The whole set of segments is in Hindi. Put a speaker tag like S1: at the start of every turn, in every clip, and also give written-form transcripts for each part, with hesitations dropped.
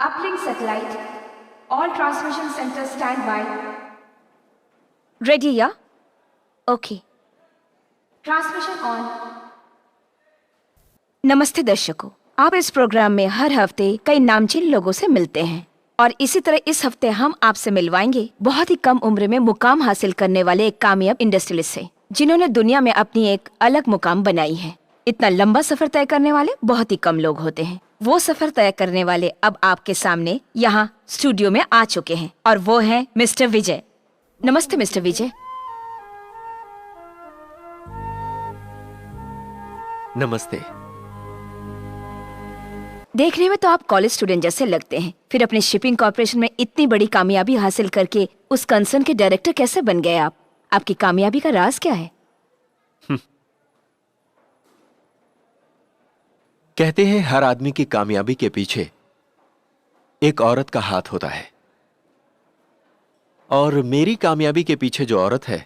S1: Uplink satellite. All transmission centers stand by.
S2: Ready, yeah? Okay.
S1: Transmission on.
S2: नमस्ते दर्शकों, आप इस प्रोग्राम में हर हफ्ते कई नामचीन लोगों से मिलते हैं और इसी तरह इस हफ्ते हम आपसे मिलवाएंगे बहुत ही कम उम्र में मुकाम हासिल करने वाले एक कामयाब इंडस्ट्रियलिस्ट से, जिन्होंने दुनिया में अपनी एक अलग मुकाम बनाई है। इतना लंबा सफर तय करने वाले बहुत ही कम लोग होते हैं। वो सफर तय करने वाले अब आपके सामने यहाँ स्टूडियो में आ चुके हैं और वो हैं मिस्टर विजय। नमस्ते मिस्टर विजय।
S3: नमस्ते।
S2: देखने में तो आप कॉलेज स्टूडेंट जैसे लगते हैं, फिर अपने शिपिंग कॉर्पोरेशन में इतनी बड़ी कामयाबी हासिल करके उस कंसर्न के डायरेक्टर कैसे बन गए आप? आपकी कामयाबी का राज क्या है?
S3: कहते हैं हर आदमी की कामयाबी के पीछे एक औरत का हाथ होता है, और मेरी कामयाबी के पीछे जो औरत है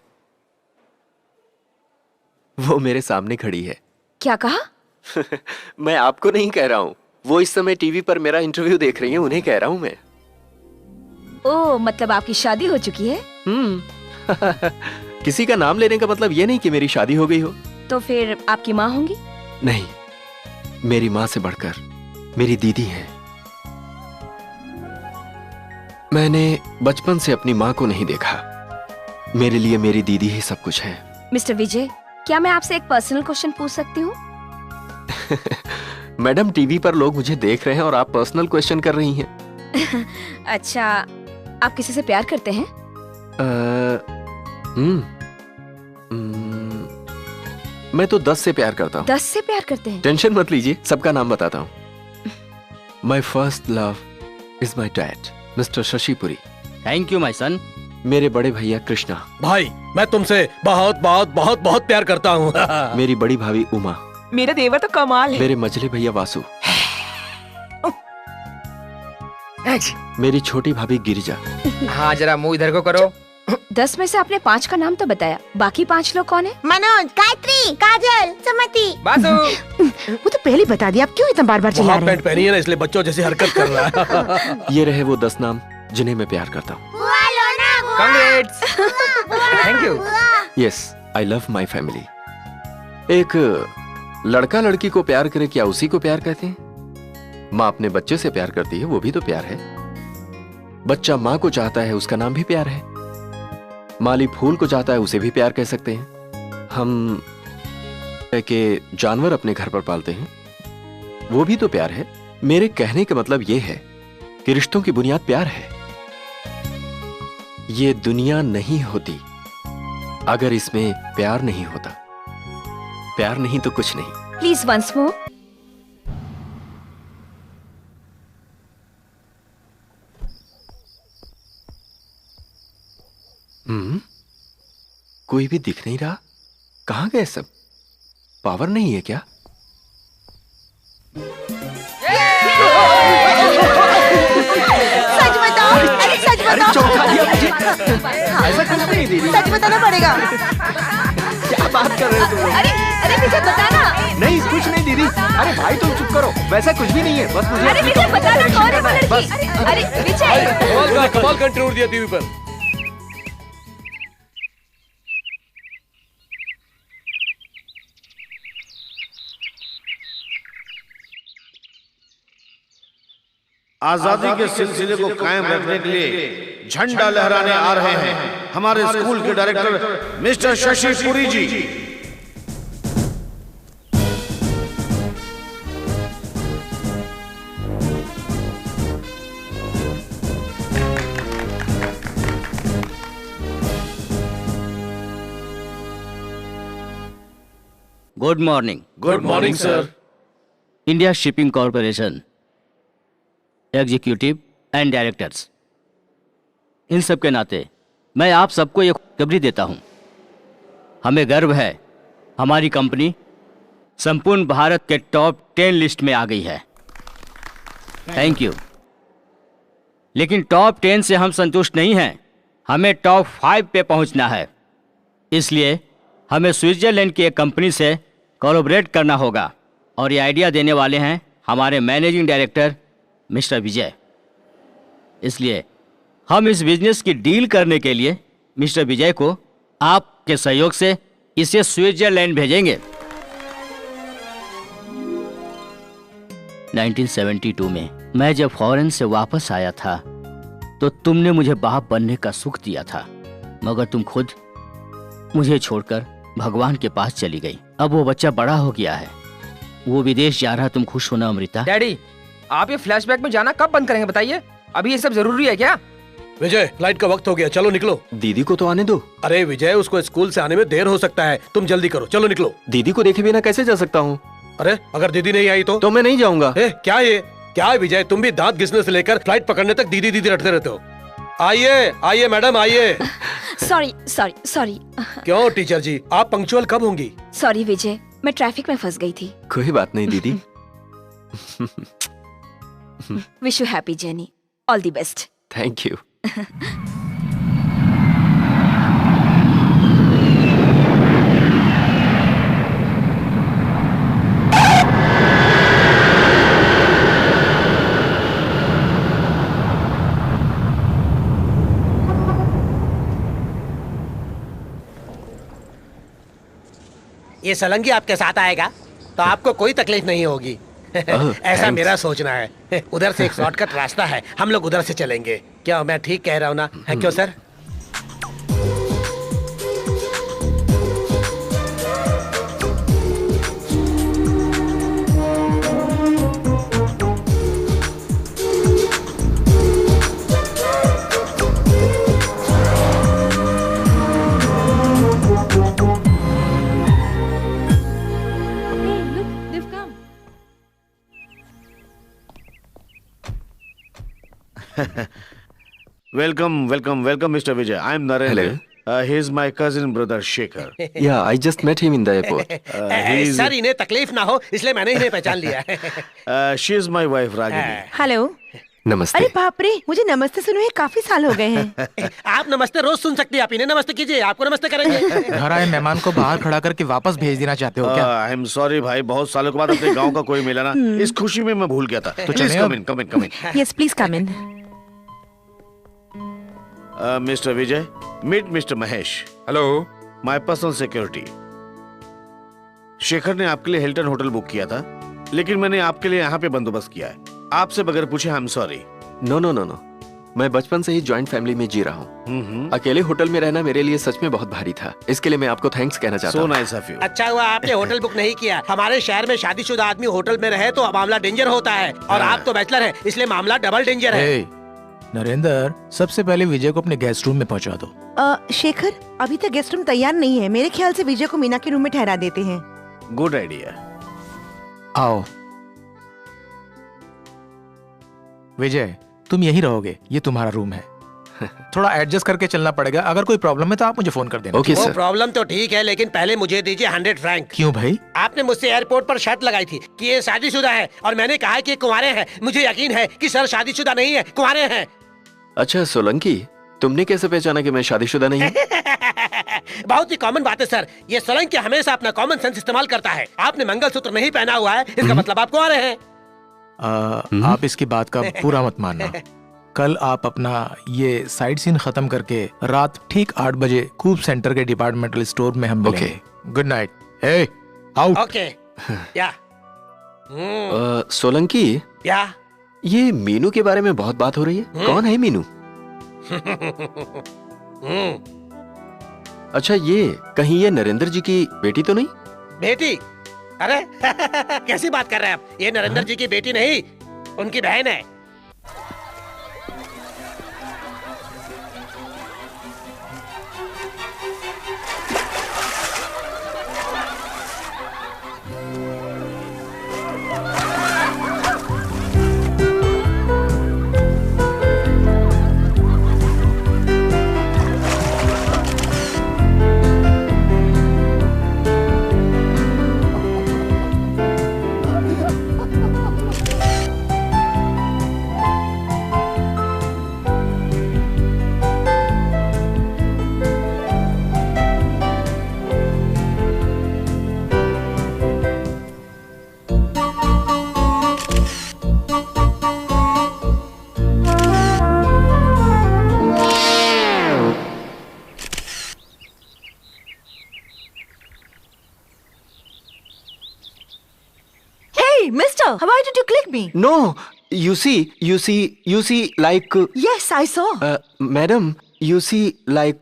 S3: वो मेरे सामने खड़ी है।
S2: क्या कहा?
S3: मैं आपको नहीं कह रहा हूं, वो इस समय टीवी पर मेरा इंटरव्यू देख रही है, उन्हें कह रहा हूं मैं।
S2: ओह, मतलब आपकी शादी हो चुकी है?
S3: किसी का नाम लेने का मतलब ये नहीं कि मेरी शादी हो गई हो।
S2: तो फिर आपकी माँ होंगी?
S3: नहीं, मेरी माँ से बढ़कर मेरी दीदी है। मैंने बचपन से अपनी माँ को नहीं देखा, मेरे लिए मेरी दीदी ही सब कुछ है।
S2: मिस्टर विजय, क्या मैं आपसे एक पर्सनल क्वेश्चन पूछ सकती हूँ?
S3: मैडम, टीवी पर लोग मुझे देख रहे हैं और आप पर्सनल क्वेश्चन कर रही हैं।
S2: अच्छा, आप किसी से प्यार करते हैं?
S3: मैं तो 10 से प्यार करता हूँ।
S2: 10 से प्यार करते हैं?
S3: टेंशन मत लीजिए, सबका नाम बताता हूँ। माई first love is my dad mister शशिपुरी।
S4: Thank you माई सन।
S3: मेरे बड़े भैया कृष्णा।
S5: भाई, मैं तुमसे बहुत बहुत बहुत बहुत प्यार करता हूँ।
S3: मेरी बड़ी भाभी उमा।
S6: मेरा देवर तो कमाल है।
S3: मेरे मझले भैया वासु। मेरी छोटी भाभी गिरिजा।
S6: हाँ, जरा मुंह इधर को करो।
S2: 10 में से आपने 5 का नाम तो बताया, बाकी 5 लोग कौन है?
S7: मनोज, गायत्री, काजल, सुमति।
S6: बासु।
S7: वो तो पहले बता दिया, आप क्यों इतना बार बार चिल्ला रहे हैं?
S5: पैंट पहनी है ना, इसलिए बच्चों जैसी हरकत कर रहा है।
S3: ये रहे वो 10 नाम जिन्हें मैं प्यार करता हूँ।
S6: Congrats. Thank you.
S3: Yes, I love my family. एक लड़का लड़की को प्यार करे, क्या उसी को प्यार कहते हैं? माँ अपने बच्चे से प्यार करती है, वो भी तो प्यार है। बच्चा माँ को चाहता है, उसका नाम भी प्यार है। माली फूल को चाहता है, उसे भी प्यार कह सकते हैं। हम के जानवर अपने घर पर पालते हैं, वो भी तो प्यार है। मेरे कहने का मतलब ये है कि रिश्तों की बुनियाद प्यार है। ये दुनिया नहीं होती अगर इसमें प्यार नहीं होता। प्यार नहीं तो कुछ नहीं।
S2: Please once more.
S3: कोई भी दिख नहीं रहा, कहां गए सब? पावर नहीं है क्या?
S7: सच बताओ, अरे सच बताओ।
S3: चौंका दिया मुझे। ऐसा कुछ नहीं दीदी।
S7: सच बताना पड़ेगा।
S3: क्या बात कर रहे हो तुम?
S2: अरे विजय बताना।
S3: नहीं, कुछ नहीं दीदी। अरे भाई तुम चुप करो, वैसा कुछ भी नहीं है, बस मुझे
S2: अरे
S3: अपनी
S2: विजय
S3: कंपनी
S2: बताना,
S3: का
S2: कौन है वो
S3: रिवीजन करना है,
S2: लड़की?
S3: बस।
S2: अरे विजय।
S5: कमाल का कमाल का इंटरव्यू दिया टीवी पर।
S8: आजादी के सिलसिले को कायम रखने के लिए झंडा लहराने आ रहे हैं हमारे स्कूल के director mister Shashi Puri ji.
S4: Good morning.
S8: Good morning sir.
S4: India shipping corporation executive and directors, इन सब के नाते मैं आप सबको ये खुशखबरी देता हूँ। हमें गर्व है, हमारी कंपनी संपूर्ण भारत के टॉप 10 लिस्ट में आ गई है। Thank you. लेकिन टॉप 10 से हम संतुष्ट नहीं हैं, हमें टॉप 5 पे पहुंचना है। इसलिए हमें स्विट्जरलैंड की एक कंपनी से कोलैबोरेट करना होगा और ये आइडिया देने वाले हैं हमारे मैनेजिंग डायरेक्टर मिस्टर विजय। इसलिए हम इस बिजनेस की डील करने के लिए मिस्टर विजय को आपके सहयोग से इसे स्विट्जरलैंड भेजेंगे। 1972 में मैं जब फॉरेन से वापस आया था तो तुमने मुझे बाप बनने का सुख दिया था, मगर तुम खुद मुझे छोड़कर भगवान के पास चली गई। अब वो बच्चा बड़ा हो गया है, वो विदेश जा रहा, तुम खुश हो ना अमृता?
S6: डैडी, आप ये फ्लैशबैक में जाना कब बंद करेंगे बताइए? अभी ये सब जरूरी है क्या?
S5: विजय, फ्लाइट का वक्त हो गया, चलो निकलो।
S3: दीदी को तो आने दो।
S5: अरे विजय, उसको स्कूल से आने में देर हो सकता है, तुम जल्दी करो, चलो निकलो।
S3: दीदी को देखे बिना कैसे जा सकता हूँ?
S5: अरे अगर दीदी नहीं आई तो
S3: मैं नहीं जाऊंगा।
S5: क्या ये क्या है विजय, तुम भी दांत घिसने से लेकर फ्लाइट पकड़ने तक दीदी दीदी रटते रहते हो। आइए आइए मैडम आइए।
S2: Sorry sorry sorry.
S5: क्यों टीचर जी, आप पंक्चुअल कब होंगी?
S2: सॉरी विजय, मैं ट्रैफिक में फंस गई थी।
S3: कोई बात नहीं दीदी।
S2: Wish you happy journey, all the best.
S3: Thank you.
S5: ये सोलंकी आपके साथ आएगा तो आपको कोई तकलीफ नहीं होगी। ऐसा मेरा सोचना है। उधर से एक शॉर्टकट रास्ता है, हम लोग उधर से चलेंगे। क्या मैं ठीक कह रहा हूँ ना? है क्यों sir?
S8: Welcome, Mr. Vijay. I'm Narendra. He is my cousin brother Shekhar.
S3: Yeah, I just met him in the airport.
S5: Sir इन्हें तकलीफ ना हो इसलिए मैंने इन्हें पहचान लिया।
S8: She is my wife Ragini.
S7: Hello.
S3: नमस्ते।
S7: अरे बाप रे, मुझे नमस्ते सुने हुए काफी साल हो गए हैं।
S5: आप नमस्ते रोज सुन सकती हैं, आप इन्हें नमस्ते कीजिए, आपको नमस्ते करेंगे।
S9: घर आए मेहमान को बाहर खड़ा करके वापस भेज देना चाहते हो क्या?
S8: आई एम सॉरी भाई, बहुत सालों के बाद अपने गांव का कोई मिला ना, इस खुशी में मैं भूल गया था।
S9: तो
S8: Please
S9: चलें
S8: come in.
S7: Yes please come in.
S8: Mr. Vijay, meet Mr. Mahesh.
S10: Hello.
S8: My personal security. Shekhar ने आपके लिए हिल्टन होटल बुक किया था, लेकिन मैंने आपके लिए यहाँ पे बंदोबस्त किया है। आपसे बगैर पूछे आई एम सॉरी।
S3: नो, मैं बचपन से ही जॉइंट फैमिली में जी रहा हूँ। अकेले होटल में रहना मेरे लिए सच में बहुत भारी था। इसके लिए मैं आपको थैंक्स कहना चाहता हूँ।
S8: So nice of you.
S5: अच्छा हुआ आपने होटल बुक नहीं किया। हमारे शहर में शादीशुदा आदमी होटल में रहे तो मामला डेंजर होता है, और आप तो बैचलर हैं, इसलिए मामला डबल डेंजर है।
S9: नरेंद्र, सबसे पहले विजय को अपने गेस्ट रूम में पहुंचा दो।
S7: शेखर, अभी तक गेस्ट रूम तैयार नहीं है। मेरे ख्याल से विजय को मीना के रूम में ठहरा देते हैं।
S8: Good idea.
S9: आओ विजय, तुम यहीं रहोगे, ये तुम्हारा रूम है। थोड़ा एडजस्ट करके चलना पड़ेगा, अगर कोई प्रॉब्लम है तो आप मुझे फोन कर देना।
S3: ओके
S5: वो
S3: सर।
S5: प्रॉब्लम तो ठीक है, लेकिन पहले मुझे दीजिए 100 फ्रैंक।
S9: क्यों भाई?
S5: आपने मुझसे एयरपोर्ट पर शर्त लगाई थी कि ये शादीशुदा है, और मैंने कहा कि कुंवारे हैं। मुझे यकीन है कि सर शादीशुदा नहीं है, कुंवारे हैं।
S3: अच्छा सोलंकी, तुमने कैसे पहचाना कि मैं शादीशुदा नहीं हूँ?
S5: बहुत ही कॉमन बात है सर, ये सोलंकी हमेशा अपना कॉमन सेंस इस्तेमाल करता है। आपने मंगलसूत्र नहीं पहना हुआ है, इसका मतलब आप कुंवारे हैं।
S9: आप इसकी बात का पूरा मत मानना। कल आप अपना ये साइड सीन खत्म करके रात ठीक 8 बजे कूप सेंटर के डिपार्टमेंटल स्टोर में हम मिलेंगे। Good night. Hey, out.
S5: Okay. Yeah
S3: Solanki,
S5: या
S3: ये मीनू के बारे में बहुत बात हो रही है। कौन है मीनू? अच्छा, ये कहीं ये नरेंद्र जी की बेटी तो नहीं?
S5: बेटी? अरे कैसी बात कर रहे हैं आप? ये नरेंद्र जी की बेटी नहीं, उनकी बहन है।
S7: why did you click me?
S3: No, you see, like,
S7: Yes, I saw.
S3: madam, you see, like,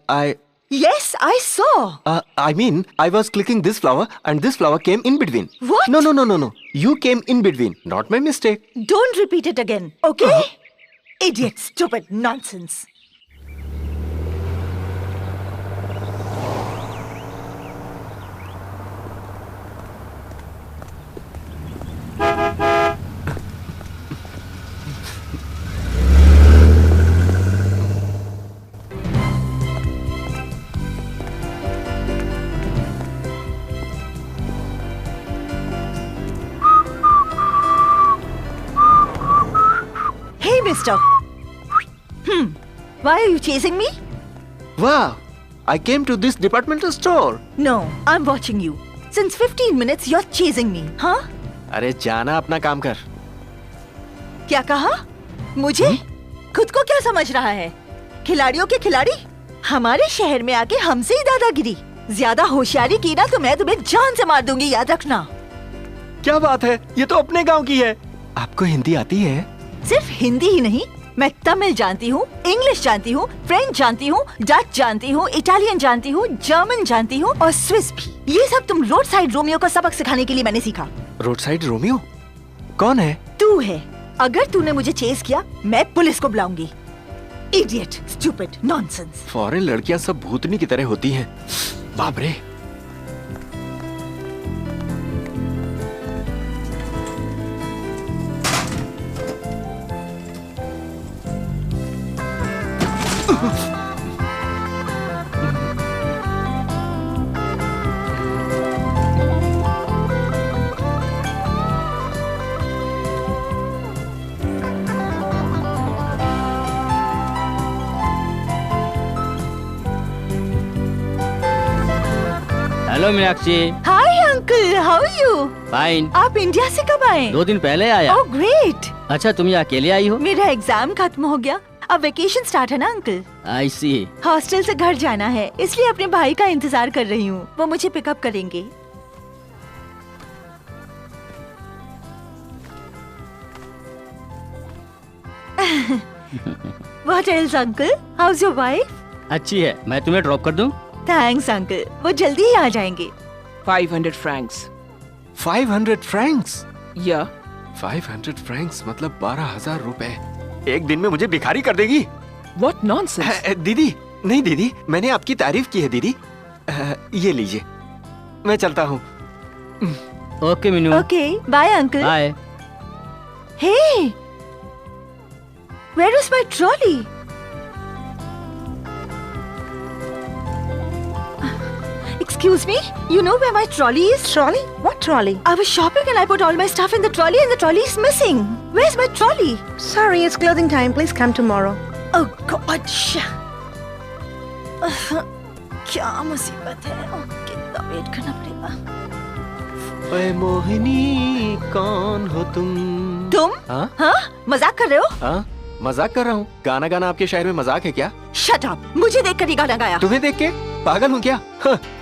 S7: Yes, I saw.
S3: I mean, I was clicking this flower and this flower came in between.
S7: What?
S3: No. You came in between. Not my mistake.
S7: Don't repeat it again, okay? Idiot, stupid, nonsense. Hey, mister. Why are you chasing me?
S3: Wow, I came to this departmental store.
S7: No, I'm watching you. Since 15 minutes, you're chasing me, huh?
S3: अरे जाना अपना काम कर.
S7: क्या कहा? मुझे? खुद को क्या समझ रहा है? खिलाड़ियों के खिलाड़ी? हमारे शहर में आके हमसे ही दादागिरी. ज्यादा होशियारी की ना तो मैं तुम्हें जान से मार दूंगी, याद रखना.
S3: क्या बात है? ये तो अपने गांव की है. आपको हिंदी आती है?
S7: सिर्फ हिंदी ही नहीं, मैं तमिल जानती हूँ, इंग्लिश जानती हूँ, फ्रेंच जानती हूँ, डच जानती हूँ, इटालियन जानती हूँ, जर्मन जानती हूँ और स्विस भी. ये सब तुम रोड साइड रोमियो को सबक सिखाने के लिए मैंने सीखा.
S3: Road side Romeo? कौन है?
S7: तू है. अगर तूने मुझे चेस किया, मैं पुलिस को बुलाऊंगी. Idiot, stupid, nonsense.
S3: फॉरेन लड़कियां सब भूतनी की तरह होती हैं. बाप रे.
S4: Hello Meenakshi.
S7: Hi uncle, how are you?
S4: Fine.
S7: आप इंडिया से कब आए?
S4: 2 दिन पहले आया.
S7: Oh great.
S4: अच्छा, तुम यहाँ अकेले आई हो?
S7: मेरा एग्जाम खत्म हो गया, अब वेकेशन स्टार्ट है ना अंकल.
S4: आई सी.
S7: हॉस्टल से घर जाना है, इसलिए अपने भाई का इंतजार कर रही हूँ. वो मुझे पिकअप करेंगे. What else, uncle? How's your wife?
S4: अच्छी है. मैं तुम्हें ड्रॉप कर दूं?
S7: Thanks, uncle. वो जल्दी ही आ जाएंगे.
S6: 500 francs.
S3: 500 francs?
S6: Yeah.
S3: 500 francs मतलब 12,000 रुपए. एक दिन में मुझे भिखारी कर देगी.
S6: What nonsense.
S3: दीदी, नहीं दीदी, मैंने आपकी तारीफ की है दीदी. ये लीजिए, मैं चलता हूँ.
S4: Okay Meenu.
S7: Okay, bye, uncle.
S4: Bye.
S7: Hey, where is my trolley? Excuse me, you know where my trolley is?
S10: Trolley? What trolley?
S7: I was shopping and I put all my stuff in the trolley and the trolley is missing. Where's my trolley?
S10: Sorry, it's closing time. Please come tomorrow.
S7: Oh God! क्या मुसीबत है? कितना वेट करना पड़ेगा.
S3: ओए मोहिनी, कौन हो तुम?
S7: तुम? हाँ? मजाक कर रहे हो?
S3: हाँ, मजाक कर रहा हूँ. गाना गाना आपके शायर में मजाक है क्या?
S7: Shut up! मुझे देखकर ही गाना गाया.
S3: तुम्हें देख के पागल हूँ क्या?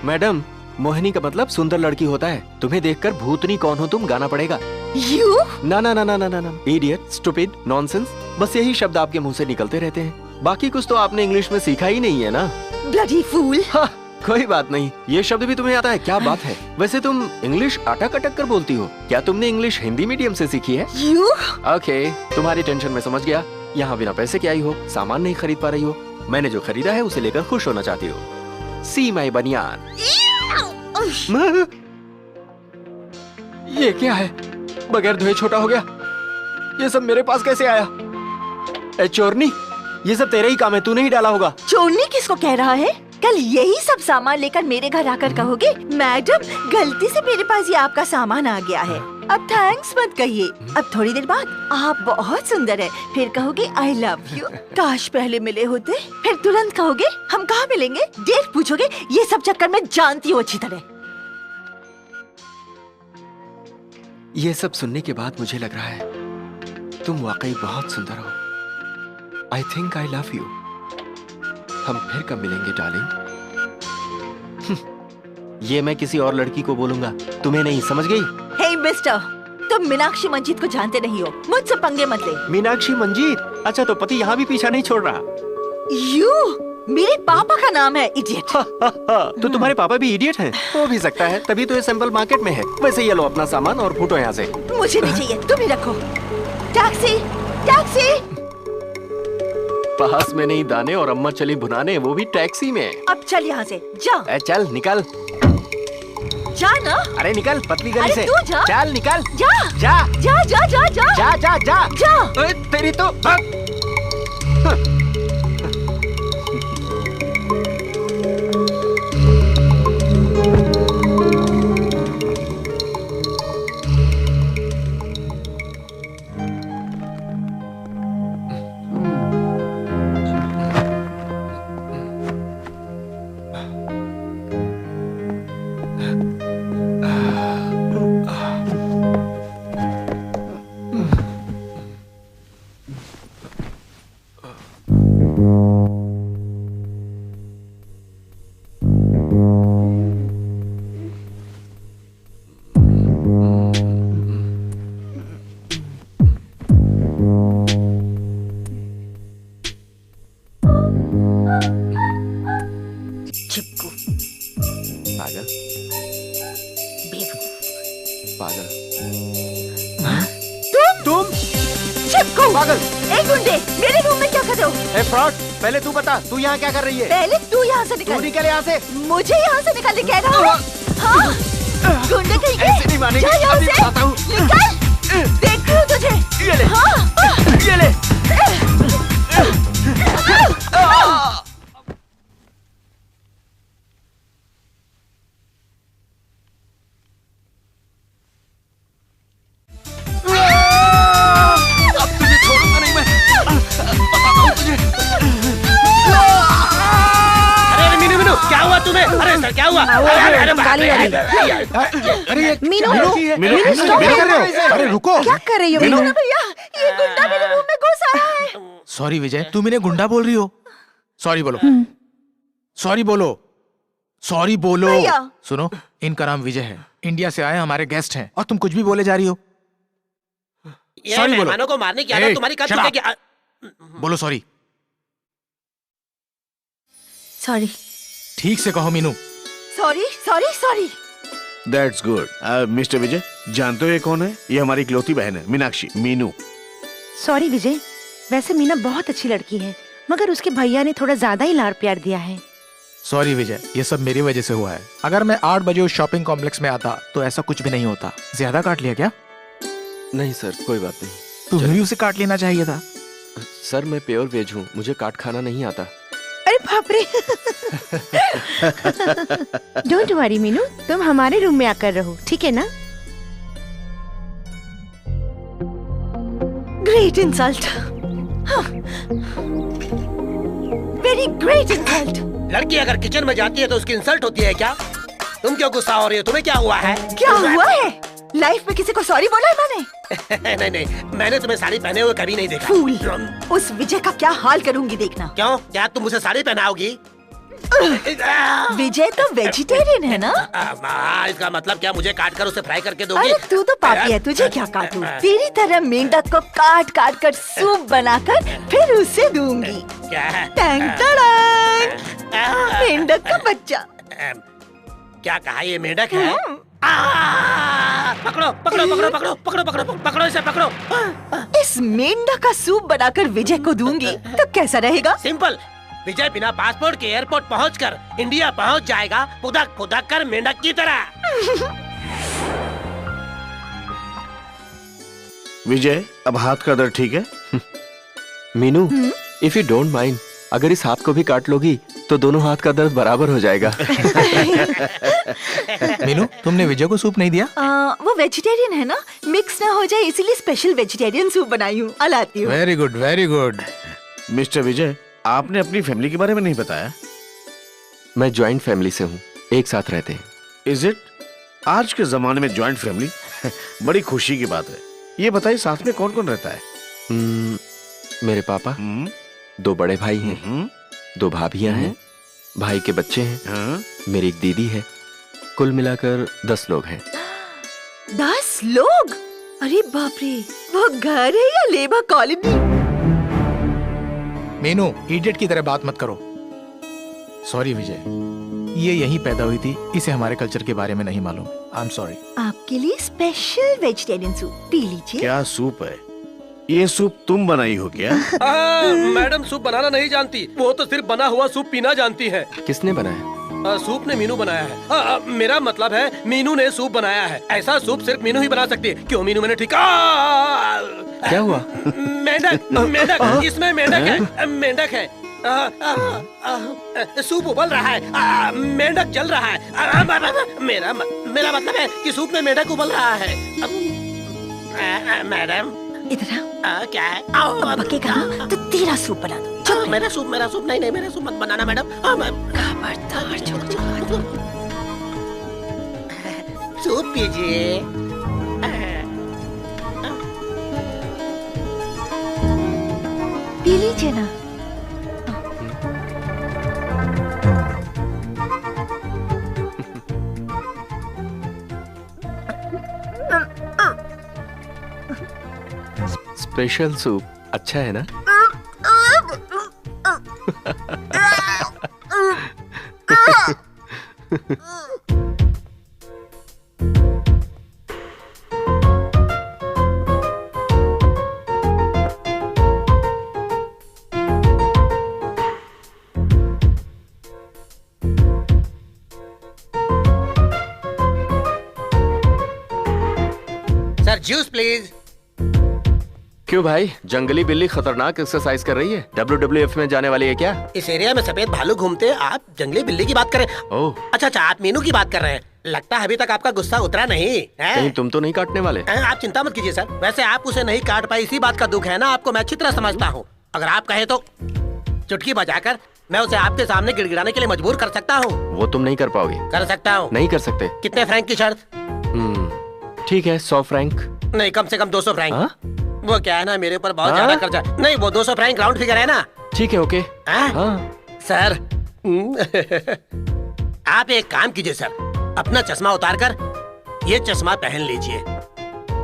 S3: मैडम, मोहिनी का मतलब सुंदर लड़की होता है. तुम्हें देखकर भूतनी कौन हो तुम गाना पड़ेगा.
S7: You?
S3: ना ना ना ना ना ना. Idiot, stupid, nonsense. बस यही शब्द आपके मुंह से निकलते रहते हैं. बाकी कुछ तो आपने इंग्लिश में सीखा ही नहीं है ना.
S7: Bloody fool!
S3: कोई बात नहीं, ये शब्द भी तुम्हें आता है. क्या बात है. वैसे तुम इंग्लिश अटक अटक कर बोलती हो. क्या तुमने इंग्लिश हिंदी मीडियम से सीखी है?
S7: You?
S3: ओके, तुम्हारी टेंशन मैं समझ गया. यहाँ बिना पैसे के आई हो, सामान नहीं खरीद पा रही हो. मैंने जो खरीदा है उसे लेकर खुश होना चाहती हो. सी माई बनियान. ये क्या है? बगैर धोए छोटा हो गया. ये सब मेरे पास कैसे आया? ए चोरनी, ये सब तेरे ही काम है. तूने ही डाला होगा.
S7: चोरनी किसको कह रहा है? कल यही सब सामान लेकर मेरे घर आकर कहोगे, मैडम गलती से मेरे पास ये आपका सामान आ गया है. अब थैंक्स मत कहिए. अब थोड़ी देर बाद आप बहुत सुंदर है, फिर कहोगे आई लव यू. काश पहले मिले होते. फिर तुरंत कहोगे हम कहाँ मिलेंगे. डेट पूछोगे. ये सब चक्कर मैं जानती हूँ अच्छी तरह.
S3: ये सब सुनने के बाद मुझे लग रहा है तुम वाकई बहुत सुंदर हो. I think I love you. हम फिर कब मिलेंगे डार्लिंग? ये मैं किसी और लड़की को बोलूंगा, तुम्हें नहीं. समझ गई?
S7: हे मिस्टर, तुम मीनाक्षी मंजीत को जानते नहीं हो, मुझसे पंगे मत ले।
S3: मीनाक्षी मंजीत, अच्छा तो पति यहाँ भी पीछा नहीं छोड़ रहा।
S7: मेरे पापा का नाम है इडियट।
S3: तो तुम्हारे पापा भी इडियट हैं? हो भी सकता है, तभी तो ये सैंपल मार्केट में है। वैसे ये लो अपना सामान और फूटो यहाँ से।
S7: मुझे नहीं चाहिए, तुम ही रखो। Taxi, taxi.
S3: पास में नहीं दाने और अम्मा चली भुनाने, वो भी टैक्सी में।
S7: अब चल यहाँ से, जा।
S3: चल निकल।
S7: जा ना।
S3: अरे निकल पतली गली से।
S7: तू जा।
S3: चल निकल।
S7: जा
S3: जा
S7: जा जा जा जा
S3: जा जा जा
S7: जा।
S3: तेरी तो पहले तू बता, तू यहाँ क्या कर रही है?
S7: पहले तू यहाँ से निकल।
S3: तू निकल यहाँ से।
S7: मुझे यहाँ से निकलने कह रहा हूँ। हाँ? गुंडे कहीं के?
S3: ऐसे नहीं मानेंगे।
S7: जा यहाँ
S3: अभी
S7: से।
S3: बताता हूँ।
S7: निकल। देखती हूँ तुझे।
S3: ये ले।
S7: हाँ?
S3: ये ले। अब तुझे छोड़ूंगा नहीं मैं। बताता हूँ तुझे।
S5: अरे मीनू मीनू, क्या हुआ तुम्हें? अरे सर क्या हुआ?
S10: अरे मीनू,
S9: अरे रुको।
S10: क्या कर रही हो
S7: मीनू?
S10: मीनू?
S7: भैया, ये गुंडा मेरे मुंह में घुस आया है।
S9: सॉरी विजय, तुम इन्हें गुंडा बोल रही हो? सॉरी बोलो। सॉरी बोलो। सॉरी बोलो।
S7: भैया।
S9: सुनो, इनका नाम विजय है, इंडिया से आए हमारे गेस्ट हैं, और तुम कुछ भी बोले जा रही हो।
S5: ये
S9: सॉरी बोलो।
S5: मेहमानों को मारने की आदत तुम्हारी कब
S9: shut up।
S5: छूटेगी?
S9: बोलो सॉरी।
S7: सॉरी।
S9: ठीक से कहो Meenu.
S7: Sorry sorry sorry.
S8: That's good. Mister Vijay, जानते हो ये कौन है? ये हमारी इकलौती बहन है, मीनाक्षी, मीनू।
S10: सॉरी विजय, वैसे मीना बहुत अच्छी लड़की है, मगर उसके भैया ने थोड़ा ज्यादा ही लाड़ प्यार दिया है।
S9: सॉरी विजय, ये सब मेरी वजह से हुआ है। अगर मैं 8 बजे उस शॉपिंग कॉम्प्लेक्स में आता तो ऐसा कुछ भी नहीं होता। ज्यादा काट लिया क्या?
S3: नहीं सर, कोई बात नहीं।
S9: तुम्हें भी उसे काट लेना चाहिए था।
S3: सर मैं प्योर वेज हूँ, मुझे काट खाना नहीं आता।
S10: अरे बाप रे। डोंट वरी मीनू, तुम हमारे रूम में आकर रहो, ठीक है ना?
S7: Great insult. Very great insult.
S5: लड़की अगर किचन में जाती है तो उसकी इंसल्ट होती है क्या? तुम क्यों गुस्सा हो रही हो? तुम्हें क्या हुआ है?
S7: क्या हुआ है? लाइफ में किसी को सॉरी बोला है मैंने?
S5: नहीं नहीं, मैंने तुम्हें साड़ी पहने हुए कभी नहीं देखा।
S7: फूल। उस विजय का क्या हाल करूंगी देखना।
S5: क्यों? क्या तुम मुझे साड़ी पहनाओगी?
S7: विजय तो वेजिटेरियन है ना?
S5: इसका मतलब क्या मुझे काट कर उसे फ्राई करके दोगी?
S7: अरे तू तो पापी है, तुझे क्या काटूं? तेरी तरह मेंढक को काट काट कर सूप बनाकर फिर उसे दूंगी।
S5: क्या?
S7: टैंग टड़ांग। मेंढक का बच्चा।
S5: क्या कहा? ये मेंढक है? पकड़ो पकड़ो पकड़ो पकड़ो पकड़ो पकड़ो पकड़ो इसे पकड़ो।
S7: इस मेंढक का सूप बनाकर विजय को दूंगी तो कैसा रहेगा?
S5: सिंपल। विजय बिना पासपोर्ट के एयरपोर्ट पहुंचकर इंडिया पहुंच जाएगा, फुदक फुदक कर मेंढक की तरह।
S8: विजय, अब हाथ का दर्द ठीक है?
S3: Meenu, if you don't mind, अगर इस हाथ को भी काट लोगी तो दोनों हाथ का दर्द बराबर हो जाएगा।
S9: मीनू, तुमने विजय को सूप नहीं दिया?
S7: वो वेजिटेरियन है ना, मिक्स ना हो जाए इसीलिए स्पेशल वेजिटेरियन सूप बनाई हूँ। लाती हूँ।
S9: Very good, very good.
S8: Mister Vijay, आपने अपनी फैमिली के बारे में नहीं बताया।
S3: मैं ज्वाइंट फैमिली से हूँ, एक साथ रहते हैं।
S8: Is it? आज के जमाने में ज्वाइंट फैमिली बड़ी खुशी की बात है। ये बताइए, साथ में कौन कौन रहता है?
S3: मेरे पापा, 2 बड़े भाई हैं, 2 भाभियां हैं, भाई के बच्चे हैं, मेरी एक दीदी है। कुल मिलाकर 10 लोग हैं।
S7: 10 लोग? अरे बाप रे, वो घर है या लेबर कॉलोनी?
S9: मीनू, इडियट की तरह बात मत करो। सॉरी विजय, ये यहीं पैदा हुई थी, इसे हमारे कल्चर के बारे में नहीं मालूम। आई एम सॉरी।
S7: आपके लिए स्पेशल वेजिटेरियन सूप पी लीजिए।
S8: क्या सूप है ये? सूप तुम बनाई हो क्या?
S5: मैडम सूप बनाना नहीं जानती, वो तो सिर्फ बना हुआ सूप पीना जानती है।
S3: किसने बनाया?
S5: सूप ने मीनू बनाया है। मेरा मतलब है मीनू ने सूप बनाया है। ऐसा सूप सिर्फ मीनू ही बना सकती है। क्यों मीनू? मैंने ठीक।
S3: क्या हुआ?
S5: मेंढक, मेंढक, इसमें मेंढक है, मेंढक है। सूप उबल रहा है, मेंढक जल रहा है। मेरा मतलब है कि सूप में मेंढक उबल रहा है। मैडम
S7: इधर आ।
S5: क्या है?
S7: बकेगा ना तो तेरा सूप बना दो।
S5: मेरा सूप नहीं, मेरा सूप मत बनाना मैडम।
S7: खबरदार, छोड़।
S5: सूप पीजिए।
S7: पी लीजिए ना।
S3: स्पेशल सूप अच्छा है ना?
S5: Sir juice please.
S3: क्यों भाई, जंगली बिल्ली खतरनाक एक्सरसाइज कर रही है? WWF में जाने वाली है क्या?
S5: इस एरिया में सफेद भालू घूमते हैं, आप जंगली बिल्ली की बात करें?
S3: ओह,
S5: अच्छा, आप मीनू की बात कर रहे हैं। लगता है अभी तक आपका गुस्सा उतरा नहीं है।
S3: कहीं तुम तो नहीं काटने वाले?
S5: आप चिंता मत कीजिए सर। वैसे आप उसे नहीं काट पाई, इसी बात का दुख है ना। आपको मैं अच्छी तरह समझता हूँ। अगर आप कहे तो चुटकी बजाकर मैं उसे आपके सामने गिड़गिड़ाने के लिए मजबूर कर सकता हूँ।
S3: वो तुम नहीं कर पाओगे।
S5: कर सकता हूँ।
S3: नहीं कर सकते।
S5: कितने फ्रैंक की शर्त?
S3: ठीक है, 100 फ्रैंक।
S5: नहीं, कम से कम 200 फ्रैंक। वो क्या है ना, मेरे ऊपर बहुत ज्यादा कर्जा। नहीं, वो 200 फ्रैंक राउंड फिगर है ना।
S3: ठीक है, ओके।
S5: सर आप एक काम कीजिए सर, अपना चश्मा उतारकर ये चश्मा पहन लीजिए।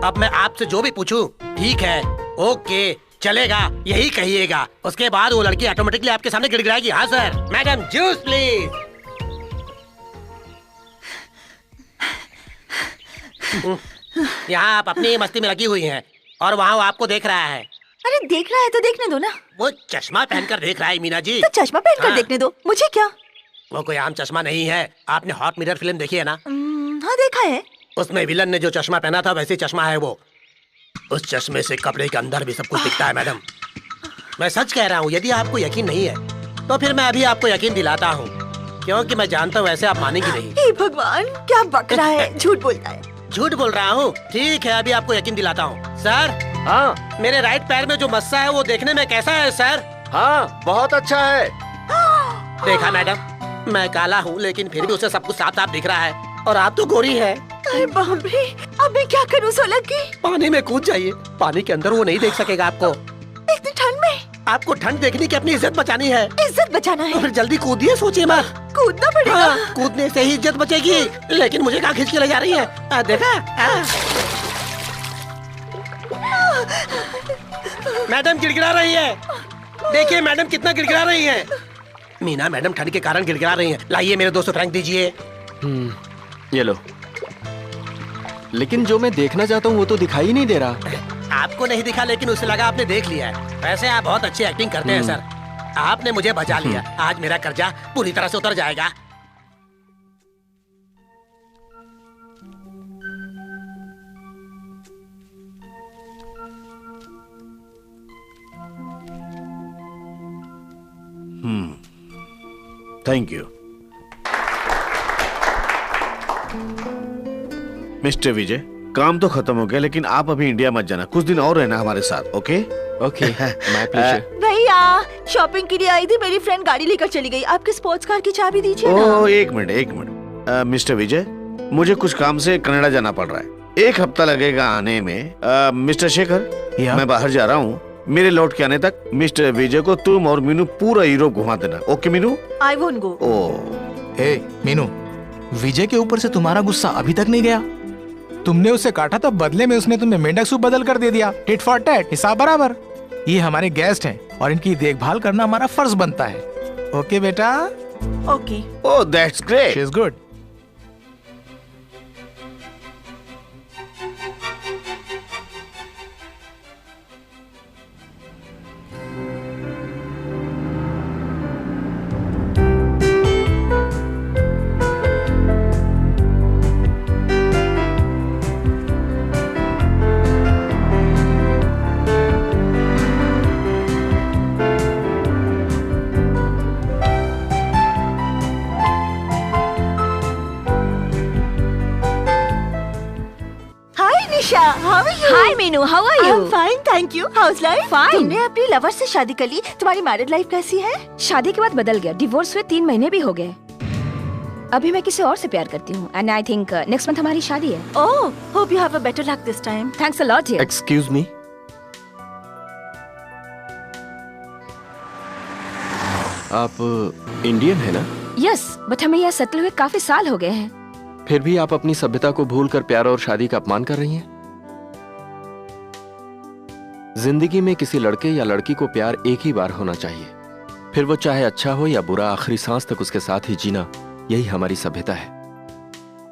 S5: अब मैं आपसे जो भी पूछूं, ठीक है, ओके, चलेगा, यही कहिएगा। उसके बाद वो लड़की ऑटोमेटिकली आपके सामने गिड़गिड़ाएगी। हाँ सर। Madam juice please. यहाँ आप अपनी मस्ती में लगी हुई हैं और वहाँ वो आपको देख रहा है।
S7: अरे देख रहा है तो देखने दो ना।
S5: वो चश्मा पहनकर देख रहा है मीना जी।
S7: तो चश्मा पहनकर देखने दो, मुझे क्या।
S5: वो कोई आम चश्मा नहीं है। आपने हॉट मिरर फिल्म देखी है ना?
S7: हाँ देखा है।
S5: उसमें विलन ने जो चश्मा पहना था वैसे चश्मा है वो। उस चश्मे से कपड़े के अंदर भी सब कुछ दिखता है मैडम। मैं सच कह रहा हूँ। यदि आपको यकीन नहीं है तो फिर मैं अभी आपको यकीन दिलाता हूँ, क्योंकि मैं जानता हूँ वैसे आप मानेंगी नहीं।
S7: हे भगवान, क्या बक रहा है, झूठ बोलता है।
S5: झूठ बोल रहा हूँ? ठीक है, अभी आपको यकीन दिलाता हूँ। सर, हाँ, मेरे राइट पैर में जो मस्सा है वो देखने में कैसा है सर?
S3: हाँ, बहुत अच्छा है।
S5: देखा मैडम, मैं काला हूँ लेकिन फिर भी उसे सब कुछ साफ साफ दिख रहा है, और आप तो गोरी है।
S7: अरे बाप रे, अब मैं क्या करूँ सोलंकी?
S5: पानी में कूद जाइए, पानी के अंदर वो नहीं देख सकेगा आपको।
S7: इतनी ठंड में?
S5: आपको ठंड देखने की अपनी इज्जत बचानी है।
S7: इज्जत बचाना है
S5: तो फिर जल्दी कूदिए, सोचिए मत।
S7: कूदना पड़ेगा।
S5: हाँ, कूदने से ही इज्जत बचेगी। लेकिन मुझे कहाँ खींच के ले जा रही है? देखा? मैडम गिड़गिड़ा रही है। देखिए मैडम कितना गिड़गिड़ा रही है। मीना मैडम ठंड के कारण गिड़गिड़ा रही हैं। लाइए मेरे 200 फ्रैंक दीजिए।
S3: ये लो। लेकिन जो मैं देखना चाहता हूँ वो तो दिखाई नहीं दे रहा।
S5: आपको नहीं दिखा, लेकिन उसे लगा आपने देख लिया है। वैसे आप बहुत अच्छी एक्टिंग करते हैं सर। आपने मुझे बचा लिया। आज मेरा कर्जा पूरी तरह से उतर जाएगा।
S8: थैंक यू मिस्टर विजय। काम तो खत्म हो गया, लेकिन आप अभी इंडिया मत जाना, कुछ दिन और रहना हमारे साथ। Okay
S3: okay, my pleasure.
S7: भैया, शॉपिंग के लिए आई थी, मेरी फ्रेंड गाड़ी लेकर चली गई। आपके स्पोर्ट्स कार की चाबी दीजिए ना।
S8: ओह, एक मिनट। मिस्टर विजय, मुझे कुछ काम से कनाडा जाना पड़ रहा है। 1 हफ्ता लगेगा आने में। मिस्टर शेखर, मैं बाहर जा रहा हूँ। मेरे लौट के आने तक मिस्टर विजय को तुम और मीनू पूरा यूरोप घुमा देना। Okay Meenu?
S7: I won't go.
S8: Oh,
S9: hey Meenu, Vijay के ऊपर से तुम्हारा गुस्सा अभी तक नहीं गया? तुमने उसे काटा तो बदले में उसने तुम्हें मेंढक सूप बदल कर दे दिया। टिट फॉर टैट, हिसाब बराबर। ये हमारे गेस्ट हैं और इनकी देखभाल करना हमारा फर्ज बनता है। ओके बेटा?
S7: Okay.
S8: Oh that's great.
S9: She is good.
S2: Hi Meenu, how are you?
S7: Fine thank you. How's life?
S2: Fine.
S7: तुमने अपनी लवर से शादी कर ली, तुम्हारी मैरिड लाइफ कैसी है?
S2: शादी के बाद बदल गया। डिवोर्स हुए 3 महीने भी हो गए। अभी मैं किसी और से प्यार करती हूँ and I think next month हमारी शादी है।
S7: Oh, hope you have a better luck this time.
S2: Thanks a lot dear.
S3: Excuse me, आप इंडियन है ना?
S2: यस, बट हमें यहाँ सेटल हुए काफी साल हो गए हैं।
S3: फिर भी आप अपनी सभ्यता को भूलकर प्यार और शादी का अपमान कर रही हैं। जिंदगी में किसी लड़के या लड़की को प्यार एक ही बार होना चाहिए, फिर वो चाहे अच्छा हो या बुरा, आखिरी सांस तक उसके साथ ही जीना, यही हमारी सभ्यता है।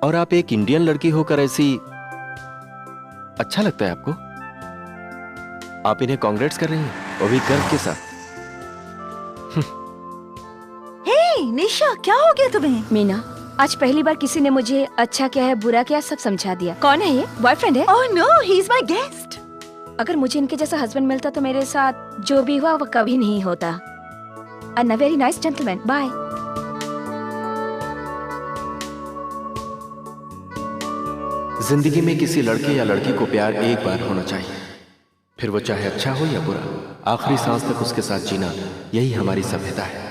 S3: और आप एक इंडियन लड़की होकर ऐसी, अच्छा लगता है आपको? आप इन्हें कांग्रेट्स कर रही हैं, वो भी गर्व के साथ।
S7: हे निशा, क्या हो गया तुम्हें?
S2: मीना, आज पहली बार किसी ने मुझे अच्छा क्या है बुरा क्या सब समझा दिया। कौन है ये? बॉयफ्रेंड है?
S7: Oh no, he is my guest.
S2: अगर मुझे इनके जैसा हस्बैंड मिलता तो मेरे साथ जो भी हुआ वो कभी नहीं होता। And a very nice gentleman. Bye.
S3: जिंदगी में किसी लड़के या लड़की को प्यार एक बार होना चाहिए, फिर वो चाहे अच्छा हो या बुरा, आखिरी सांस तक उसके साथ जीना, यही हमारी सभ्यता है।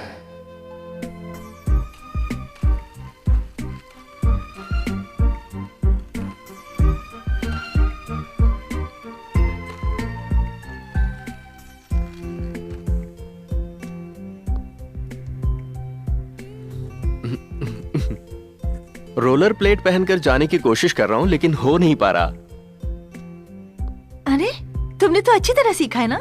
S3: रोलर प्लेट पहनकर जाने की कोशिश कर रहा हूं लेकिन हो नहीं पा रहा।
S7: अरे, तुमने तो अच्छी तरह सीखा है ना?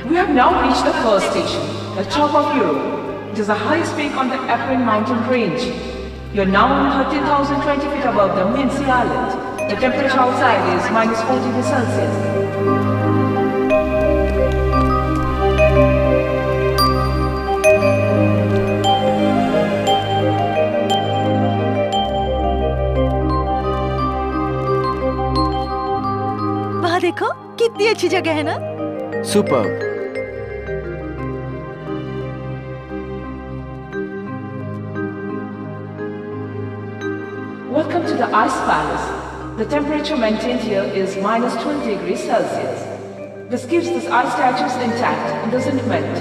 S11: We have now reached the first station, the top of Europe. It is the highest peak on the Apennine mountain range. You are now 13,020 feet above the Mincy Island. The temperature outside is -4 degrees Celsius.
S7: वहाँ देखो, कितनी अच्छी जगह है ना?
S3: Super.
S11: Welcome to the Ice Palace. The temperature maintained here is -20 degrees Celsius. This keeps the ice statues intact and doesn't melt.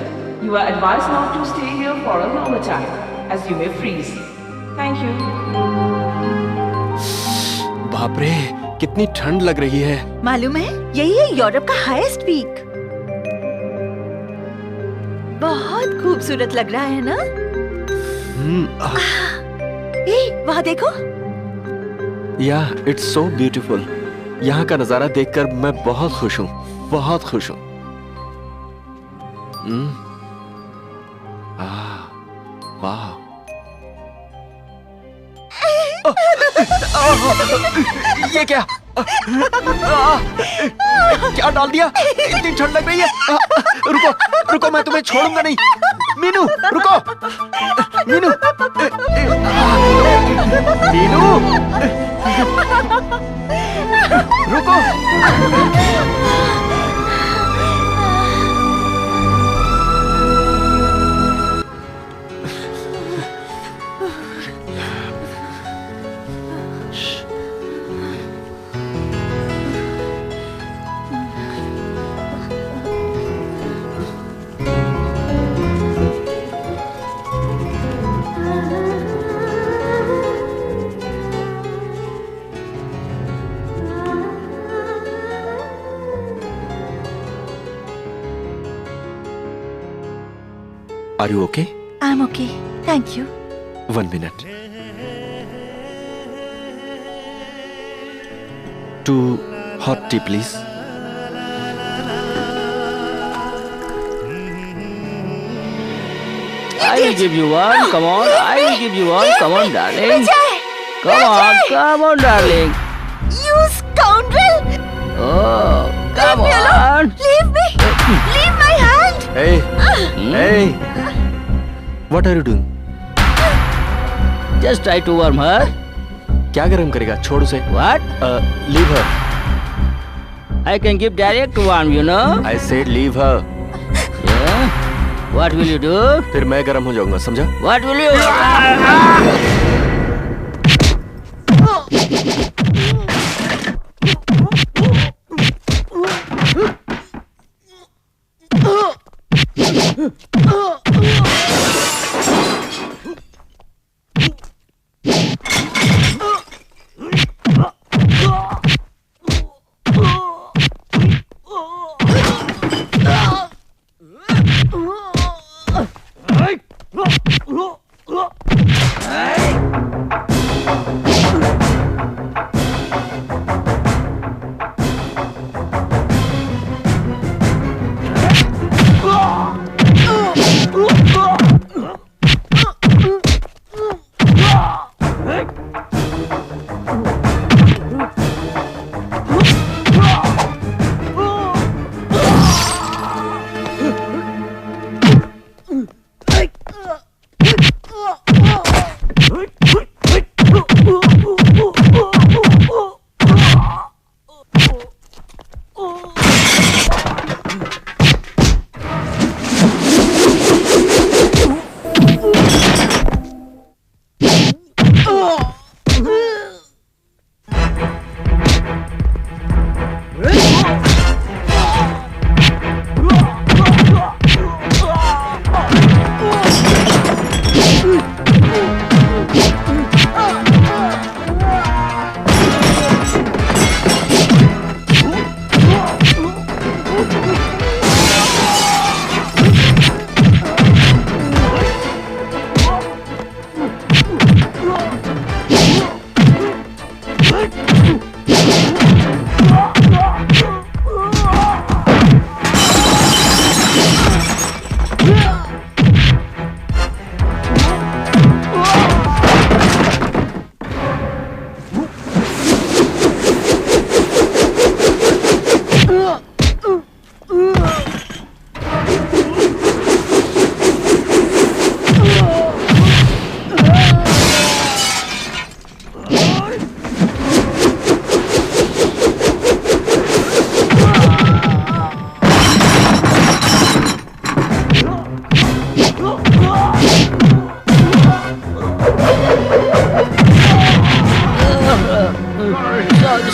S11: You are advised not to stay here for a longer time, as you may freeze. Thank you.
S3: बाप रे, कितनी ठंड लग रही है।
S7: मालूम है, यही है यूरोप का हाईएस्ट पीक। बहुत खूबसूरत लग रहा है ना? वहाँ देखो।
S3: या इट्स सो ब्यूटीफुल। यहाँ का नजारा देखकर मैं बहुत खुश हूँ, बहुत खुश हूँ। वाह। ये क्या? क्या डाल दिया? इतनी ठंड लग रही है। रुको, रुको, मैं तुम्हें छोड़ूंगा नहीं। मीनू, रुको। मीनू, मीनू, रुको। Are you okay?
S7: I am okay, thank you.
S3: 1 minute. 2 hot tea, please.
S4: I will give you one. Come on, I will give you one. Come on, darling. Come on, darling.
S7: You scoundrel!
S4: Oh, come
S7: Leave me
S4: on.
S7: alone. Leave me. Leave my hand.
S3: Hey, hey. What are you doing?
S4: Just try to warm her.
S3: क्या गरम करेगा? छोड़ उसे.
S4: What?
S3: Leave her.
S4: I can give direct warm, you know.
S3: I said leave her.
S4: Yeah. What will you do?
S3: फिर मैं गरम हो जाऊंगा, समझा?
S4: What will you?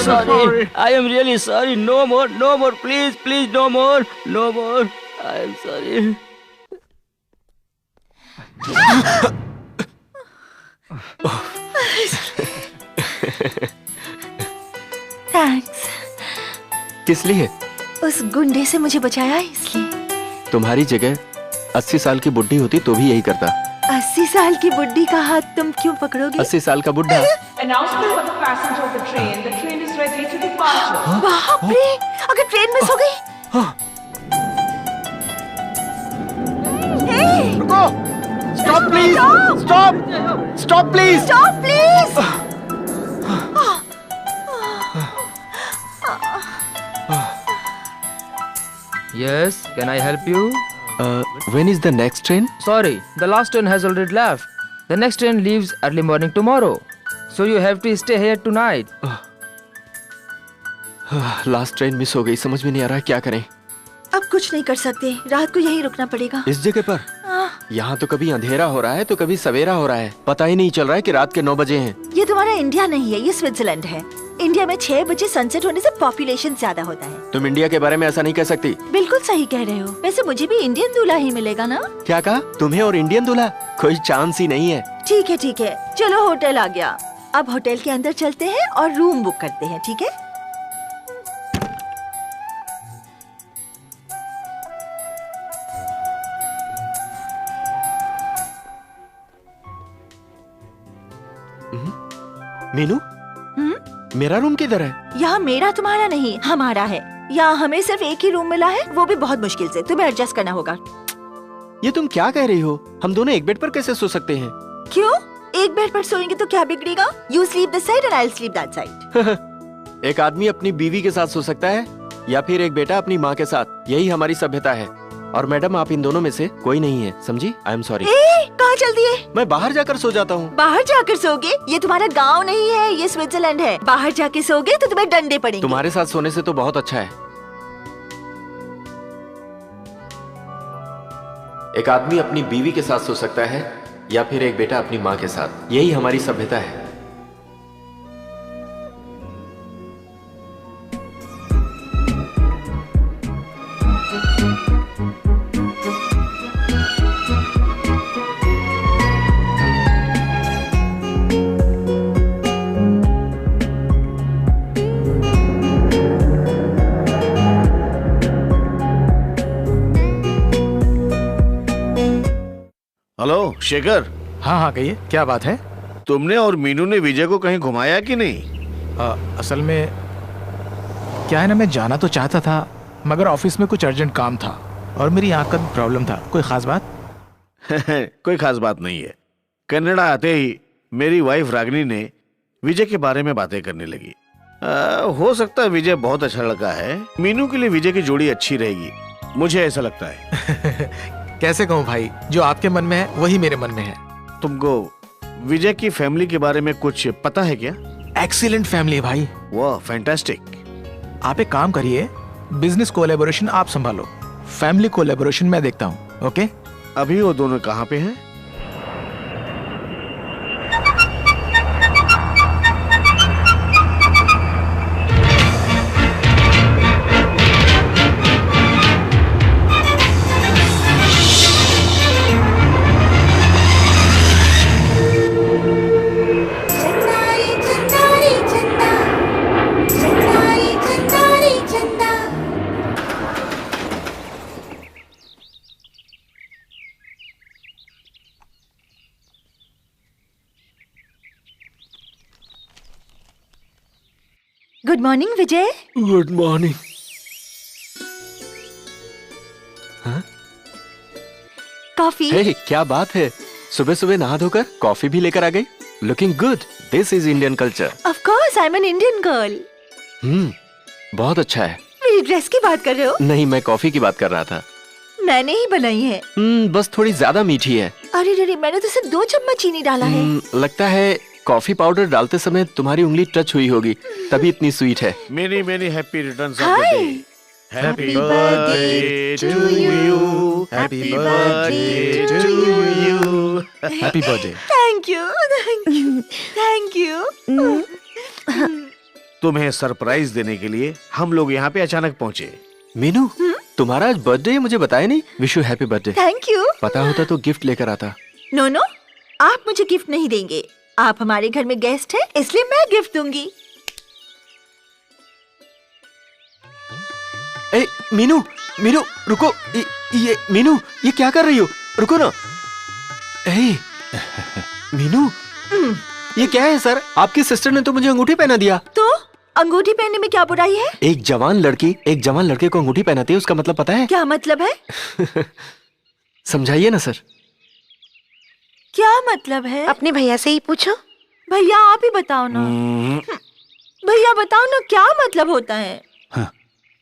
S4: Sorry. I am really sorry. No more. Please, no more. I am sorry.
S7: Thanks.
S3: किस लिए?
S7: उस गुंडे से मुझे बचाया इसलिए।
S3: तुम्हारी जगह 80 साल की बुढ़ी होती तो भी यही करता।
S7: 80 साल की बुढ़ी का हाथ तुम क्यों पकड़ोगे?
S3: 80 साल का बुढ़ा।
S11: Announcement for the passenger of the train. The train is ready to departure.
S7: बाप रे! अगर ट्रेन मिस हो गई?
S3: रुको! Stop please! Stop please!
S7: Stop please!
S6: Yes, can I help you?
S3: When is the next train?
S6: Sorry, the last train has already left. The next train leaves early morning tomorrow. So you have to stay here tonight.
S3: Last train miss हो गई, समझ में नहीं आ रहा क्या करें।
S7: अब कुछ नहीं कर सकते, रात को यहीं रुकना पड़ेगा।
S3: इस जगह पर? यहाँ तो कभी अंधेरा हो रहा है तो कभी सवेरा हो रहा है, पता ही नहीं चल रहा है कि रात के 9 बजे हैं।
S7: ये तुम्हारा इंडिया नहीं है, ये स्विट्जरलैंड है। इंडिया में 6 बजे सनसेट होने से पॉपुलेशन ज्यादा होता है।
S3: तुम इंडिया के बारे में ऐसा नहीं कह सकती।
S7: बिल्कुल सही कह रहे हो। वैसे मुझे भी इंडियन दूल्हा ही मिलेगा ना?
S3: क्या कहा? तुम्हें और इंडियन दूल्हा? कोई चांस ही नहीं है।
S7: ठीक है, चलो होटल आ गया। अब होटल के अंदर चलते हैं और रूम बुक करते हैं, ठीक है?
S3: मीनू, मेरा रूम किधर है?
S7: यहाँ मेरा तुम्हारा नहीं, हमारा है। यहाँ हमें सिर्फ एक ही रूम मिला है, वो भी बहुत मुश्किल से। तुम्हें एडजस्ट करना होगा।
S3: ये तुम क्या कह रही हो? हम दोनों एक बेड पर कैसे सो सकते हैं?
S7: क्यों? एक बेड पर सोएंगे तो क्या बिगड़ेगा? You sleep this side and I will sleep that side.
S3: एक आदमी अपनी बीवी के साथ सो सकता है या फिर एक बेटा अपनी माँ के साथ। यही हमारी सभ्यता है। और मैडम, आप इन दोनों में से कोई नहीं है, समझी? आई एम सॉरी।
S7: कहाँ चल दिए?
S3: मैं बाहर जाकर सो जाता हूँ।
S7: बाहर जाकर सोगे? ये तुम्हारा गांव नहीं है, ये स्विट्जरलैंड है। बाहर जाके सोगे तो तुम्हें डंडे पड़ेंगे।
S3: तुम्हारे साथ सोने से तो बहुत अच्छा है। एक आदमी अपनी बीवी के साथ सो सकता है या फिर एक बेटा अपनी माँ के साथ। यही हमारी सभ्यता है।
S8: हेलो शेखर।
S9: हाँ हाँ, कहिए, क्या बात है?
S8: तुमने और मीनू ने विजय को कहीं घुमाया कि नहीं?
S9: असल में क्या है ना, मैं जाना तो चाहता था मगर ऑफिस में कुछ अर्जेंट काम था और मेरी आंख का प्रॉब्लम था। कोई खास बात?
S8: कोई खास बात नहीं है। कनाडा आते ही मेरी वाइफ रागिनी ने विजय के बारे में बातें करने लगी। हो सकता है विजय बहुत अच्छा लड़का है। मीनू के लिए विजय की जोड़ी अच्छी रहेगी, मुझे ऐसा लगता है।
S9: कैसे कहूँ भाई, जो आपके मन में है वही मेरे मन में है।
S8: तुमको विजय की फैमिली के बारे में कुछ पता है क्या?
S9: एक्सीलेंट फैमिली है भाई।
S8: वाह, फैंटास्टिक।
S9: आप एक काम करिए, बिजनेस कोलैबोरेशन आप संभालो, फैमिली कोलैबोरेशन मैं देखता हूँ। ओके?
S8: अभी वो दोनों कहाँ पे हैं?
S7: Good morning Vijay.
S3: Good morning.
S7: Coffee.
S3: Hey, क्या बात है, सुबह सुबह नहा धोकर कॉफी भी लेकर आ गई। Looking good. This is Indian culture.
S7: Of course, I am an Indian girl.
S3: बहुत अच्छा है।
S7: मेरी ड्रेस की बात कर रहे हो?
S3: नहीं, मैं कॉफी की बात कर रहा था।
S7: मैंने ही बनाई है।
S3: बस थोड़ी ज्यादा मीठी है।
S7: अरे मैंने तो सिर्फ 2 चम्मच चीनी डाला है।
S3: लगता है कॉफी पाउडर डालते समय तुम्हारी उंगली टच हुई होगी, तभी इतनी स्वीट है।
S8: Many many happy returns of the day. Happy birthday to you. Happy birthday to you.
S9: Happy birthday.
S7: Thank you, thank you, thank you.
S8: तुम्हें सरप्राइज देने के लिए हम लोग यहाँ पे अचानक पहुँचे।
S3: मीनू, तुम्हारा आज बर्थडे है, मुझे बताया नहीं। Wish you happy birthday.
S7: Thank you.
S3: पता होता तो गिफ्ट लेकर आता।
S7: नो नो, आप मुझे गिफ्ट नहीं देंगे। आप हमारे घर में गेस्ट हैं, इसलिए मैं गिफ्ट दूंगी।
S3: ए, मीनू, मीनू रुको। ये मीनू, ये क्या कर रही हो? रुको ना। ए, मीनू, ये क्या है सर? आपकी सिस्टर ने तो मुझे अंगूठी पहना दिया।
S7: तो अंगूठी पहनने में क्या बुराई है?
S3: एक जवान लड़की एक जवान लड़के को अंगूठी पहनाती है, उसका मतलब पता है?
S7: क्या मतलब है?
S3: समझाइए ना सर।
S7: क्या मतलब है?
S10: अपने भैया से ही पूछो।
S7: भैया आप ही बताओ ना। भैया बताओ ना, क्या मतलब होता है?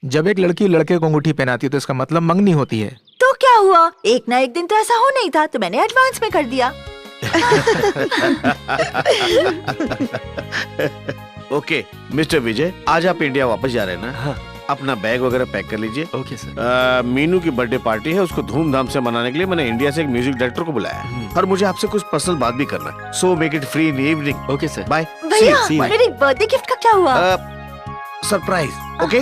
S9: जब एक लड़की लड़के को अंगूठी पहनाती है तो इसका मतलब मंगनी होती है।
S7: तो क्या हुआ, एक ना एक दिन तो ऐसा हो नहीं था, तो मैंने एडवांस में कर दिया।
S8: ओके मिस्टर विजय, आज आप इंडिया वापस जा रहे हैं ना?
S3: हाँ।
S8: अपना बैग वगैरह पैक कर लीजिए।
S3: Okay sir.
S8: मीनू की बर्थडे पार्टी है, उसको धूमधाम से मनाने के लिए मैंने इंडिया से एक म्यूजिक डायरेक्टर को बुलाया है और मुझे आपसे कुछ पर्सनल बात भी करना है। So make it free in evening.
S3: Okay sir.
S8: Bye.
S7: भैया मेरे बर्थडे गिफ्ट का क्या हुआ?
S8: सरप्राइज। ओके।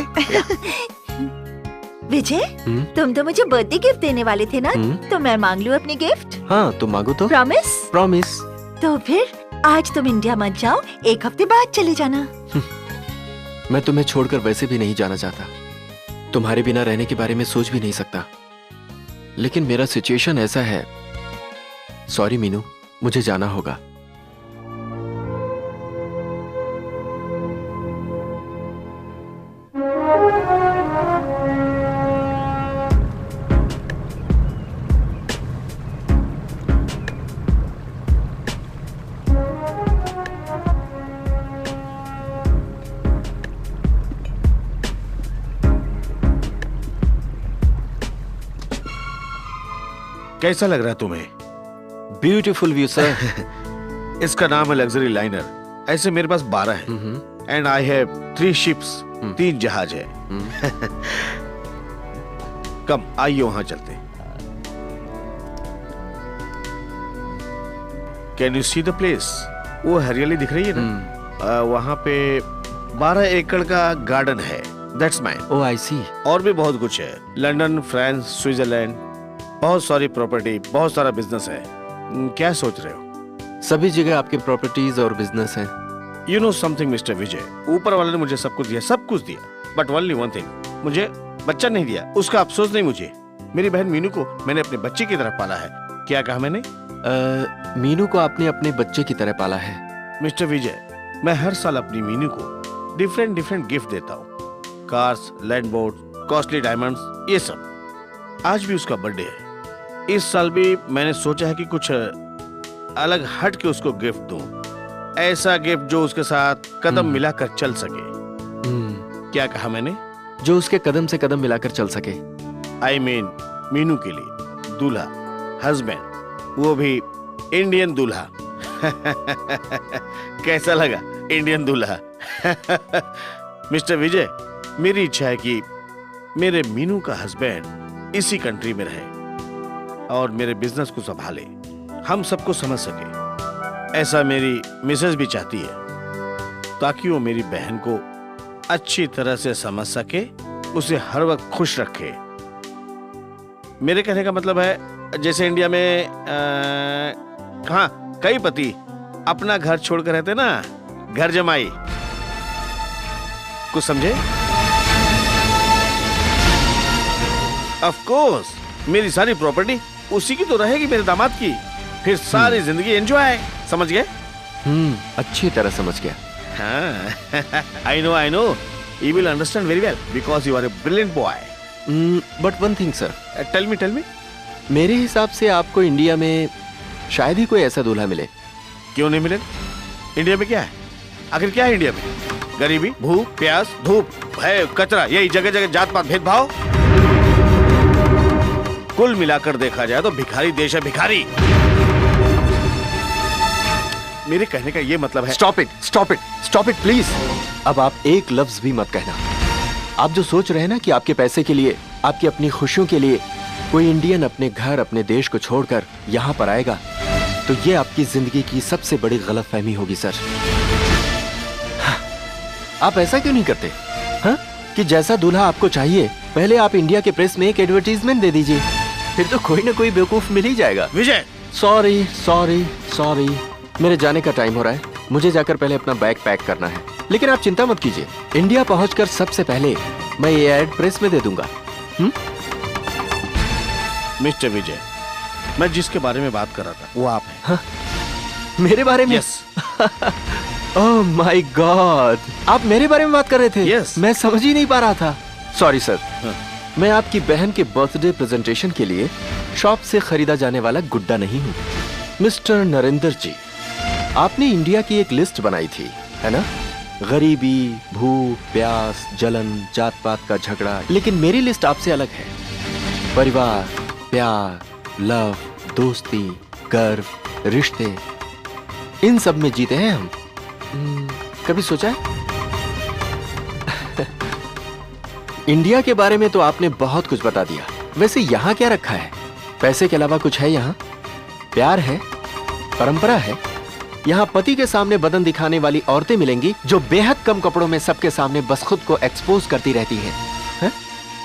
S7: विजय, तुम तो मुझे बर्थडे गिफ्ट देने वाले थे ना, तो मैं मांग लूं अपनी गिफ्ट?
S3: हाँ, तुम मांगो तो।
S7: प्रॉमिस?
S3: प्रॉमिस।
S7: तो फिर आज तुम इंडिया मत जाओ, 1 हफ्ते बाद चले जाना।
S3: मैं तुम्हें छोड़कर वैसे भी नहीं जाना चाहता, तुम्हारे बिना रहने के बारे में सोच भी नहीं सकता, लेकिन मेरा सिचुएशन ऐसा है। सॉरी मीनू, मुझे जाना होगा।
S8: कैसा लग रहा है तुम्हें?
S3: Beautiful view sir.
S8: इसका नाम है लग्जरी लाइनर। ऐसे मेरे पास 12 है एंड आई हैव 3 शिप्स, 3 जहाज है। कम आइए वहां चलते। Can you see the place? वो हरियाली दिख रही है ना? वहां पे 12 एकड़ का गार्डन है। That's mine.
S3: Oh I see.
S8: और भी बहुत कुछ है। लंदन, फ्रांस, स्विट्जरलैंड, बहुत सारी प्रॉपर्टी, बहुत सारा बिजनेस है। क्या सोच रहे हो?
S3: सभी जगह आपके प्रॉपर्टीज और बिजनेस हैं।
S8: यू नो समथिंग मिस्टर विजय, ऊपर वाले ने मुझे सब कुछ दिया, सब कुछ दिया, बट ओनली वन थिंग, मुझे बच्चा नहीं दिया। उसका अफसोस नहीं मुझे। मेरी बहन मीनू को मैंने अपने बच्चे की तरह पाला है। क्या कहा मैंने?
S3: मीनू को आपने अपने बच्चे की तरह पाला है।
S8: मिस्टर विजय, मैं हर साल अपनी मीनू को डिफरेंट डिफरेंट गिफ्ट देता हूँ। Cars, land board, costly diamonds, ये सब। आज भी उसका बर्थडे है। इस साल भी मैंने सोचा है कि कुछ अलग हट के उसको गिफ्ट दूं। ऐसा गिफ्ट जो उसके साथ कदम मिलाकर चल सके। क्या कहा मैंने?
S3: जो उसके कदम से कदम मिलाकर चल सके।
S8: आई मीन मीनू के लिए दूल्हा, हस्बैंड, वो भी इंडियन दूल्हा। कैसा लगा इंडियन दूल्हा? मिस्टर विजय, मेरी इच्छा है कि मेरे मीनू का हस्बैंड इसी कंट्री में रहे और मेरे बिजनेस को संभाले, हम सबको समझ सके। ऐसा मेरी मिसेस भी चाहती है, ताकि वो मेरी बहन को अच्छी तरह से समझ सके, उसे हर वक्त खुश रखे। मेरे कहने का मतलब है, जैसे इंडिया में हाँ, कई पति अपना घर छोड़कर रहते ना, घर जमाई। कुछ समझे? ऑफ कोर्स, मेरी सारी प्रॉपर्टी उसी की तो रहेगी, मेरे दामाद की। फिर सारी जिंदगी एंजॉय। समझ गए?
S3: अच्छी तरह समझ गया।
S8: हाँ, I know, you will understand very well because you are a brilliant boy.
S3: But one thing, sir.
S8: Tell me.
S3: मेरे हिसाब से आपको इंडिया में शायद ही कोई ऐसा दूल्हा मिले।
S8: क्यों नहीं मिले? इंडिया में क्या है? आखिर क्या है इंडिया में? गरीबी, भूख, प्यास, धूप, भय, कचरा, यही जगह जगह जात पात भेदभाव। कुल मिलाकर देखा जाए तो भिखारी देश है, भिखारी। मेरे कहने का ये मतलब है।
S3: Stop it please. अब आप एक लफ्ज भी मत कहना। आप जो सोच रहे हैं ना कि आपके पैसे के लिए, आपकी अपनी खुशियों के लिए कोई इंडियन अपने घर, अपने देश को छोड़कर यहाँ पर आएगा, तो ये आपकी जिंदगी की सबसे बड़ी गलतफहमी होगी सर। आप ऐसा क्यों नहीं करते? हाँ? कि जैसा दूल्हा आपको चाहिए, पहले आप इंडिया के प्रेस में एक एडवर्टीजमेंट दे दीजिए, फिर तो कोई ना कोई बेवकूफ मिल ही जाएगा।
S8: विजय,
S3: सॉरी, मेरे जाने का टाइम हो रहा है। मुझे जाकर पहले अपना बैग पैक करना है। लेकिन आप चिंता मत कीजिए, इंडिया पहुंचकर सबसे पहले मैं ये एड प्रेस में दे दूंगा।
S8: मिस्टर विजय, मैं जिसके बारे में बात कर रहा था वो आप हैं।
S3: हाँ? मेरे बारे में?
S8: यस।
S3: ओह माय गॉड, आप मेरे बारे में बात कर रहे थे?
S8: यस।
S3: मैं समझ ही नहीं पा रहा था। Sorry sir. मैं आपकी बहन के बर्थडे प्रेजेंटेशन के लिए शॉप से खरीदा जाने वाला गुड्डा नहीं हूँ। मिस्टर नरेंद्र जी, आपने इंडिया की एक लिस्ट बनाई थी, है ना? गरीबी, भूख, प्यास, जलन, जात पात का झगड़ा। लेकिन मेरी लिस्ट आपसे अलग है। परिवार, प्यार, लव, दोस्ती, गर्व, रिश्ते, इन सब में जीते हैं हम। कभी सोचा है? इंडिया के बारे में तो आपने बहुत कुछ बता दिया। वैसे यहाँ क्या रखा है? पैसे के अलावा कुछ है यहाँ? प्यार है, परंपरा है। यहाँ पति के सामने बदन दिखाने वाली औरतें मिलेंगी जो बेहद कम कपड़ों में सबके सामने बस खुद को एक्सपोज करती रहती हैं, है?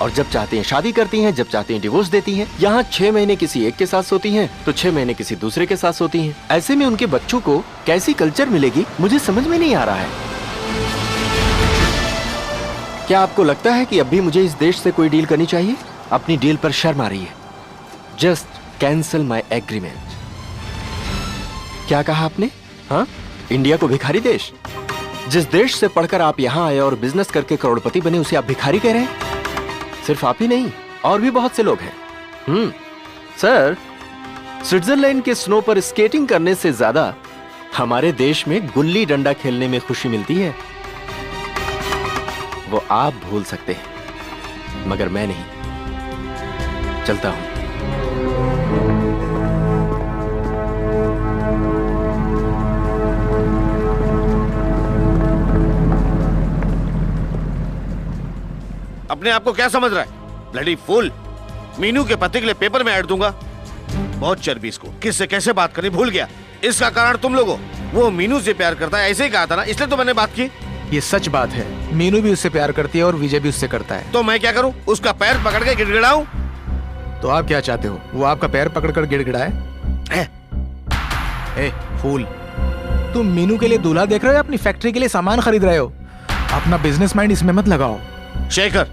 S3: और जब चाहती हैं शादी करती हैं, जब चाहती हैं डिवोर्स देती हैं। यहाँ 6 महीने किसी एक के साथ सोती हैं तो 6 महीने किसी दूसरे के साथ सोती हैं। ऐसे में उनके बच्चों को कैसी कल्चर मिलेगी, मुझे समझ में नहीं आ रहा है। क्या आपको लगता है कि अब भी मुझे इस देश से कोई डील करनी चाहिए? अपनी डील पर शर्म आ रही है। जस्ट कैंसिल माई एग्रीमेंट। क्या कहा आपने? हाँ? इंडिया को भिखारी देश? जिस देश से पढ़कर आप यहाँ आए और बिजनेस करके करोड़पति बने, उसे आप भिखारी कह रहे हैं? सिर्फ आप ही नहीं, और भी बहुत से लोग हैं। सर, स्विट्जरलैंड के स्नो पर स्केटिंग करने से ज्यादा हमारे देश में गुल्ली डंडा खेलने में खुशी मिलती है। वो आप भूल सकते हैं, मगर मैं नहीं। चलता हूं।
S8: अपने आप को क्या समझ रहा है? Bloody fool. मीनू के पति के लिए पेपर में ऐड दूंगा। बहुत चर्बी इसको, किससे कैसे बात करनी भूल गया। इसका कारण तुम लोगों। वो मीनू से प्यार करता है, ऐसे ही कहा था ना, इसलिए तो मैंने बात की।
S9: ये सच बात है, मीनू भी उससे प्यार करती है और विजय भी उससे करता है।
S8: तो मैं क्या करूं? उसका पैर पकड़ के गिड़गिड़ाऊं?
S9: तो आप क्या चाहते हो, वो आपका पैर पकड़कर गिड़गिड़ाए? ए फूल, तुम मीनू के लिए दूल्हा देख रहे हो या अपनी फैक्ट्री के लिए सामान खरीद रहे हो? अपना बिजनेस माइंड इसमें मत लगाओ।
S8: शेखर,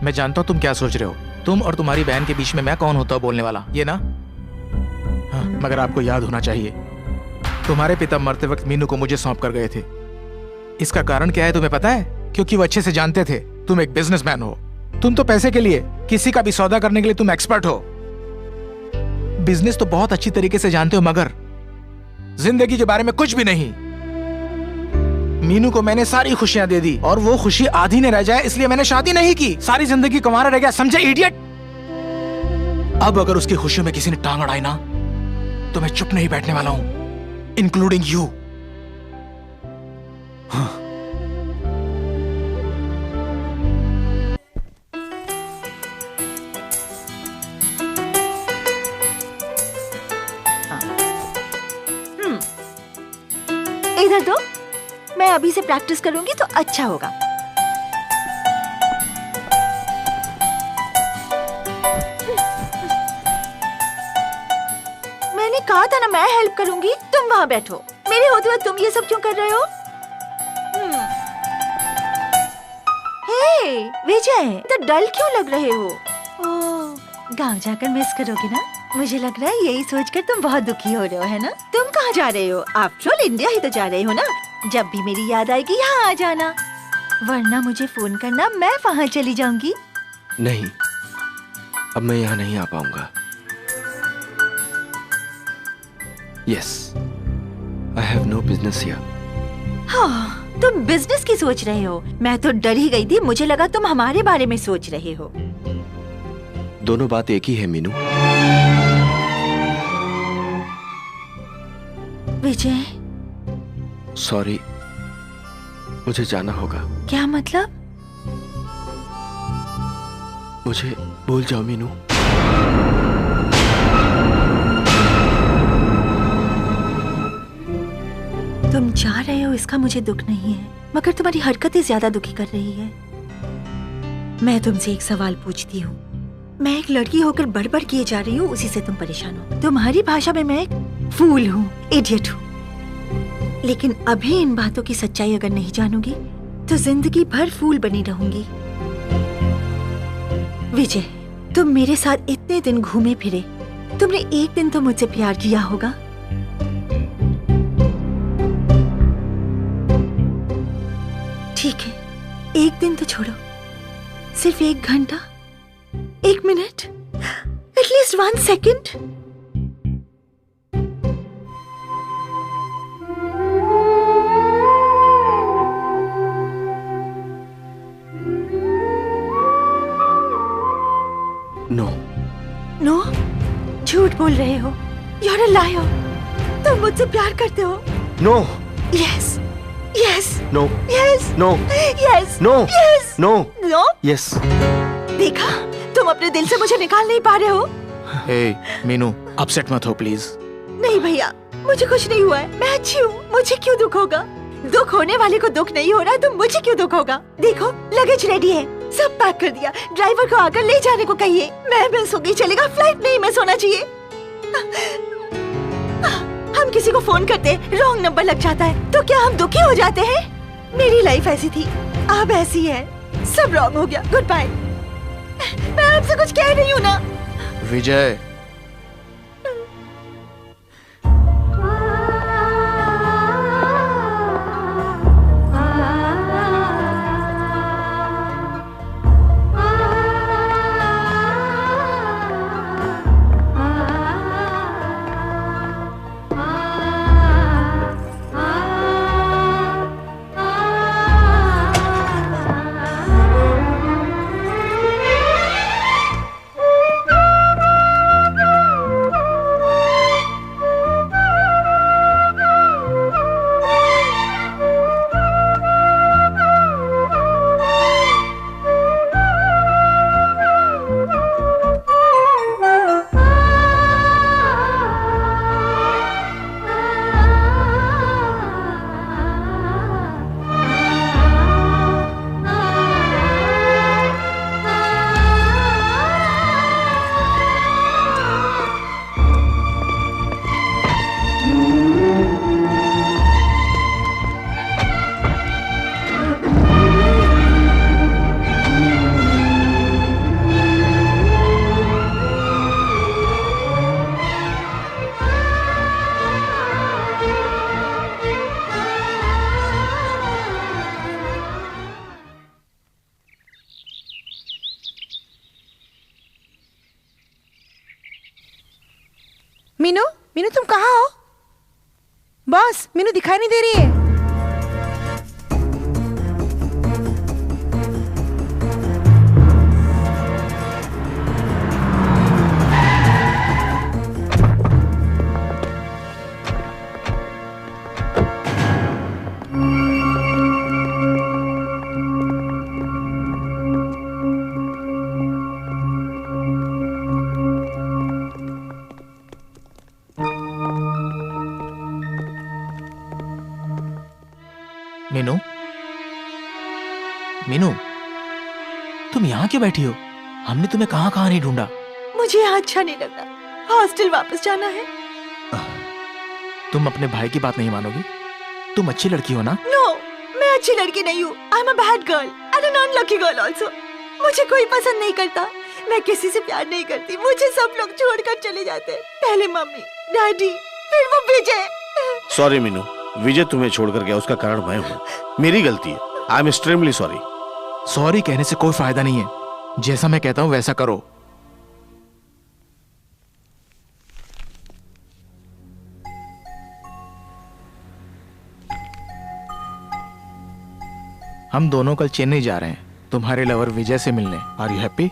S9: मैं जानता हूँ तुम क्या सोच रहे हो। तुम और तुम्हारी बहन के बीच में मैं कौन होता हूँ बोलने वाला, ये ना? हाँ, मगर आपको याद होना चाहिए, तुम्हारे पिता मरते वक्त मीनू को मुझे सौंप कर गए थे। इसका कारण क्या है तुम्हें पता है? क्योंकि वो अच्छे से जानते थे तुम एक बिजनेसमैन हो। तुम तो पैसे के लिए किसी का भी सौदा करने के लिए तुम एक्सपर्ट हो। बिजनेस तो बहुत अच्छी तरीके से जानते हो, मगर जिंदगी के बारे में कुछ भी नहीं। मीनू को मैंने सारी खुशियां दे दी और वो खुशी आधी ने रह जाए इसलिए मैंने शादी नहीं की। सारी जिंदगी कुंवारा रह गया, समझे इडियट? अब अगर उसकी खुशियों में किसी ने टांग अड़ाई ना तो मैं चुप नहीं बैठने वाला हूं, इंक्लूडिंग यू।
S7: इधर दो, मैं अभी से प्रैक्टिस करूंगी तो अच्छा होगा। मैंने कहा था ना मैं हेल्प करूंगी, तुम वहां बैठो। मेरे होते हुए तुम ये सब क्यों कर रहे हो? हे विजय, तो डल क्यों लग रहे हो? ओह, गांव जाकर मिस करोगे ना? मुझे लग रहा है यही सोचकर तुम बहुत दुखी हो रहे हो, है ना? तुम कहाँ जा रहे हो? आफ्टर ऑल इंडिया ही तो जा रहे हो ना? जब भी मेरी याद आएगी यहाँ आ जाना, वरना मुझे फोन करना, मैं वहाँ चली जाऊंगी।
S3: नहीं, अब मैं यहाँ नहीं आ पाऊंगा। Yes, I have no business here.
S7: हाँ, तुम बिजनेस की सोच रहे हो। मैं तो डर ही गई थी, मुझे लगा तुम हमारे बारे में सोच रहे हो।
S3: दोनों बात एक ही है मीनू।
S7: विजय,
S3: सॉरी, मुझे जाना होगा।
S7: क्या मतलब?
S3: मुझे भूल जाओ मीनू।
S7: तुम जा रहे हो इसका मुझे दुख नहीं है, मगर तुम्हारी हरकतें ज्यादा दुखी कर रही है। मैं तुमसे एक सवाल पूछती हूँ। मैं एक लड़की होकर बड़बड़ किए जा रही हूँ, उसी से तुम परेशान हो। तुम्हारी भाषा में मैं एक फूल हूँ, इडियट हूँ। लेकिन अभी इन बातों की सच्चाई अगर नहीं जानूंगी तो जिंदगी भर फूल बनी रहूंगी। विजय, तुम मेरे साथ इतने दिन घूमे फिरे, तुमने एक दिन तो मुझसे प्यार किया होगा। ठीक है, एक दिन तो छोड़ो, सिर्फ 1 घंटा, 1 minute, at least 1 second.
S3: No
S7: no, झूठ बोल रहे हो। You're a liar। तुम मुझसे प्यार करते हो।
S3: No.
S7: Yes, yes,
S3: no.
S7: yes,
S3: no.
S7: yes,
S3: no.
S7: yes,
S3: no.
S7: no।
S3: Yes.
S7: देखा, तुम अपने दिल से मुझे निकाल नहीं पा रहे हो।
S9: हे मीनू, अपसेट मत हो प्लीज।
S7: नहीं भैया, मुझे कुछ नहीं हुआ है, मैं अच्छी हूँ। मुझे क्यों दुख होगा? दुख होने वाले को दुख नहीं हो रहा तो मुझे क्यों दुख होगा? देखो, लगेज रेडी है, सब पैक कर दिया। ड्राइवर को आकर ले जाने को कहिए। मैं मिस होगी, चलेगा? फ्लाइट नहीं मिस होना चाहिए। हम किसी को फोन करते, रॉन्ग नंबर लग जाता है तो क्या हम दुखी हो जाते हैं? मेरी लाइफ ऐसी थी, अब ऐसी है। सब रॉन्ग हो गया, गुड बाय। मैं आपसे कुछ कह रही हूँ ना।
S9: विजय,
S10: मीनू, मीनू तुम कहाँ हो? बॉस, मीनू दिखाई नहीं दे रही है।
S9: मीनू, मीनू, तुम यहाँ क्यों बैठी हो? हमने तुम्हें कहाँ कहाँ नहीं ढूंढा।
S7: मुझे यहाँ अच्छा नहीं लग रहा, हॉस्टल वापस जाना है।
S9: तुम अपने भाई की बात नहीं मानोगी? तुम अच्छी लड़की हो ना?
S7: नो, मैं अच्छी लड़की नहीं हूँ। I am a bad girl and a non lucky girl also. मुझे कोई पसंद नहीं करता, मैं किसी से प्यार नहीं करती। मुझे सब लोग छोड़कर चले जाते हैं, पहले मम्मी, डैडी, फिर वो विजय।
S8: सॉरी मीनू, विजय तुम्हें छोड़कर गया, उसका कारण मैं हूँ, मेरी गलती है। आई एम एक्सट्रीमली सॉरी।
S9: सॉरी कहने से कोई फायदा नहीं है, जैसा मैं कहता हूँ वैसा करो। हम दोनों कल चेन्नई जा रहे हैं तुम्हारे लवर विजय से मिलने। Are you happy?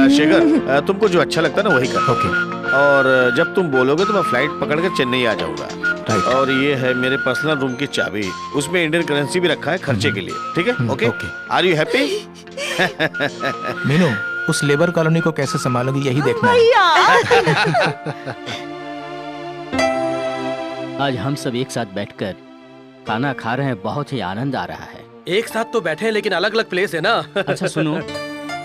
S8: शेखर, तुमको जो अच्छा लगता है ना वही कर।
S9: ओके।
S8: और जब तुम बोलोगे तो मैं फ्लाइट पकड़कर चेन्नई आ जाऊंगा।
S9: राइट।
S8: और ये है मेरे पर्सनल रूम की चाबी, उसमें इंडियन करेंसी भी रखा है खर्चे के लिए, ठीक है? Okay.
S9: Okay.
S8: Are you happy?
S9: Meenu, उस लेबर कॉलोनी को कैसे संभालोगी यही देखना है।
S4: आज हम सब एक साथ बैठकर खाना खा रहे हैं, बहुत ही आनंद आ रहा है।
S5: एक साथ तो बैठे हैं लेकिन अलग अलग प्लेस है ना।
S4: अच्छा सुनो,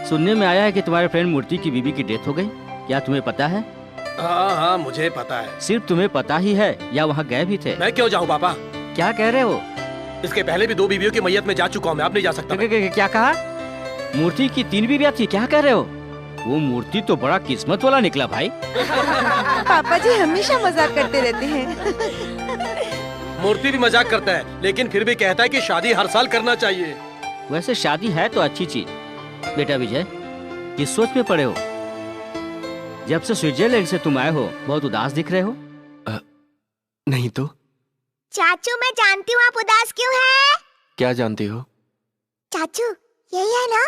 S4: सुनने में आया है कि तुम्हारे फ्रेंड मूर्ति की बीबी की डेथ हो गई। क्या तुम्हें पता है?
S5: हाँ हाँ, मुझे पता है।
S4: सिर्फ तुम्हें पता ही है या वहाँ गए भी थे?
S5: मैं क्यों जाऊँ पापा?
S4: क्या कह रहे हो?
S5: इसके पहले भी 2 बीवियों की मैयत में जा चुका हूँ मैं, अब नहीं जा सकता।
S4: क्या कहा? मूर्ति की 3 बीवियाँ थी, क्या कह रहे हो? वो मूर्ति तो बड़ा किस्मत वाला निकला भाई।
S10: पापा जी हमेशा मजाक करते रहते हैं।
S5: मूर्ति भी मजाक करता है, लेकिन फिर भी कहता है कि शादी हर साल करना चाहिए।
S4: वैसे शादी है तो अच्छी चीज। बेटा विजय, किस सोच में पड़े हो? जब से स्विट्जरलैंड से तुम आए हो बहुत उदास दिख रहे हो।
S3: नहीं तो।
S12: चाचू, मैं जानती हूँ आप उदास क्यों हैं।
S3: क्या जानती हो?
S12: चाचू, यही है ना?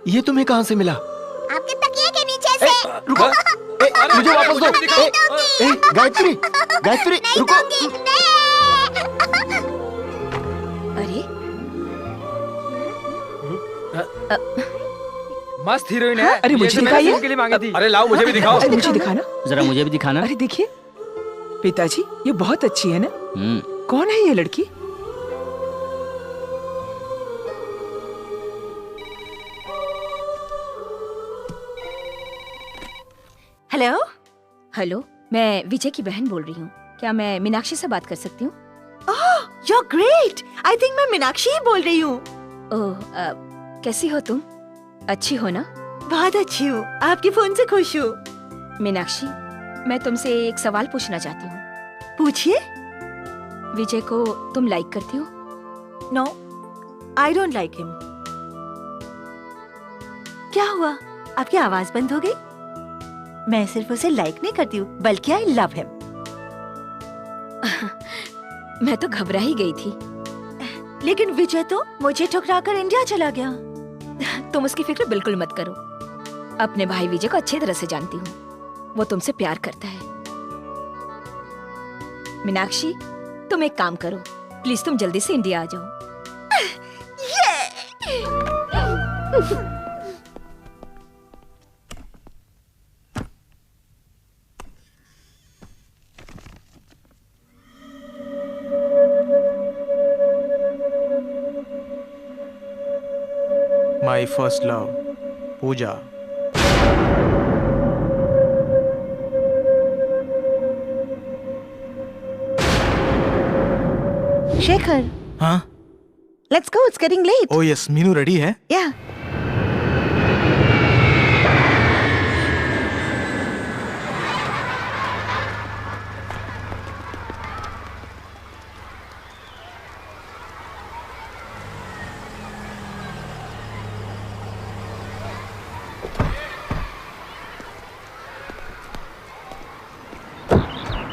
S3: ये तुम्हें कहाँ से मिला?
S12: आपके तकिए के नीचे से।
S3: रुको, मुझे वापस दो। गायत्री, गायत्री, रुको।
S2: अरे
S6: मस्त हीरोइन है।
S1: अरे मुझे
S6: ये तो मैंने
S1: दिखाइए।
S6: फिल्म के लिए मांगी थी।
S5: अरे लाओ, मुझे भी दिखाओ।
S1: अरे मुझे दिखाना।
S4: जरा मुझे भी दिखाना।
S1: अरे देखिए पिताजी, ये बहुत अच्छी है ना। कौन है ये लड़की?
S7: हेलो।
S2: हेलो, मैं विजय की बहन बोल रही हूँ। क्या मैं मीनाक्षी से बात कर सकती हूँ?
S7: ओह, you're great. I think मैं मीनाक्षी ही बोल रही हूँ।
S2: ओह, कैसी हो तुम? अच्छी हो ना?
S7: बहुत अच्छी हूँ, आपके फोन से खुश हूँ।
S2: मीनाक्षी, मैं तुमसे एक सवाल पूछना चाहती हूँ।
S7: पूछिए।
S2: विजय को तुम लाइक करती हो?
S7: No, I don't like him. क्या हुआ? आपकी आवाज बंद हो गई? मैं सिर्फ उसे लाइक नहीं करती हूँ, बल्कि I love him.
S2: मैं तो घबरा ही गई थी।
S7: लेकिन विजय तो मुझे ठुकराकर इंडिया चला गया।
S2: तुम उसकी फिक्र बिल्कुल मत करो। अपने भाई विजय को अच्छी तरह से जानती हूँ, वो तुमसे प्यार करता है। मीनाक्षी, तुम एक काम करो, प्लीज तुम जल्दी से इंडिया आ जाओ।
S9: My first love, Pooja.
S10: Shekhar,
S9: हाँ?
S10: Let's go, it's getting late.
S9: Oh yes, Meenu ready है?
S10: या।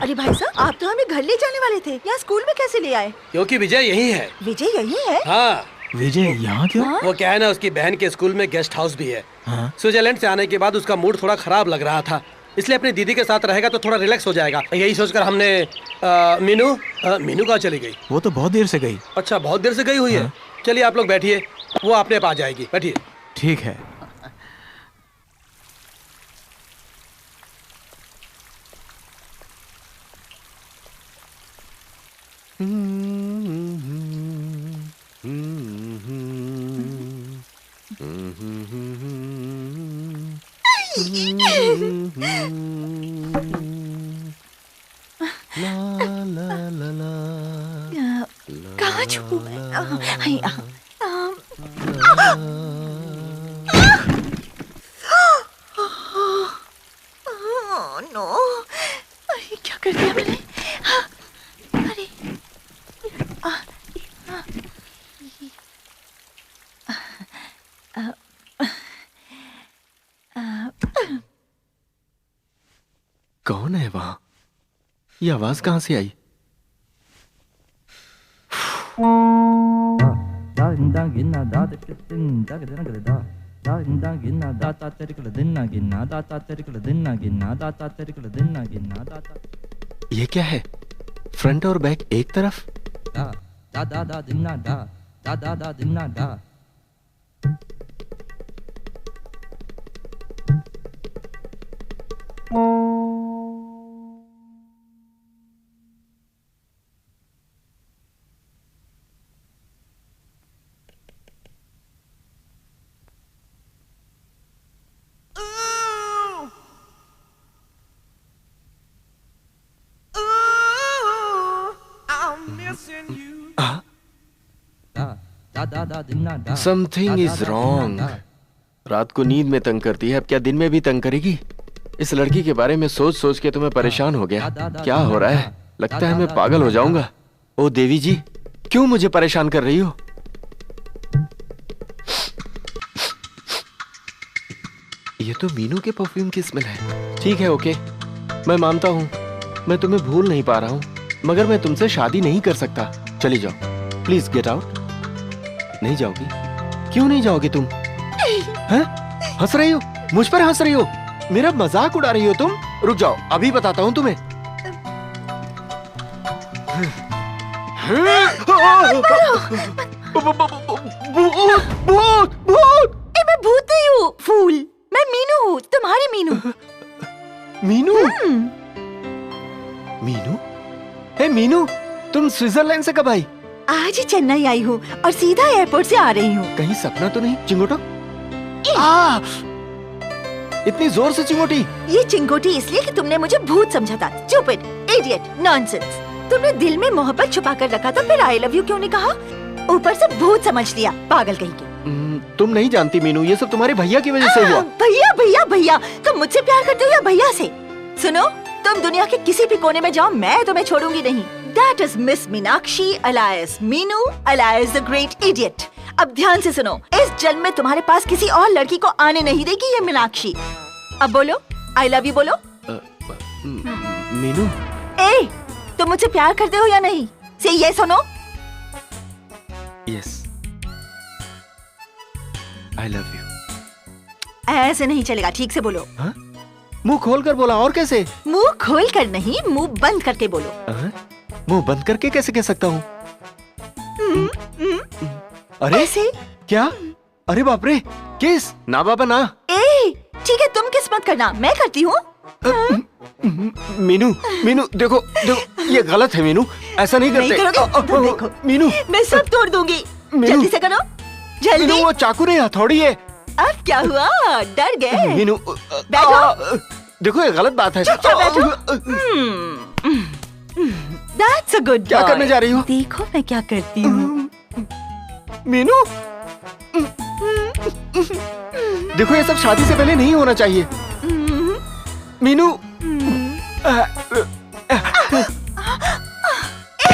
S7: अरे भाई साहब, आप तो हमें घर ले जाने वाले थे, यहाँ स्कूल में कैसे ले आए?
S5: क्योंकि विजय यही है।
S7: विजय यही है?
S5: हाँ।
S9: विजय यहाँ क्यों?
S5: वो क्या है ना, उसकी बहन के स्कूल में गेस्ट हाउस भी है। स्विट्जरलैंड से आने के बाद उसका मूड थोड़ा खराब लग रहा था, इसलिए अपनी दीदी के साथ रहेगा तो थोड़ा रिलैक्स हो जाएगा। यही सोचकर हमने मीनू कहाँ चली गई?
S9: वो तो बहुत देर से गई।
S5: अच्छा, बहुत देर से गई हुई है। चलिए आप लोग बैठिए, वो अपने पास जाएगी, बैठिए।
S9: ठीक है।
S7: कहाँ छुपू मैं? नो, क्या कर दिया मैंने? अरे
S3: कौन है वहाँ? ये आवाज कहाँ से आई? ये क्या है? फ्रंट और बैक एक तरफ? Something is wrong. रात को नींद में तंग करती है, अब क्या दिन में भी तंग करेगी? इस लड़की के बारे में सोच सोच के तो मैं परेशान हो गया। क्या हो रहा है? लगता है मैं पागल हो जाऊंगा। ओ देवी जी, क्यों मुझे परेशान कर रही हो? ये तो मीनू के परफ्यूम की स्मेल है। ठीक है, ओके, मैं मानता हूँ मैं तुम्हें भूल नहीं पा रहा हूँ, मगर मैं तुमसे शादी नहीं कर सकता। चली जाओ, प्लीज गेट आउट। नहीं जाओगी? क्यों नहीं जाओगी तुम? हैं? हंस रही हो? मुझ पर हंस रही हो? मेरा मजाक उड़ा रही हो तुम? रुक जाओ, अभी बताता हूँ तुम्हें। भूत!
S7: मैं भूत नहीं हूँ, फूल। मैं मीनू हूँ, तुम्हारी मीनू।
S3: मीनू? मीनू? हे मीनू, तुम स्विट्जरलैंड से कब आई?
S7: आज ही चेन्नई आई हूँ और सीधा एयरपोर्ट से आ रही हूँ।
S3: कहीं सपना तो नहीं चिंगोटो? इतनी जोर से चिंगोटी?
S7: ये चिंगोटी इसलिए कि तुमने मुझे भूत समझा था। Stupid, idiot, nonsense. तुमने दिल में मोहब्बत छुपा कर रखा था, फिर आई लव यू क्यों नहीं कहा? ऊपर से भूत समझ लिया, पागल कहीं की।
S3: तुम नहीं जानती मीनू, ये सब तुम्हारे भैया की वजह से हुआ।
S7: भैया भैया भैया, तुम मुझसे प्यार करते हो या भैया से? सुनो, तुम दुनिया के किसी भी कोने में जाओ, मैं तुम्हें छोड़ूंगी नहीं। That is Miss Meenakshi alias Meenu alias the Great Idiot। अब ध्यान से सुनो, इस जन्म में तुम्हारे पास किसी और लड़की को आने नहीं देगी ये मीनाक्षी। अब बोलो, I love you बोलो।
S3: मीनू,
S7: ए, तुम मुझसे प्यार करते हो या नहीं? से ये सुनो।
S3: Yes, I love you।
S7: ऐसे नहीं चलेगा, ठीक से बोलो।
S3: हाँ? मुंह खोल कर बोला, और कैसे?
S7: मुंह खोल कर नहीं, मुंह बंद करके बोलो।
S3: मुंह बंद करके कैसे कह सकता हूँ? अरे
S7: ऐसे?
S3: क्या? अरे बाप रे, किस? ना बाबा ना।
S7: ए, ठीक है, तुम किस मत करना, मैं करती हूँ।
S3: मीनू, मीनू देखो, देखो, ये गलत है मीनू, ऐसा नहीं करते।
S7: नहीं करोगे? देखो,
S3: मीनू,
S7: मैं सब तोड़ दूंगी। जल्दी से करो, जल्दी।
S3: मीनू, वो चाकू नहीं, हथौड़ी है।
S7: अब क्या हुआ? डर गए?
S3: मीनू,
S7: बैठो।
S3: देखो, ये गलत बात है।
S7: That's a good boy।
S3: क्या करने जा रही हो?
S7: देखो मैं क्या करती हूँ।
S3: मीनू, देखो, ये सब शादी से पहले नहीं होना चाहिए। मीनू,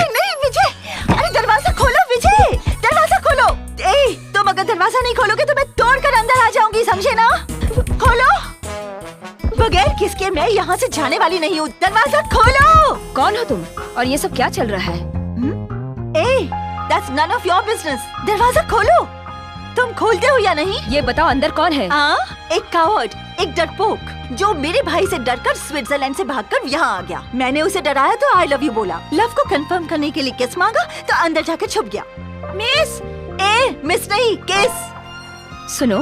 S7: नहीं विजय, अरे दरवाजा खोलो विजय, दरवाजा खोलो। ए, तुम अगर दरवाजा नहीं खोलोगे तो मैं तोड़ कर अंदर आ जाऊंगी, समझे ना? खोलो, बगैर किसके मैं यहाँ से जाने वाली नहीं हूँ। दरवाजा खोलो।
S2: कौन हो तुम और ये सब क्या चल रहा है?
S7: ए, that's none of your business। दरवाजा खोलो। तुम खोलते हो या नहीं?
S2: ये बताओ अंदर कौन है?
S7: एक कावर्ड, एक डरपोक जो मेरे भाई से डरकर स्विट्जरलैंड से भागकर यहाँ आ गया। मैंने उसे डराया तो आई लव यू बोला, लव को कंफर्म करने के लिए किस मांगा तो अंदर जाकर छुप गया। मिस मिस नहीं किस।
S2: सुनो,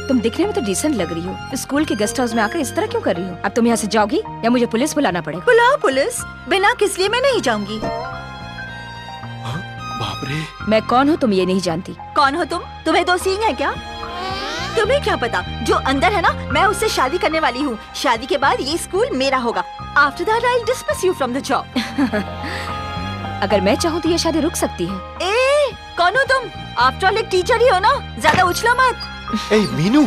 S2: तुम दिखने में तो डिसेंट लग रही हो, स्कूल के गेस्ट हाउस में आकर इस तरह क्यों कर रही हो? अब तुम यहाँ से जाओगी या मुझे पुलिस बुलाना पड़ेगा?
S7: बुलाओ पुलिस, बिना किस लिए मैं नहीं जाऊंगी।
S3: बाप रे।
S2: मैं कौन हूँ तुम ये नहीं जानती?
S7: कौन हो तुम? तुम्हें दो सींग है क्या? तुम्हें क्या पता, जो अंदर है ना मैं उससे शादी करने वाली हूँ। शादी के बाद ये स्कूल मेरा होगा। After that I will dismiss you from the job.
S2: अगर मैं चाहूँ तो ये शादी रुक सकती है।
S7: ए, कौन हो तुम? आफ्टर ऑल एक टीचर ही हो ना, ज्यादा उछलो मत।
S3: ए मीनू,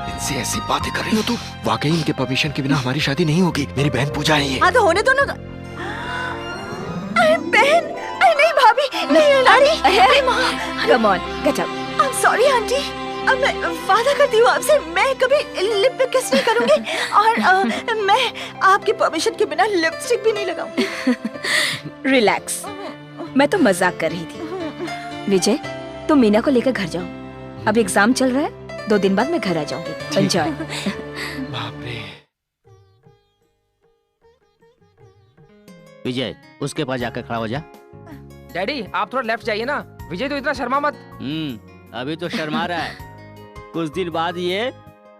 S3: इनसे ऐसी बातें कर रही हो तू? वाकई इनके परमिशन के बिना हमारी शादी नहीं होगी। मेरी बहन पूजा है ये।
S7: हाँ तो होने दो ना। बहन, नहीं भाभी, नहीं लाड़ी।
S2: अरे माँ, कम ऑन, गजब।
S7: आई एम सॉरी आंटी। अब मैं वादा करती हूँ आपसे, मैं कभी लिप पे किस नहीं करूँगी और मैं आपकी परमिशन के बिना लिपस्टिक भी नहीं लगाऊंगी।
S2: रिलैक्स, मैं तो मजाक कर रही थी। विजय, तुम मीना को लेकर घर जाओ। अब एग्जाम चल रहा है, 2 दिन बाद मैं घर आ जाऊंगी। एंजॉय।
S3: बाप रे।
S4: विजय, उसके पास जाकर खड़ा हो जा।
S6: डैडी, आप थोड़ा लेफ्ट जाइए ना। विजय तो इतना शर्मा मत।
S4: अभी तो शर्मा रहा है। कुछ दिन बाद ये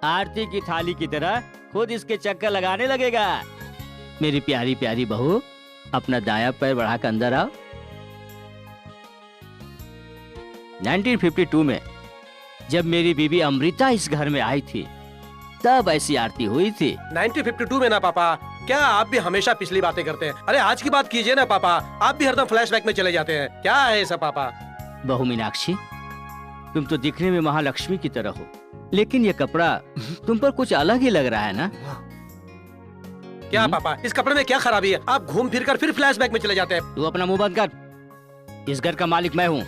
S4: आरती की थाली की तरह खुद इसके चक्कर लगाने लगेगा। मेरी प्यारी प्यारी बहू, अपना दायां पैर बढ़ाकर अंदर आओ। 1952 में जब मेरी बीबी अमृता इस घर में आई थी, तब ऐसी आरती हुई थी।
S5: 1952 में ना पापा, क्या आप भी हमेशा पिछली बातें करते हैं? अरे आज की बात कीजिए ना पापा, आप भी हरदम फ्लैशबैक में चले जाते हैं। क्या है ऐसा पापा?
S4: बहू मीनाक्षी, तुम तो दिखने में महालक्ष्मी की तरह हो, लेकिन ये कपड़ा तुम पर कुछ अलग ही लग रहा है ना?
S5: क्या पापा, इस कपड़े में क्या खराबी है? आप घूम फिर कर फिर फ्लैशबैक में चले जाते हैं।
S4: तू अपना मुंह बंद कर। इस घर का मालिक मैं हूँ।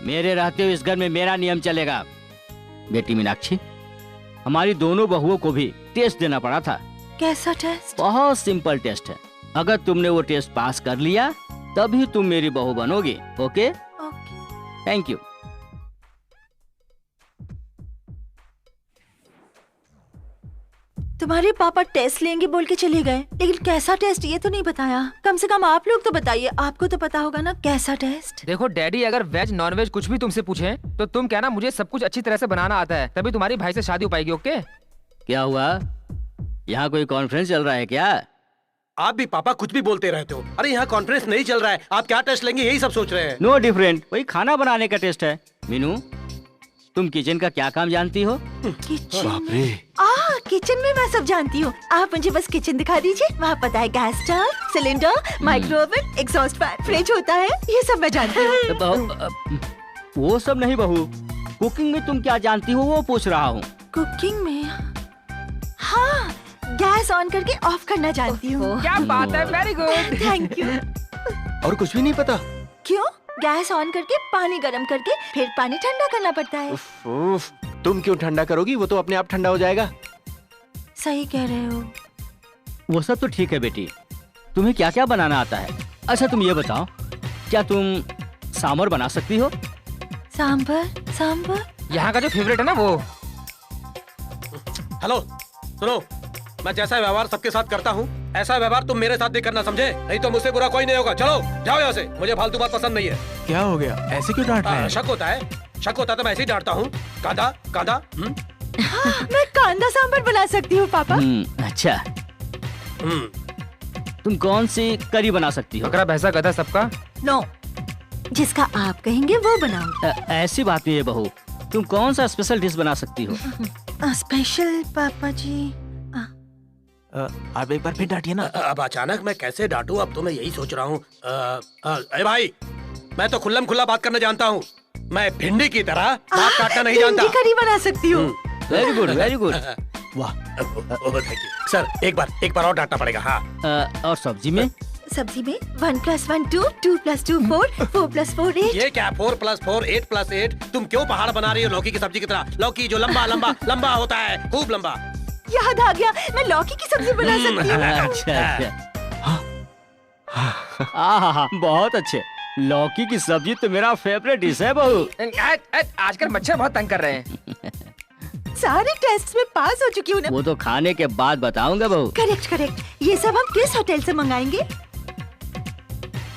S4: मेरे रहते हुए इस घर में मेरा नियम चलेगा। बेटी मीनाक्षी, हमारी दोनों बहुओं को भी टेस्ट देना पड़ा था।
S7: कैसा टेस्ट?
S4: बहुत सिंपल टेस्ट है। अगर तुमने वो टेस्ट पास कर लिया तभी तुम मेरी बहू बनोगी। ओके? Thank you.
S7: तुम्हारे पापा टेस्ट लेंगे बोल के चले गए, लेकिन कैसा टेस्ट ये तो नहीं बताया। कम से कम आप लोग तो बताइए, आपको तो पता होगा ना कैसा टेस्ट।
S6: देखो डैडी, अगर वेज नॉन वेज कुछ भी तुमसे पूछे तो तुम कहना मुझे सब कुछ अच्छी तरह से बनाना आता है, तभी तुम्हारी भाई से शादी हो पाएगी। ओके?
S4: क्या हुआ? यहाँ कोई कॉन्फ्रेंस चल रहा है क्या?
S5: आप भी पापा कुछ भी बोलते रहते हो। अरे यहाँ कॉन्फ्रेंस नहीं चल रहा है, आप क्या टेस्ट लेंगे यही सब सोच रहे हैं।
S4: नो डिफरेंट, वही खाना बनाने का टेस्ट है। मीनू, तुम किचन का क्या काम जानती हो?
S7: किचन? किचन में मैं सब जानती हूँ। आप मुझे बस किचन दिखा दीजिए, वहाँ पता है gas stove, cylinder, microwave, exhaust fan, fridge होता है, ये सब मैं जानती हूँ।
S4: वो सब नहीं बहू, कुकिंग में तुम क्या जानती हो वो पूछ रहा हूँ।
S7: कुकिंग में? हाँ, गैस ऑन करके ऑफ करना जानती हूँ।
S6: क्या बात है, वेरी गुड।
S7: Thank you.
S3: और कुछ भी नहीं पता?
S7: क्यों? गैस ऑन करके पानी गरम करके फिर पानी ठंडा करना पड़ता है।
S3: उफ, तुम क्यों ठंडा करोगी? वो तो अपने आप ठंडा हो जाएगा।
S7: सही कह रहे हो।
S4: वो सब तो ठीक है बेटी, तुम्हें क्या क्या बनाना आता है? अच्छा तुम ये बताओ, क्या तुम सांभर बना सकती हो?
S7: सांभर? सांभर
S6: यहाँ का जो फेवरेट है ना वो।
S5: हेलो सुनो, मैं जैसा व्यवहार सबके साथ करता हूँ ऐसा व्यवहार तुम मेरे साथ भी करना, समझे? नहीं तो मुझसे बुरा कोई नहीं होगा। चलो जाओ यहाँ से, मुझे फालतू बात पसंद नहीं है।
S9: क्या हो गया? ऐसे क्यों डांट रहे हैं?
S5: शक होता है, शक होता है तो मैं ऐसे ही डांटता हूँ। कांदा कांदा।
S7: मैं कांदा सांभर बना सकती हूँ पापा।
S4: अच्छा, तुम कौन सी करी बना सकती हो?
S6: बकरा भैंसा गधा सबका?
S7: नो, जिसका आप कहेंगे वो बनाऊंगी।
S4: ऐसी बात नहीं है बहू, तुम कौन सा स्पेशल डिश बना सकती हो?
S7: स्पेशल पापा जी।
S9: आप एक बार फिर डांटिए ना।
S5: अब अचानक मैं कैसे डांटूं? अब तो मैं यही सोच रहा हूँ। अरे भाई, मैं तो खुल्लम खुल्ला बात करना जानता हूँ। मैं भिंडी की तरह बात काटना नहीं जानता।
S7: भिंडी करी बना सकती हूँ।
S4: Very good, very good.
S5: वाह, थैंक यू सर। एक बार और डांटना पड़ेगा। हाँ।
S4: और सब्जी में?
S7: सब्जी में 1 + 1 2, 2 + 2 4, 4 + 4 8।
S5: ये क्या 4 + 4 8 + 8? तुम क्यों पहाड़ बना रही हो लौकी की सब्जी की तरह? लौकी जो लंबा लंबा लंबा होता है, खूब लंबा।
S7: याद आ गया, मैं लौकी की सब्जी बना सकती हूँ।
S4: अच्छा आहा, बहुत अच्छे। लौकी की सब्जी तो मेरा फेवरेट डिश है बहू।
S6: आजकल मच्छर बहुत तंग कर रहे हैं।
S7: सारे टेस्ट में पास हो चुकी हूँ ना।
S4: वो तो खाने के बाद बताऊंगा बहू।
S7: Correct correct. ये सब हम किस होटल से मंगाएंगे?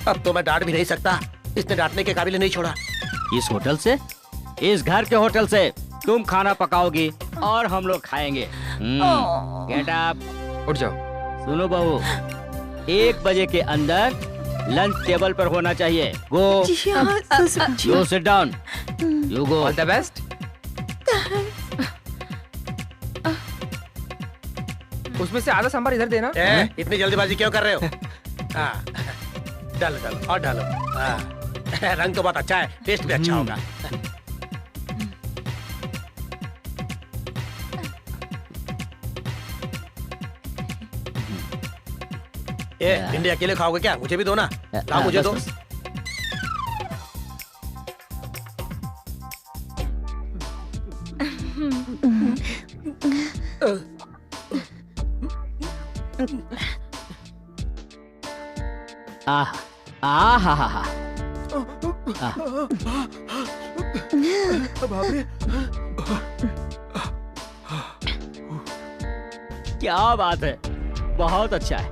S5: अब तो मैं डांट भी नहीं सकता, इसने डांटने के काबिल नहीं छोड़ा।
S4: इस होटल से, इस घर के होटल से तुम खाना पकाओगी और हम लोग खाएंगे। गेट अप,
S6: उठ जाओ।
S4: सुनो बहू, 1 बजे के अंदर लंच टेबल पर होना चाहिए। Go, go sit down, you go.
S6: All the best. उसमें से आधा सांभर इधर देना।
S5: इतनी जल्दीबाजी क्यों कर रहे हो? हाँ, डालो डालो और डालो। हाँ, रंग तो बहुत अच्छा है, टेस्ट भी अच्छा होगा। ये भिंडी अकेले खाओगे क्या? मुझे भी दो ना। लाओ मुझे दो।
S4: आह, आहा हा हा। क्या बात है, बहुत अच्छा है,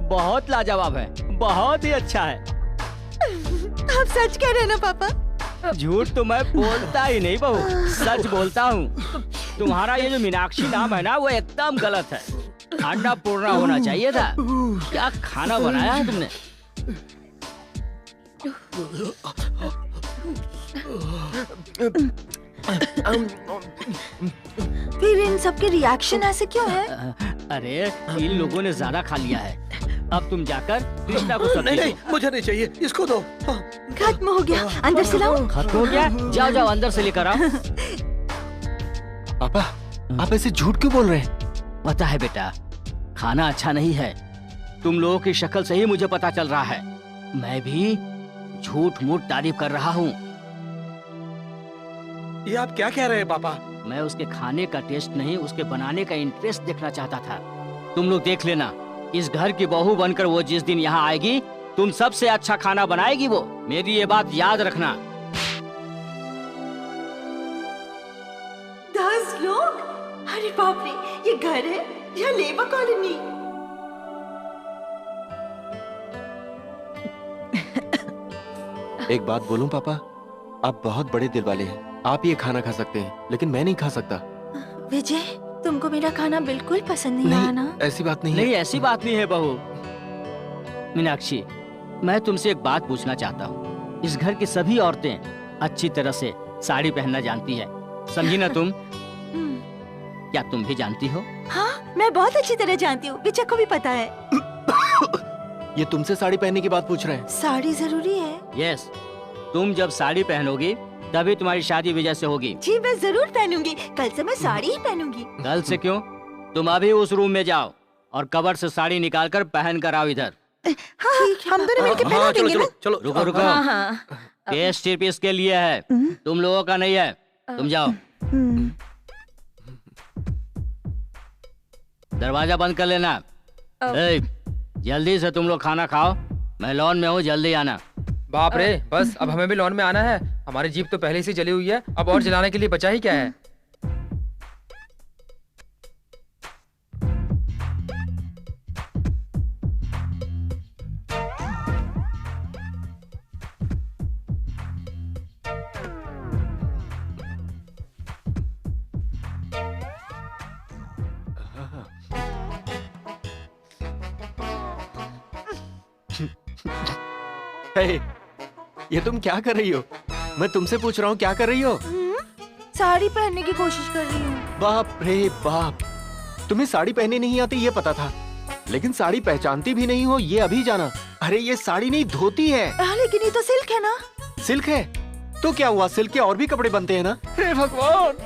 S4: बहुत लाजवाब है, बहुत ही अच्छा है।
S7: आप सच कह रहे हैं ना पापा?
S4: झूठ तो मैं बोलता ही नहीं बहू, सच बोलता हूँ। तुम्हारा ये जो मीनाक्षी नाम है ना, वो एकदम गलत है। अन्नपूर्णा होना चाहिए था। क्या खाना बनाया है तुमने?
S7: फिर इन सबके रिएक्शन ऐसे क्यों है?
S4: अरे इन लोगों ने ज्यादा खा लिया है। अब तुम जाकर कृष्णा को सब्जी
S5: नहीं, मुझे नहीं चाहिए, इसको दो।
S7: खत्म हो गया, अंदर से लाओ।
S4: खत्म हो गया? जाओ जाओ अंदर से लेकर आओ।
S3: पापा, आप ऐसे झूठ क्यों बोल रहे हैं?
S4: पता है बेटा, खाना अच्छा नहीं है। तुम लोगों की शक्ल से ही मुझे पता चल रहा है। मैं भी झूठ मूठ तारीफ कर रहा हूँ।
S5: ये आप क्या कह रहे हैं पापा?
S4: मैं उसके खाने का टेस्ट नहीं, उसके बनाने का इंटरेस्ट देखना चाहता था। तुम लोग देख लेना, इस घर की बहू बनकर वो जिस दिन यहाँ आएगी, तुम सबसे अच्छा खाना बनाएगी वो। मेरी ये बात याद रखना।
S7: 10 लोग? अरे बाप रे, ये घर है या लेबर कॉलोनी?
S3: एक बात बोलूं पापा, आप बहुत बड़े दिल वाले हैं। आप ये खाना खा सकते हैं, लेकिन मैं नहीं खा सकता।
S7: विजय, तुमको मेरा खाना बिल्कुल पसंद नहीं आया ना?
S3: ऐसी बात नहीं
S4: नहीं, ऐसी बात नहीं है बहू। मीनाक्षी, मैं तुमसे एक बात पूछना चाहता हूँ। इस घर की सभी औरतें अच्छी तरह से साड़ी पहनना जानती है, समझी ना तुम? क्या तुम भी जानती हो?
S7: हाँ, मैं बहुत अच्छी तरह जानती हूँ, विजय को भी पता है।
S3: ये तुमसे साड़ी पहनने की बात पूछ रहे हैं?
S7: साड़ी जरूरी है?
S4: यस, तुम जब साड़ी पहनोगी तभी तुम्हारी शादी विजय से होगी।
S7: जी मैं जरूर पहनूंगी, कल से मैं साड़ी ही पहनूंगी।
S4: कल से क्यों? तुम अभी उस रूम में जाओ और कवर से साड़ी निकाल कर पहन कर आओ इधर।
S7: हाँ, हम दोनों मिलकर पहना देंगे ना?
S5: चलो,
S4: रुको रुको। केस सिर्फ इसके लिए है, तुम लोगों का नहीं है। तुम जाओ। दरवाजा बंद कर लेना। जल्दी से तुम लोग खाना खाओ, मैं लॉन में हूँ, जल्दी आना।
S6: बाप रे, बस अब हमें भी लॉन में आना है। हमारी जीप तो पहले से जली हुई है, अब और जलाने के लिए बचा ही क्या है?
S3: हे, ये तुम क्या कर रही हो? मैं तुमसे पूछ रहा हूँ, क्या कर रही हो?
S7: साड़ी पहनने की कोशिश कर रही हूँ।
S3: बाप रे बाप, तुम्हें साड़ी पहनने नहीं आती ये पता था, लेकिन साड़ी पहचानती भी नहीं हो ये अभी जाना। अरे ये साड़ी नहीं, धोती है।
S7: लेकिन ये तो सिल्क है ना?
S3: सिल्क है तो क्या हुआ, सिल्क के और भी कपड़े बनते हैं ना। हे भगवान,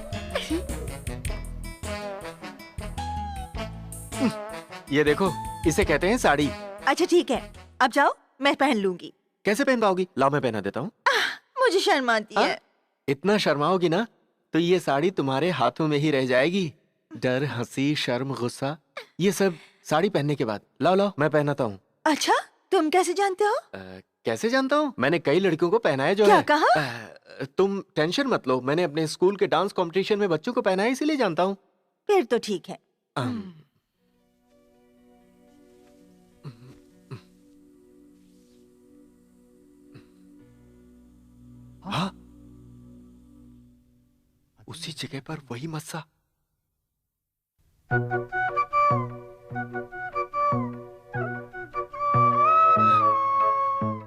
S3: ये देखो, इसे कहते हैं साड़ी।
S7: अच्छा ठीक है, अब जाओ, मैं पहन लूंगी।
S3: कैसे पहन पाओगी? लाओ मैं पहना देता हूँ।
S7: मुझे शर्म आती है।
S3: इतना शर्माओगी ना तो ये साड़ी तुम्हारे हाथों में ही रह जाएगी। डर, हंसी, शर्म, गुस्सा, ये सब साड़ी पहनने के बाद। लाओ लाओ, मैं पहनाता हूँ।
S7: अच्छा, तुम कैसे जानते हो?
S3: कैसे जानता हूँ? मैंने कई लड़कियों को पहनाया जो
S7: क्या
S3: है।
S7: कहा?
S3: तुम टेंशन मत लो, मैंने अपने स्कूल के डांस कंपटीशन में बच्चों को पहनाया, इसीलिए जानता हूँ।
S7: फिर तो ठीक है।
S3: हाँ, उसी जगह पर वही मस्सा।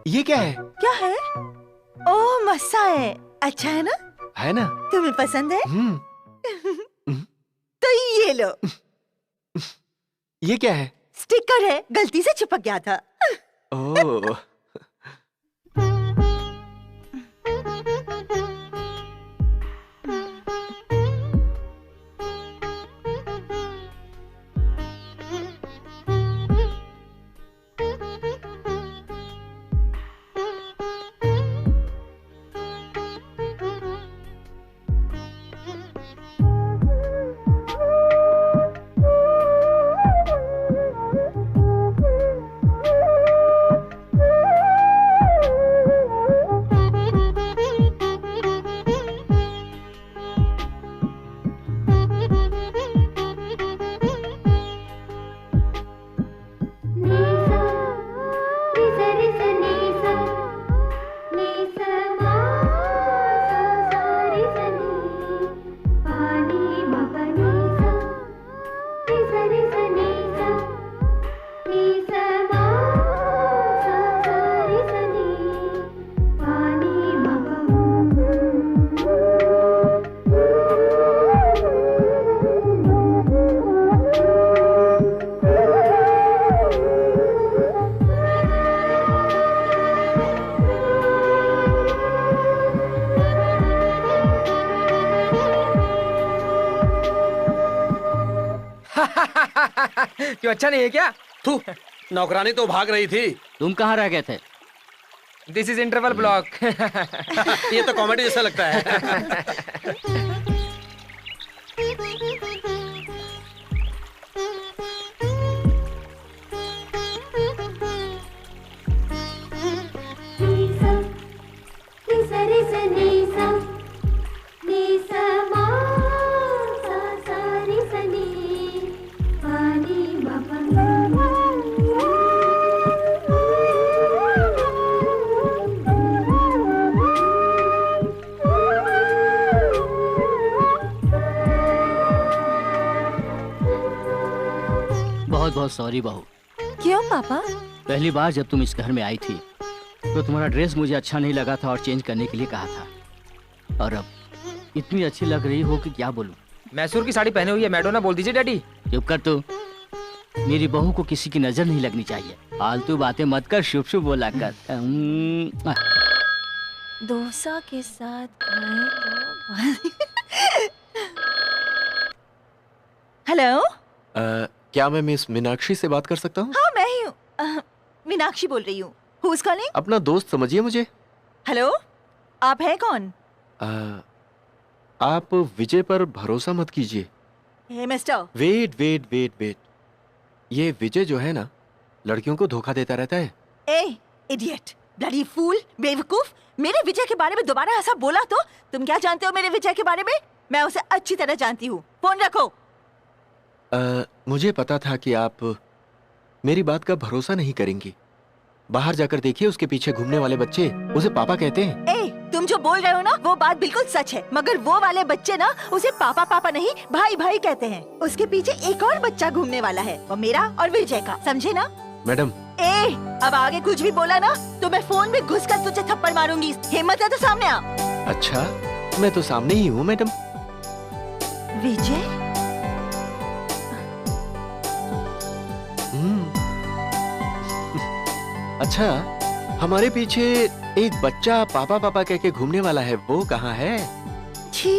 S3: ये क्या है?
S7: क्या है? ओह, मस्सा है। अच्छा है ना?
S3: है ना?
S7: तुम्हें पसंद है? तो ये लो।
S3: ये क्या है?
S7: स्टिकर है, गलती से चिपक गया था।
S3: ओह,
S6: क्यों, अच्छा नहीं है क्या?
S5: तू नौकरानी तो भाग रही थी।
S4: तुम कहाँ रह गए थे?
S6: This is interval block.
S5: ये तो कॉमेडी जैसा लगता है।
S4: बहुत बहुत सॉरी बहू।
S7: क्यों पापा?
S4: पहली बार जब तुम इस घर में आई थी तो तुम्हारा ड्रेस मुझे अच्छा नहीं लगा था और चेंज करने के लिए कहा था, और अब इतनी अच्छी लग रही हो कि क्या बोलूं।
S6: मैसूर की साड़ी पहने हुई है, मैडोना बोल दीजिए डैडी।
S4: चुप कर तू। मेरी बहू को किसी की नजर नहीं लगनी चाहिए। फालतू बातें मत कर, शुभ शुभ बोला कर।
S7: डोसा के साथ हेलो,
S3: क्या मैं मिस मीनाक्षी से बात कर सकता हूँ?
S7: हाँ मैं ही हूँ, मीनाक्षी बोल रही हूँ। Who's calling?
S3: अपना दोस्त समझिए मुझे।
S7: हेलो, आप हैं कौन?
S3: आप विजय पर भरोसा मत कीजिए।
S7: Hey mister.
S3: Wait wait wait wait, ये विजय जो है ना, लड़कियों को धोखा देता रहता है।
S7: ए इडियट, ब्लडी फूल, बेवकूफ, मेरे विजय के बारे में दोबारा ऐसा बोला तो तुम क्या जानते हो मेरे विजय के बारे में? मैं उसे अच्छी तरह जानती हूँ। फोन रखो।
S3: मुझे पता था कि आप मेरी बात का भरोसा नहीं करेंगी। बाहर जाकर देखिए, उसके पीछे घूमने वाले बच्चे उसे पापा कहते हैं।
S7: ए, तुम जो बोल रहे हो ना वो बात बिल्कुल सच है, मगर वो वाले बच्चे ना उसे पापा पापा नहीं भाई भाई कहते हैं। उसके पीछे एक और बच्चा घूमने वाला है, वो मेरा और विजय का, समझे ना?
S3: मैडम।
S7: ए, अब आगे कुछ भी बोला ना तो मैं फोन में घुसकर तुझे थप्पड़ मारूंगी। हिम्मत है तो सामने आ।
S3: अच्छा, मैं तो सामने ही हूँ मैडम।
S7: विजय?
S3: अच्छा, हमारे पीछे एक बच्चा पापा पापा कह के घूमने वाला है, वो कहाँ है?
S7: छी।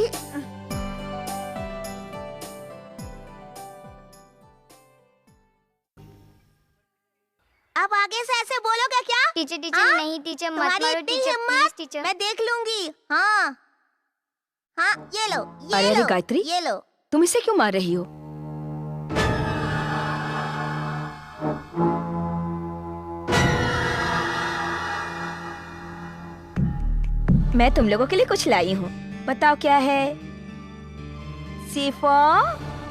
S12: अब आगे से ऐसे बोलोगे क्या?
S13: टीचर टीचर नहीं टीचर, मत मारो टीचर, प्लीज टीचर।
S12: मैं देख लूंगी। हाँ हाँ, ये लो,
S2: अरे
S12: ये लो,
S2: गायत्री,
S12: ये लो।
S2: तुम इसे क्यों मार रही हो? मैं तुम लोगों के लिए कुछ लाई हूँ, बताओ क्या है? सीफो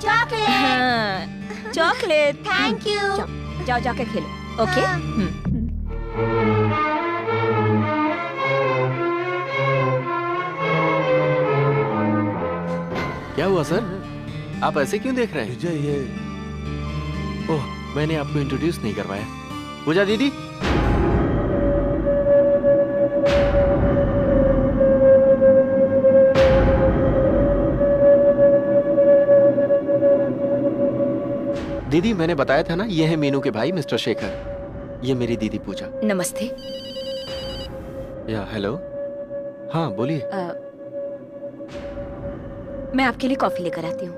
S12: चॉकलेट।
S2: हाँ, चॉकलेट।
S12: Thank you.
S2: जाओ जाके खेलो। ओके।
S3: क्या हुआ सर? आप ऐसे क्यों देख रहे हैं?
S8: विजय ये
S3: ओह, मैंने आपको इंट्रोड्यूस नहीं करवाया। पूजा दीदी। दीदी मैंने बताया था ना, ये है मीनू के भाई मिस्टर शेखर। ये मेरी दीदी पूजा।
S2: नमस्ते।
S3: या हेलो। हाँ बोलिए।
S2: मैं आपके लिए कॉफी लेकर आती हूँ।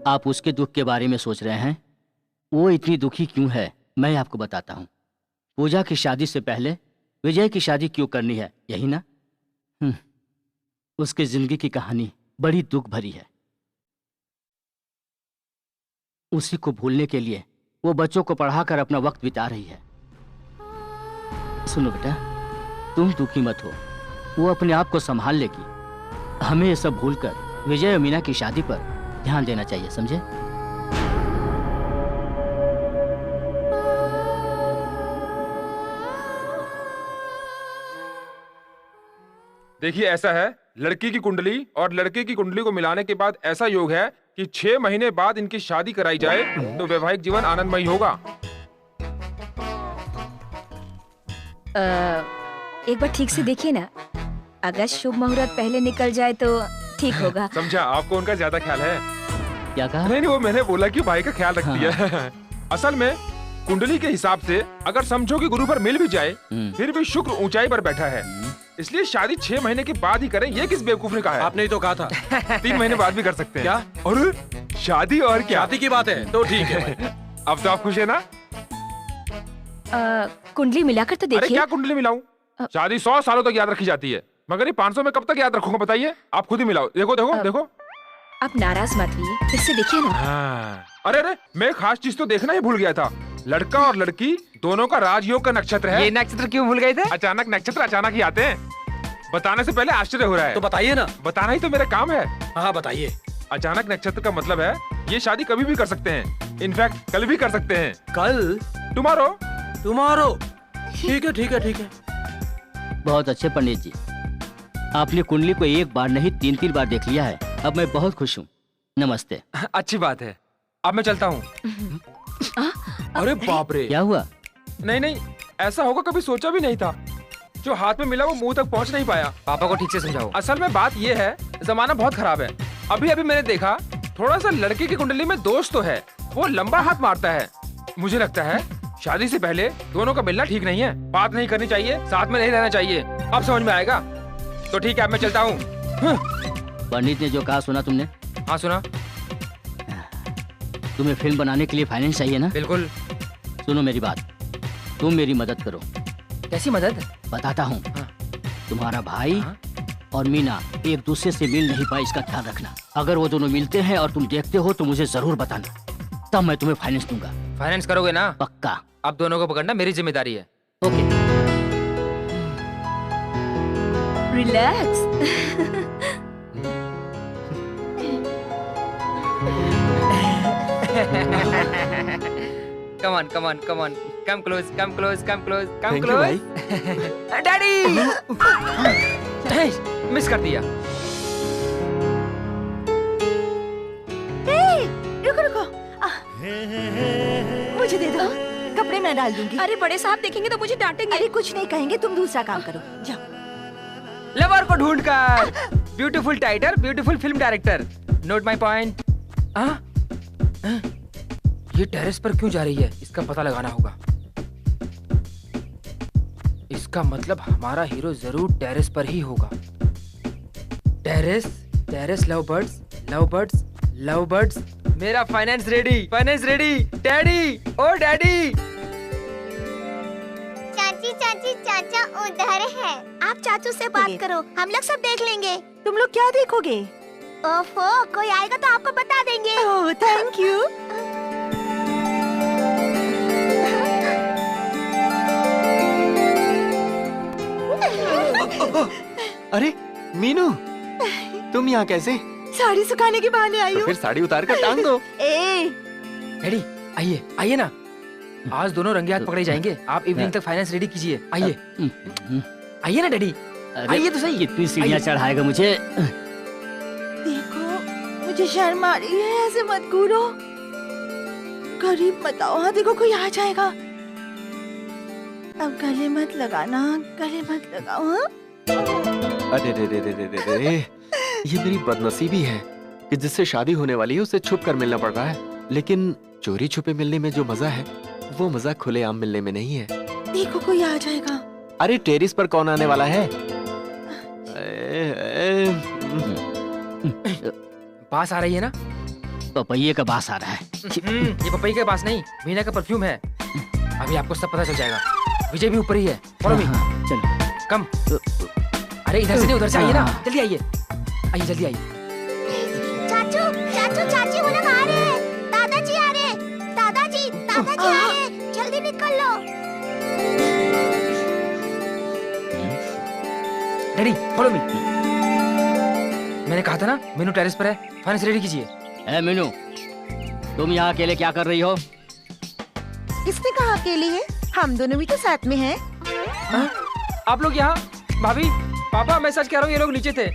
S4: आप उसके दुख के बारे में सोच रहे हैं? वो इतनी दुखी क्यों है, मैं आपको बताता हूँ। पूजा की शादी से पहले विजय की शादी क्यों करनी है, यही ना? उसकी जिंदगी की कहानी बड़ी दुख भरी है। उसी को भूलने के लिए वो बच्चों को पढ़ाकर अपना वक्त बिता रही है। सुनो बेटा, तुम दुखी मत हो, वो अपने आप को संभाल लेगी। हमें ये सब भूलकर विजय और मीना की शादी पर ध्यान देना चाहिए, समझे?
S14: देखिए ऐसा है, लड़की की कुंडली और लड़के की कुंडली को मिलाने के बाद ऐसा योग है कि 6 महीने बाद इनकी शादी कराई जाए तो वैवाहिक जीवन आनंदमयी होगा।
S2: एक बार ठीक से देखिए ना, अगर शुभ मुहूर्त पहले निकल जाए तो ठीक होगा।
S14: समझा, आपको उनका ज्यादा ख्याल है।
S4: क्या कहा?
S14: नहीं, वो मैंने बोला कि भाई का ख्याल रखती है। असल में कुंडली के हिसाब से अगर समझो कि गुरु पर मिल भी जाए फिर भी शुक्र ऊंचाई पर बैठा है, इसलिए शादी 6 महीने के बाद ही करें। ये किस बेवकूफ ने कहा है?
S5: आपने ही तो कहा था।
S14: 3 महीने बाद भी कर सकते हैं।
S5: क्या?
S14: और शादी और क्या?
S5: शादी की बात है तो ठीक है।
S14: अब तो आप खुश है ना?
S2: कुंडली मिलाकर तो
S14: अरे
S2: देखिए।
S14: क्या कुंडली मिलाऊं? शादी 100 सालों तक याद रखी जाती है, मगर ये 500 में कब तक याद रखूंगा बताइए? आप खुद ही मिलाओ। देखो देखो देखो।
S2: आप नाराज मत होइए, फिर से देखिए ना।
S14: हाँ। अरे मैं एक खास चीज तो देखना ही भूल गया था। लड़का और लड़की दोनों का राजयोग का नक्षत्र है।
S6: ये नक्षत्र क्यों भूल गए थे?
S14: अचानक नक्षत्र अचानक ही आते हैं। बताने से पहले आश्चर्य हो रहा है।
S5: तो बताइए ना।
S14: बताना ही तो मेरा काम है।
S5: हाँ बताइए।
S14: अचानक नक्षत्र का मतलब है ये शादी कभी भी कर सकते हैं, इनफैक्ट कल भी कर सकते हैं।
S5: कल?
S14: टुमारो।
S5: टुमारो। ठीक है ठीक है ठीक है।
S4: बहुत अच्छे पंडित जी, आपने कुंडली को एक बार नहीं 3-3 बार देख लिया है। अब मैं बहुत खुश हूँ। नमस्ते।
S6: अच्छी बात है, अब मैं चलता हूँ।
S14: अरे बाप रे,
S4: क्या हुआ?
S14: नहीं, ऐसा होगा कभी सोचा भी नहीं था। जो हाथ में मिला वो मुंह तक पहुंच नहीं पाया।
S6: पापा को ठीक से समझाओ।
S14: असल में बात ये है, जमाना बहुत खराब है। अभी मैंने देखा, थोड़ा सा लड़के की कुंडली में दोष तो है, वो लंबा हाथ मारता है। मुझे लगता है शादी से पहले दोनों का मिलना ठीक नहीं है। बात नहीं करनी चाहिए, साथ में नहीं रहना चाहिए। अब समझ में आएगा। तो ठीक है, अब मैं चलता हूँ।
S4: पंडित ने जो कहा सुना तुमने?
S6: हाँ सुना।
S4: तुम्हें फिल्म बनाने के लिए फाइनेंस चाहिए ना?
S6: बिल्कुल।
S4: सुनो मेरी बात, तुम मेरी मदद करो।
S6: कैसी मदद?
S4: बताता हूँ। तुम्हारा भाई और मीना एक दूसरे से मिल नहीं पाए, इसका ख्याल रखना। अगर वो दोनों मिलते हैं और तुम देखते हो तो मुझे जरूर बताना, तब मैं तुम्हें फाइनेंस दूंगा।
S6: फाइनेंस करोगे ना?
S4: पक्का।
S6: अब दोनों को पकड़ना मेरी जिम्मेदारी है।
S4: Okay.
S2: Relax.
S6: Come on, come on, come on. Come close, come close, come close, come
S3: Thank you,
S6: close. Daddy! Miss कर दिया।
S7: रुको रुको, मुझे दे दो, कपड़े मैं डाल दूंगी।
S2: अरे बड़े साहब देखेंगे तो मुझे डांटेंगे।
S7: अरे कुछ नहीं कहेंगे, तुम दूसरा काम करो, जाओ।
S6: लवर को ढूंढकर ब्यूटीफुल टाइटर, beautiful film director. Note my point. ये टेरेस पर क्यों जा रही है, इसका पता लगाना होगा। इसका मतलब हमारा हीरो जरूर टेरेस पर ही होगा। Terrace, terrace, love birds, love birds, love birds. मेरा finance ready, finance ready. Daddy, oh daddy.
S12: चाची चाची चाचा उधर है। आप चाचू से बात करो, हम लोग सब देख लेंगे।
S7: तुम लोग क्या देखोगे?
S12: ओफो, कोई आएगा तो आपको बता देंगे।
S7: ओह, थैंक यू।
S3: अरे मीनू, तुम यहाँ कैसे?
S7: साड़ी सुखाने के बहाने आई
S3: तो
S7: हूँ।
S3: फिर साड़ी उतार कर टांग दो।
S14: डैडी आइए आइए ना, आज दोनों रंगे हाथ पकड़े जाएंगे। आप इवनिंग तक फाइनेंस रेडी कीजिए। आइए आइए ना डैडी, आइए तो सही।
S4: कितनी सीढ़ियाँ चढ़ाएगा मुझे।
S7: देखो, मुझे शर्म आ रही है, ऐसे मत कूदो। करीब मत आओ, हाँ देखो कोई आ जाएगा। अब गले मत लगाना, गले मत लगाओ। हाँ?
S3: अरे रे रे रे रे रे रे, ये मेरी बदनसीबी है कि जिससे शादी होने वाली है उसे छुप कर मिलना पड़ रहा है। लेकिन चोरी छुपे मिलने में जो मजा है वो मजा खुलेआम मिलने में नहीं है।
S7: देखो कोई आ जाएगा।
S3: अरे टेरिस पर कौन आने वाला है?
S14: बास आ रही है ना?
S4: पपैये का बास आ रहा है।
S14: ये पपैये का बास नहीं, मीना का परफ्यूम है। अभी आपको सब पता चल जाएगा। विजय भी ऊपर ही है। Follow me.
S4: चलो
S14: कम। अरे इधर से नहीं, उधर से आइए ना, जल्दी आइए, आइए जल्दी आइए।
S12: चाचू चाचू चाची वो लोग आ रहे हैं। दादाजी आ रहे हैं। दादाजी दादाजी आ रहे हैं, जल्दी निकल लो।
S14: Daddy follow me. मैंने कहा था ना मीनू टेरेस पर है, फाइनेंस रेडी कीजिए।
S4: ए मीनू, तुम यहाँ अकेले क्या कर रही हो?
S10: किसने कहा अकेली है? हम दोनों भी तो साथ में हैं।
S14: आप लोग यहाँ? भाभी, पापा, मैं सच कह रहा हूँ, ये लोग नीचे थे,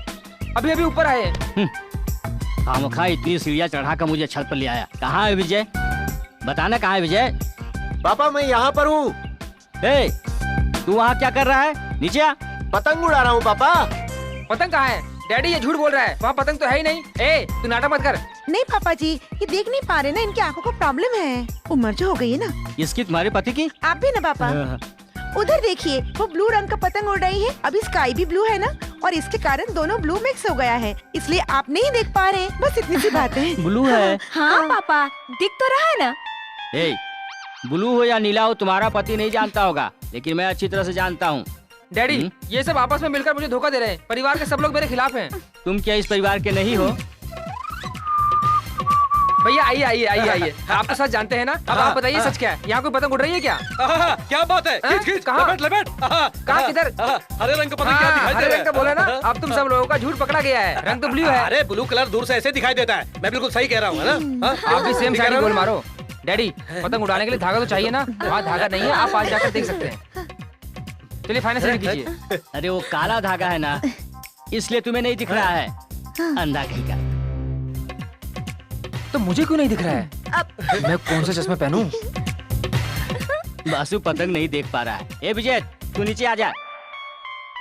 S14: अभी अभी ऊपर आए।
S4: खामखा इतनी सीढ़ियाँ चढ़ाकर मुझे छत पर ले आया। कहाँ है विजय? बताना कहाँ है विजय?
S3: पापा मैं यहाँ पर हूँ।
S4: ए, तू वहाँ क्या कर रहा है? नीचे आ।
S3: पतंग उड़ा रहा हूँ पापा।
S14: पतंग कहाँ है? डैडी ये झूठ बोल रहा है, वहाँ पतंग तो है ही नहीं। ए, तू नाटक मत कर।
S10: नहीं पापा जी, ये देख नहीं पा रहे ना, इनकी आंखों को प्रॉब्लम है, उम्र जो हो गई है ना।
S4: इसकी तुम्हारे पति की?
S10: आप भी ना पापा। उधर देखिए, वो ब्लू रंग का पतंग उड़ रही है। अभी स्काई भी ब्लू है ना, और इसके कारण दोनों ब्लू मिक्स हो गया है, इसलिए आप नहीं देख पा रहे। बस इतनी सी बात है।
S4: ब्लू है?
S2: हाँ पापा, दिख तो रहा है ना।
S4: ए, ब्लू हो या नीला हो, तुम्हारा पति नहीं जानता होगा, लेकिन मैं अच्छी तरह से जानता हूँ।
S14: डैडी ये सब आपस में मिलकर मुझे धोखा दे रहे हैं। परिवार के सब लोग मेरे खिलाफ हैं।
S4: तुम क्या इस परिवार के नहीं हो?
S14: भैया आइए आइए आइए आइए, आप तो सच जानते हैं ना। अब आप बताइए सच क्या है? यहाँ कोई पतंग उड़ रही है क्या?
S5: क्या बात है? खींच खींच,
S14: कहाँ?
S5: लपेट लपेट।
S14: कहाँ किधर?
S5: हरे रंग का पतंग क्या दिखाई दे
S14: हरे
S5: रहा है?
S14: रंग का बोला ना। अब तुम सब लोगों का झूठ पकड़ा गया है, रंग तो ब्लू है।
S5: अरे ब्लू कलर दूर से ऐसे दिखाई देता है, मैं बिल्कुल सही कह रहा हूँ ना।
S14: आप भी सेम साइड गोल मारो। डैडी पतंग उड़ाने के लिए धागा तो चाहिए ना, वहाँ धागा नहीं है, आप आज जाकर देख सकते हैं। चलिए फाइनेंस रेडी कीजिए।
S4: अरे वो काला धागा है ना, इसलिए तुम्हें नहीं दिख रहा है, अंधा कहीं का।
S14: तो मुझे क्यों नहीं दिख रहा है? मैं कौन सा चश्मा पहनूं?
S4: बासु पतंग नहीं देख पा रहा है। ए विजय, तू नीचे आ जा।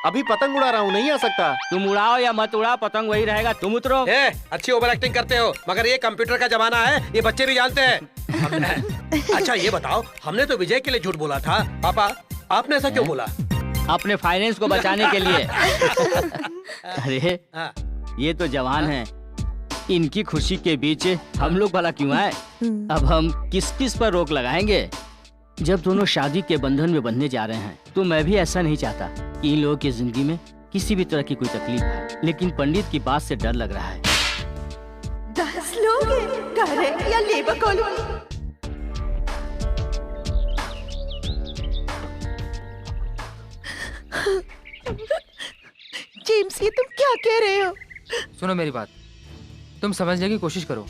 S3: अभी पतंग उड़ा रहा हूँ, नहीं आ सकता।
S4: तुम उड़ाओ या मत उड़ाओ, पतंग वही रहेगा, तुम उतरो।
S5: अच्छी ओवर एक्टिंग करते हो, मगर ये कंप्यूटर का जमाना है, ये बच्चे भी जानते हैं। अच्छा ये बताओ, हमने तो विजय के लिए झूठ बोला था, पापा आपने ऐसा क्यों बोला?
S4: अपने फाइनेंस को बचाने के लिए। अरे ये तो जवान हैं, इनकी खुशी के बीच हम लोग भला क्यों आए? अब हम किस किस पर रोक लगाएंगे? जब दोनों शादी के बंधन में बंधने जा रहे हैं, तो मैं भी ऐसा नहीं चाहता कि इन लोगों की जिंदगी में किसी भी तरह की कोई तकलीफ है। लेकिन पंडित की बात से डर लग रहा है।
S7: 10 लोग हैं, घर है या लेबर कॉलोनी? जेम्स, ये तुम क्या कह रहे हो?
S14: सुनो मेरी बात, तुम समझने की कोशिश करो।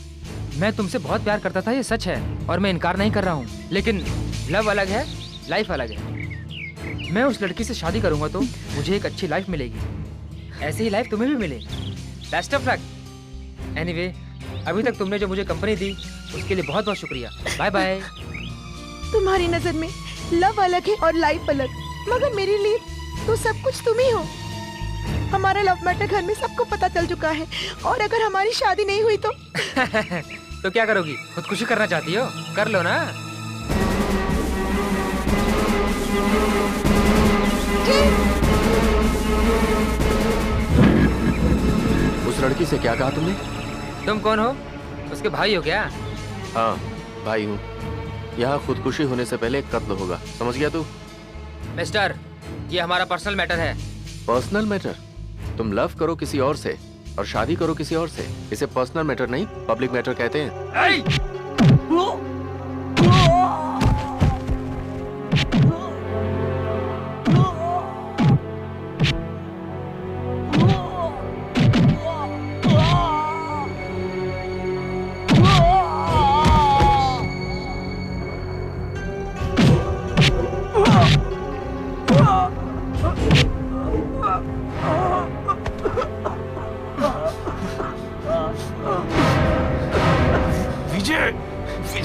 S14: मैं तुमसे बहुत प्यार करता था, ये सच है, और मैं इनकार नहीं कर रहा हूँ। लेकिन लव अलग है, लाइफ अलग है। मैं उस लड़की से शादी करूंगा तो मुझे एक अच्छी लाइफ मिलेगी, ऐसे ही लाइफ तुम्हें भी मिले। Best of luck. एनीवे, अभी तक तुमने जो मुझे कंपनी दी उसके लिए बहुत बहुत शुक्रिया। Bye bye.
S10: तुम्हारी नजर में लव अलग है और लाइफ अलग, मगर मेरे लिए तो सब कुछ तुम ही हो। हमारा लव मैटर घर में सबको पता चल चुका है, और अगर हमारी शादी नहीं हुई तो
S14: तो क्या करोगी? खुदकुशी करना चाहती हो? कर लो ना।
S3: उस लड़की से क्या कहा तुमने?
S14: तुम कौन हो? उसके भाई हो क्या?
S3: हाँ भाई हूँ। यहाँ खुदकुशी होने से पहले एक कत्ल होगा, समझ गया तू?
S14: मिस्टर, ये हमारा पर्सनल मैटर है।
S3: Personal matter? तुम लव करो किसी और से, और शादी करो किसी और से। इसे पर्सनल मैटर नहीं, पब्लिक मैटर कहते हैं।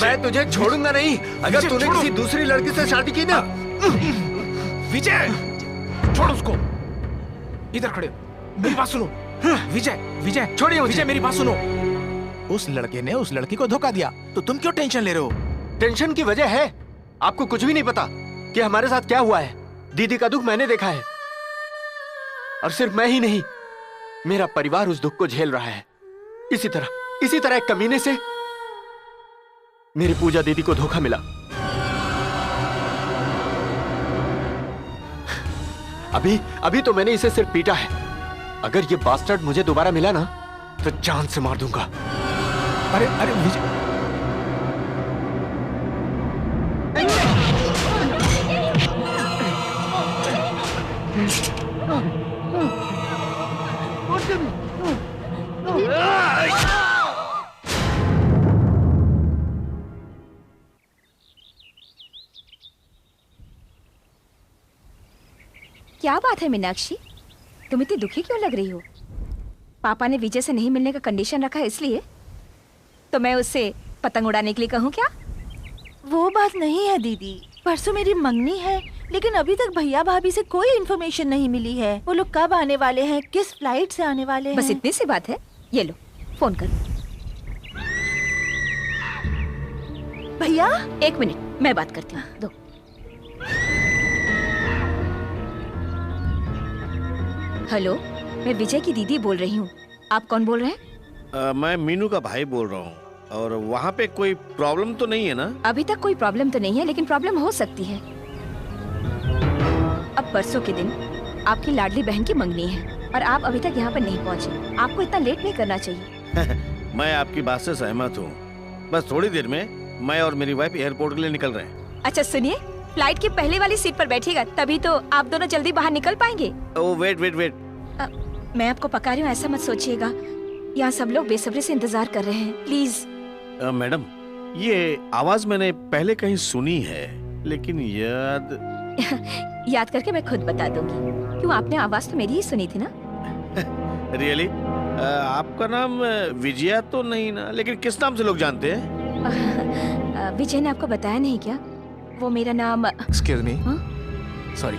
S3: मैं तुझे छोड़ूंगा नहीं अगर तूने किसी दूसरी लड़की से शादी की ना।
S9: विजय, छोड़ उसको। इधर खड़े हो, मेरी बात सुनो। विजय, विजय
S3: छोड़िए
S9: विजय, मेरी बात सुनो। उस लड़के ने उस लड़की को धोखा दिया, तो तुम क्यों टेंशन ले रहे हो?
S3: टेंशन की वजह है, आपको कुछ भी नहीं पता कि हमारे साथ क्या हुआ है। दीदी का दुख मैंने देखा है, और सिर्फ मैं ही नहीं, मेरा परिवार उस दुख को झेल रहा है। इसी तरह एक कमीने से मेरी पूजा दीदी को धोखा मिला। अभी तो मैंने इसे सिर्फ पीटा है। अगर ये बास्टर्ड मुझे दोबारा मिला ना तो जान से मार दूंगा।
S9: अरे विजय,
S2: क्या बात है मीनाक्षी, तुम इतनी दुखी क्यों लग रही हो? पापा ने विजय से नहीं मिलने का कंडीशन रखा है इसलिए? तो मैं उससे पतंग उड़ाने के लिए कहूँ क्या?
S7: वो बात नहीं है दीदी, परसों मेरी मंगनी है, लेकिन अभी तक भैया भाभी से कोई इन्फॉर्मेशन नहीं मिली है। वो लोग कब आने वाले हैं, किस फ्लाइट से आने वाले हैं।
S2: बस इतनी सी बात है। ये लो फोन कर।
S7: भैया
S2: 1 मिनट, मैं बात करती हूँ, दो। हेलो, मैं विजय की दीदी बोल रही हूँ। आप कौन बोल रहे हैं?
S8: मैं मीनू का भाई बोल रहा हूँ। और वहाँ पे कोई प्रॉब्लम तो नहीं है ना?
S2: अभी तक कोई प्रॉब्लम तो नहीं है, लेकिन प्रॉब्लम हो सकती है। अब परसों के दिन आपकी लाडली बहन की मंगनी है और आप अभी तक यहाँ पर नहीं पहुँचे। आपको इतना लेट नहीं करना चाहिए।
S8: मैं आपकी बात से सहमत हूँ। बस थोड़ी देर में मैं और मेरी वाइफ एयरपोर्ट के लिए निकल रहे हैं।
S2: अच्छा सुनिए, फ्लाइट की पहले वाली सीट पर बैठिएगा, तभी तो आप दोनों जल्दी बाहर निकल पाएंगे।
S8: Oh wait.
S2: मैं आपको पका रही हूँ, ऐसा मत सोचिएगा। यहाँ सब लोग बेसब्री से इंतजार कर रहे हैं, प्लीज।
S8: मैडम, ये आवाज मैंने पहले कहीं सुनी है, लेकिन
S2: याद करके मैं खुद बता दूंगी। क्यों, आपने आवाज तो मेरी ही सुनी थी ना?
S8: रियली? आपका नाम विजया तो नहीं ना? लेकिन किस नाम से लोग जानते हैं?
S2: विजय ने आपको बताया नहीं क्या? वो मेरा नाम।
S9: Excuse me, sorry.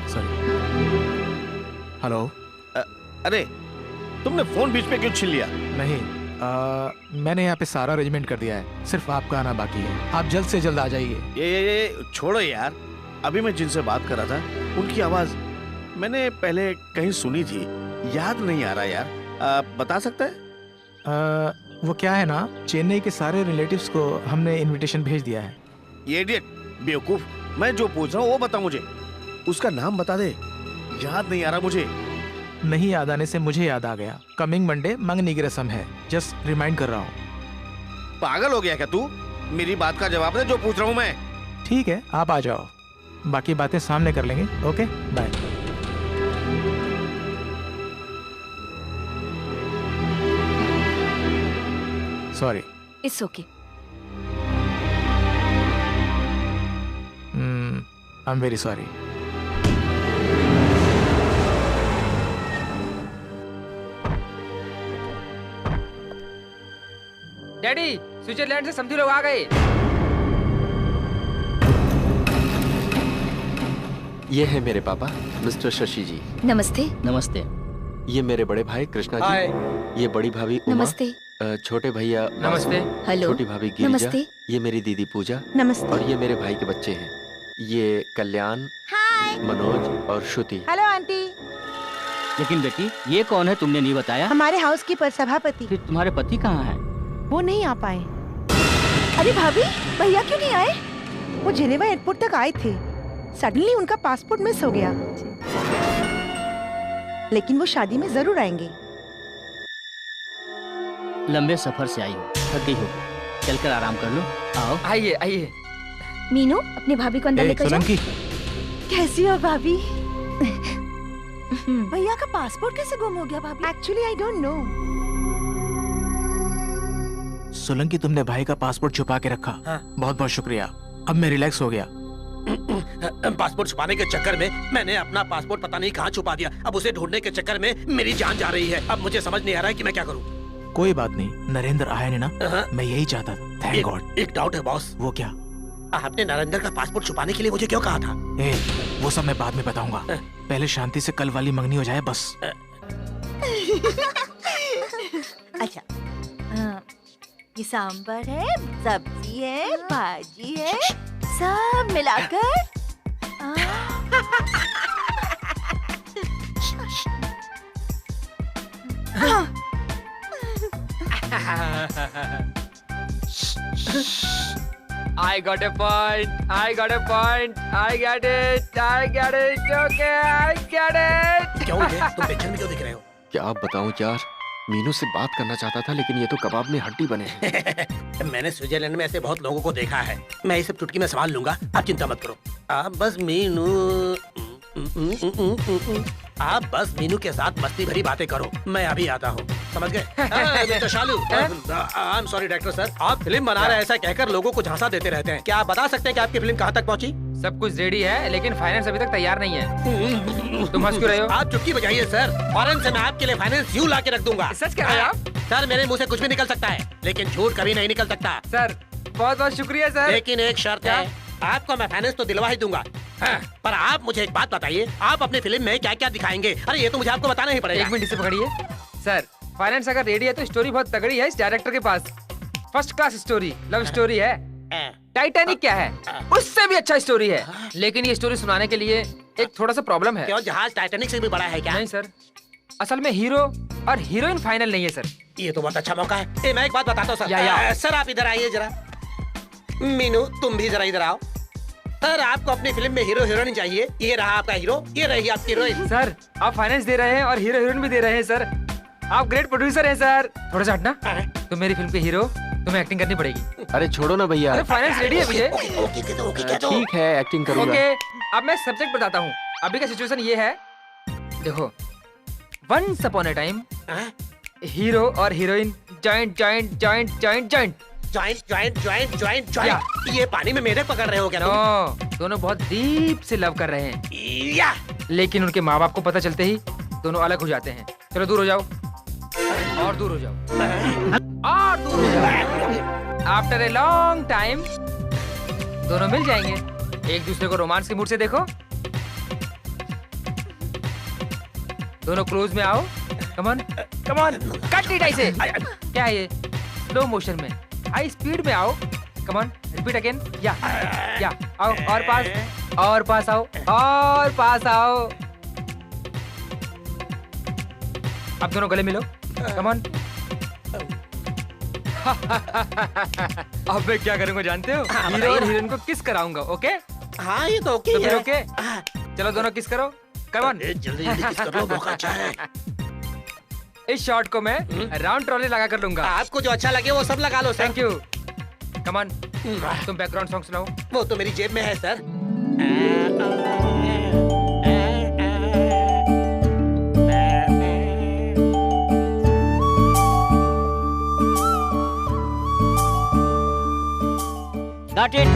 S9: हेलो।
S8: अरे तुमने फोन बीच में क्यों छीन लिया?
S9: नहीं, मैंने यहाँ पे सारा अरेंजमेंट कर दिया है, सिर्फ आपका आना बाकी है। आप जल्द से जल्द आ जाइए।
S8: ये छोड़ो यार। अभी मैं जिनसे बात कर रहा था उनकी आवाज मैंने पहले कहीं सुनी थी, याद नहीं आ रहा यार। बता सकता है?
S9: वो क्या है ना, चेन्नई के सारे रिलेटिव्स को हमने इनविटेशन भेज दिया है।
S8: ये इडियट, बेवकूफ, मैं जो पूछ रहा हूँ वो बता मुझे। उसका नाम बता दे, याद नहीं आ रहा मुझे।
S9: नहीं याद आने से मुझे याद आ गया। कमिंग मंडे मंगनी की रस्म है, जस्ट रिमाइंड कर रहा हूँ।
S8: पागल हो गया क्या तू? मेरी बात का जवाब दे, जो पूछ रहा हूँ मैं।
S9: ठीक है, आप आ जाओ, बाकी बातें सामने कर लेंगे। Okay, bye. Sorry.
S2: It's okay.
S9: I am very sorry.
S6: Daddy, Switzerland से समधी लोग आ गए।
S3: ये है मेरे पापा, मिस्टर शशि जी।
S2: नमस्ते।
S4: नमस्ते।
S3: ये मेरे बड़े भाई कृष्णा जी। ये बड़ी भाभी उमा।
S2: नमस्ते।
S3: छोटे भैया
S6: नमस्ते।
S2: हेलो।
S3: छोटी भाभी गिरिजा।
S2: नमस्ते।
S3: ये मेरी दीदी पूजा।
S10: नमस्ते।
S3: और ये मेरे भाई के बच्चे हैं, ये कल्याण, मनोज और श्रुति।
S10: Hello aunty.
S4: लेकिन बेटी, ये कौन है, तुमने नहीं बताया?
S10: हमारे हाउस कीपर सभापति।
S4: फिर तुम्हारे पति कहाँ हैं?
S10: वो नहीं आ पाए।
S7: अरे भाभी, भैया क्यों नहीं आए?
S10: वो जिनेवा एयरपोर्ट तक आए थे, सडनली उनका पासपोर्ट मिस हो गया, लेकिन वो शादी में जरूर आएंगे।
S4: लंबे सफर से आई हो, थक गई हो, चलकर आराम कर लो। आओ।
S14: आइए आइए।
S2: मीनू, अपनी भाभी को अंदर लेकर जाओ।
S7: कैसी हो भाभी? भैया का पासपोर्ट कैसे गुम हो गया भाभी?
S10: Actually I don't know.
S9: Solanki, तुमने भाई का पासपोर्ट छुपा के रखा। बहुत बहुत शुक्रिया, अब मैं रिलैक्स हो गया।
S5: पासपोर्ट छुपाने के चक्कर में मैंने अपना पासपोर्ट पता नहीं कहाँ छुपा दिया। अब उसे ढूंढने के चक्कर में मेरी जान जा रही है। अब मुझे समझ नहीं आ रहा है कि मैं क्या करूँ।
S9: कोई बात नहीं, नरेंद्र आया नहीं ना, मैं यही चाहता था। Thank God.
S5: एक डाउट है बॉस।
S9: वो क्या?
S5: आपने नरेंद्र का पासपोर्ट छुपाने के लिए मुझे क्यों कहा था?
S9: वो सब मैं बाद में बताऊंगा, पहले शांति से कल वाली मंगनी हो जाए बस।
S7: अच्छा, ये सांबर है, सब्जी है, भाजी है, सब मिलाकर
S14: I got a point. I got a point. I get it. I get it. Okay, I get it.
S5: क्यों ये? तुम टेंशन में क्यों दिख रहे हो?
S3: क्या बताऊं यार, मीनू से बात करना चाहता था लेकिन ये तो कबाब में हड्डी बने हैं।
S5: मैंने स्विट्जरलैंड में ऐसे बहुत लोगों को देखा है। मैं ये सब चुटकी में संभाल लूंगा, आप चिंता मत करो। आप बस मीनू आप बस मीनू के साथ मस्ती भरी बातें करो, मैं अभी आता हूँ। समझ गए? Mister Shalu, I am sorry director sir, आप फिल्म बना रहे हैं ऐसा कहकर लोगों को झांसा देते रहते हैं। क्या आप बता सकते हैं कि आपकी फिल्म कहाँ तक पहुँची?
S14: सब कुछ रेडी है लेकिन फाइनेंस अभी तक तैयार नहीं है। तुम हंस क्यों रहे हो?
S5: आप चुटकी बजाइए सर, फौरन से मैं आपके लिए फाइनेंस यूं ला के रख दूंगा।
S14: सच कह रहे हैं आप?
S5: सर मेरे मुंह से कुछ भी निकल सकता है लेकिन झूठ कभी नहीं निकल सकता।
S14: सर बहुत बहुत शुक्रिया सर।
S5: लेकिन एक शर्त है, आपको मैं फाइनेंस तो दिलवा ही दूंगा, पर आप मुझे एक बात बताइए, आप अपनी फिल्म में क्या क्या दिखाएंगे? अरे ये तो मुझे आपको बताना ही पड़ेगा।
S14: 1 मिनट इसे पकड़िए। सर फाइनेंस अगर रेडी है तो स्टोरी बहुत तगड़ी है इस डायरेक्टर के पास। First class story, love story है। टाइटैनिक क्या है, उससे भी अच्छा स्टोरी है। लेकिन ये स्टोरी सुनाने के लिए एक थोड़ा सा प्रॉब्लम है।
S5: क्यों, जहाज टाइटैनिक से भी बड़ा है क्या?
S14: नहीं सर, असल में हीरो और हीरोइन फाइनल नहीं है सर।
S5: ये तो बहुत अच्छा मौका है। मैं एक बात बताता हूँ सर।
S14: या।
S5: सर आप इधर आइए जरा। मीनू तुम भी जरा इधर आओ। सर आपको अपनी फिल्म में हीरो हीरोइन चाहिए। ये रहा आपका हीरो, ये रही आपकी हीरोइन।
S14: सर आप फाइनेंस दे रहे हैं और हीरो हीरोइन भी दे रहे हैं सर। आप ग्रेट प्रोड्यूसर हैं सर। थोड़ा सा हटना, तुम मेरी फिल्म के हीरो, तुम्हें एक्टिंग करनी पड़ेगी।
S3: अरे छोड़ो ना भैया।
S14: अरे फाइनेंस रेडी है विजय।
S3: ठीक है, एक्टिंग करूंगा।
S14: ओके, अब मैं सब्जेक्ट बताता हूँ। अभी का सिचुएशन ये है, देखो, once upon a time hero और heroine joint joint joint joint joint
S5: joint joint joint joint joint. ये पानी में मेढक पकड़ रहे हो क्या?
S14: नो, दोनों बहुत डीप से लव कर रहे हैं। या। लेकिन उनके माँ बाप को पता चलते ही दोनों अलग हो जाते हैं। चलो दूर हो जाओ, और दूर हो जाओ, और दूर हो जाओ। आफ्टर ए लॉन्ग टाइम दोनों मिल जाएंगे। एक दूसरे को रोमांस के मूड से देखो। दोनों क्लोज में आओ। Come on, come on, cut it ऐसे। क्या है ये? स्लो मोशन में, हाई स्पीड में आओ। Come on, repeat again. या आओ, और पास, और पास आओ, और पास आओ। अब दोनों गले मिलो। Come on. अब मैं क्या करूंगा जानते हो? हीरो और हीरोइन को किस कराऊंगा। ओके?
S5: हाँ ये तो ओके
S14: तो फिर
S5: है।
S14: ओके, चलो दोनों किस करो। कम ऑन,
S5: जल्दी जल्दी किस कर लो, मौका अच्छा है।
S14: इस शॉट को मैं राउंड ट्रॉली लगा कर लूंगा।
S5: आपको जो अच्छा लगे वो सब लगा लो sir.
S14: Thank you. Come on, तुम बैकग्राउंड सॉन्ग सुनाओ।
S5: वो तो मेरी जेब में है सर।
S4: Got it.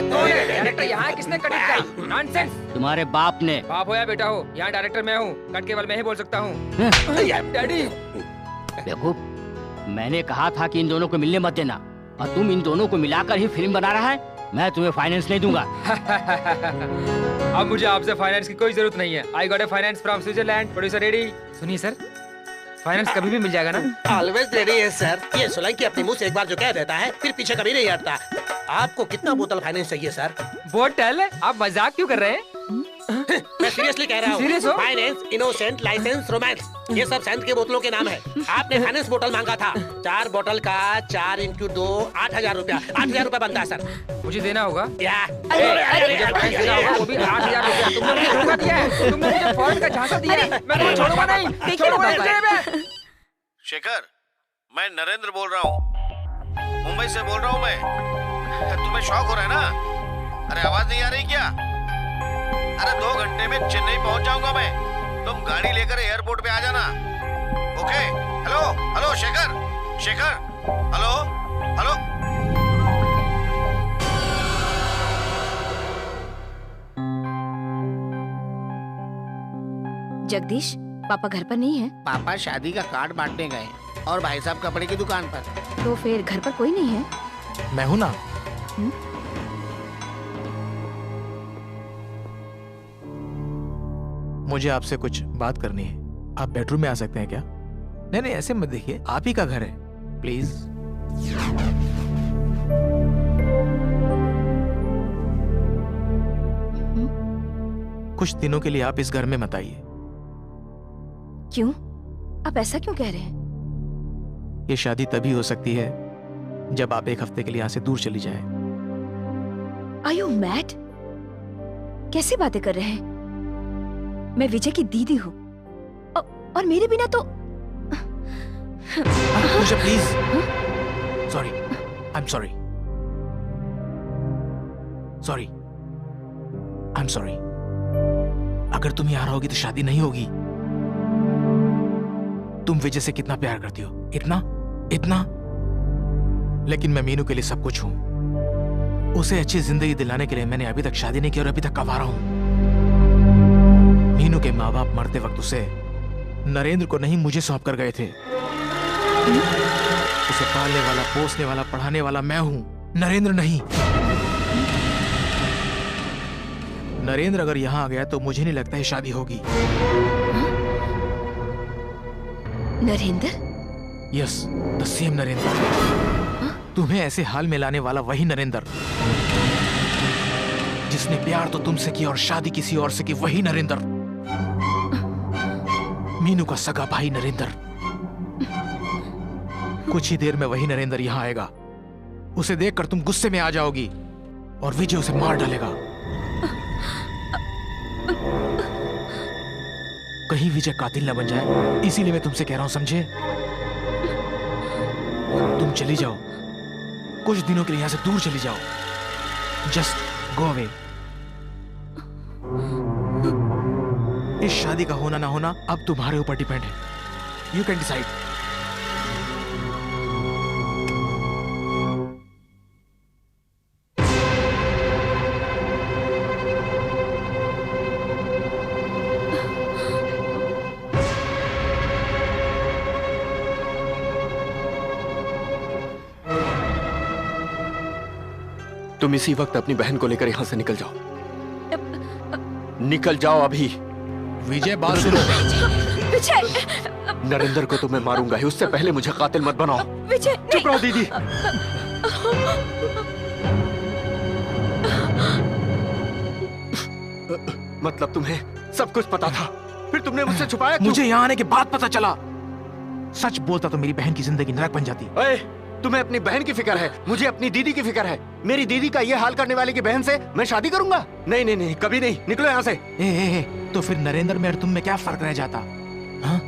S14: कौन है डायरेक्टर? यहाँ किसने कट किया? नॉनसेंस।
S4: तुम्हारे बाप ने।
S14: बाप हो या बेटा हो, यहाँ डायरेक्टर मैं हूँ। कट केवल मैं ही बोल सकता हूँ। डैडी।
S4: बेवकूफ, मैंने कहा था कि इन दोनों को मिलने मत देना, और तुम इन दोनों को मिलाकर ही फिल्म बना रहा है। मैं तुम्हें फाइनेंस नहीं दूंगा।
S14: अब मुझे आपसे फाइनेंस की कोई जरूरत नहीं है। I got a finance from Switzerland. Producer ready. सुनिए सर, फाइनेंस कभी भी मिल जाएगा ना?
S5: ऑलवेज रेडी है सर। ये सोलंकी अपने मुंह से एक बार जो कह देता है फिर पीछे कभी नहीं हटता। आपको कितना बोतल फाइनेंस चाहिए सर?
S14: बोतल? आप मजाक क्यों कर रहे हैं?
S5: मैं सीरियसली कह रहा
S14: Serious हो?
S5: हूँ। फाइनेंस, इनोसेंट, लाइसेंस, रोमांस, ये सब सेंट के बोतलों के नाम है। आपने फाइनेंस बोतल मांगा था। 4 बोतल का 4 × 2 8,000 रुपया। 8,000 रुपया बनता है सर।
S14: मुझे देना होगा।
S5: मुझे
S14: फाइनेंस देना होगा, वो भी 8,000 रुपया। तुमने मुझे धोखा दिया है। तुमने मुझे फॉरेन का झांसा दिया है। मैं तुम्हें छोड़ूंगा नहीं। छोड़ूंगा नहीं।
S8: शेखर, मैं नरेंद्र बोल रहा हूँ, मुंबई से बोल रहा हूँ मैं। तुम्हें शौक हो रहा है ना? अरे आवाज नहीं आ रही क्या? अरे 2 घंटे में चेन्नई पहुंच जाऊंगा मैं, तुम गाड़ी लेकर एयरपोर्ट पे आ जाना। Okay? Hello hello Shekhar, Shekhar, hello hello.
S2: Jagdish, पापा घर पर नहीं है?
S5: पापा शादी का कार्ड बांटने गए और भाई साहब कपड़े की दुकान पर।
S2: तो फिर घर पर कोई नहीं है?
S9: मैं हूं ना। मुझे आपसे कुछ बात करनी है। आप बेडरूम में आ सकते हैं क्या? नहीं नहीं, ऐसे मत देखिए, आप ही का घर है, प्लीज। कुछ दिनों के लिए आप इस घर में मत आइए।
S2: क्यों? आप ऐसा क्यों कह रहे हैं?
S9: ये शादी तभी हो सकती है जब आप 1 हफ्ते के लिए यहां से दूर चली जाएं।
S2: Are you mad? कैसी बातें कर रहे हैं? मैं विजय की दीदी हूँ और मेरे बिना तो
S9: मुझे please. Sorry, I am sorry, sorry, I am sorry. अगर तुम यहाँ रहोगी तो शादी नहीं होगी। तुम विजय से कितना प्यार करती हो? इतना इतना। लेकिन मैं मीनू के लिए सब कुछ हूं। उसे अच्छी जिंदगी दिलाने के लिए मैंने अभी तक शादी नहीं की और अभी तक कवारा हूं। मीनू के माँ बाप मरते वक्त उसे नरेंद्र को नहीं, मुझे सौंप कर गए थे। उसे पालने वाला, पोसने वाला, पढ़ाने वाला मैं हूं, नरेंद्र नहीं। नरेंद्र अगर यहां आ गया तो मुझे नहीं लगता है शादी होगी।
S2: Narendra?
S9: Yes, the same Narendra. तुम्हें ऐसे हाल में लाने वाला वही नरेंद्र जिसने प्यार तो तुमसे किया और शादी किसी और से की, वही नरेंद्र। मीनू का सगा भाई नरेंद्र। कुछ ही देर में वही नरेंद्र यहां आएगा। उसे देखकर तुम गुस्से में आ जाओगी और विजय उसे मार डालेगा। कहीं विजय कातिल न बन जाए, इसीलिए मैं तुमसे कह रहा हूं, समझे? तुम चली जाओ, कुछ दिनों के लिए यहां से दूर चली जाओ। Just go away. इस शादी का होना ना होना अब तुम्हारे ऊपर डिपेंड है। You can decide.
S3: तुम इसी वक्त अपनी बहन को लेकर यहां से निकल जाओ। निकल जाओ अभी।
S9: विजय, बात सुनो।
S2: विजय!
S3: नरेंद्र को तो मैं मारूंगा ही, उससे पहले मुझे कातिल मत बनाओ।
S2: विजय!
S3: चुप रहो दीदी। मतलब तुम्हें सब कुछ पता था, फिर तुमने मुझसे छुपाया क्यों?
S9: मुझे यहाँ आने के बाद पता चला। सच बोलता तो मेरी बहन की जिंदगी नरक बन जाती।
S3: तुम्हें अपनी बहन की फिक्र है, मुझे अपनी दीदी की फिक्र है। मेरी दीदी का ये हाल करने वाले की बहन से मैं शादी करूंगा? नहीं नहीं नहीं, कभी नहीं। निकलो यहाँ से।
S9: तो फिर नरेंद्र में और तुम में क्या फर्क रह जाता? हाँ?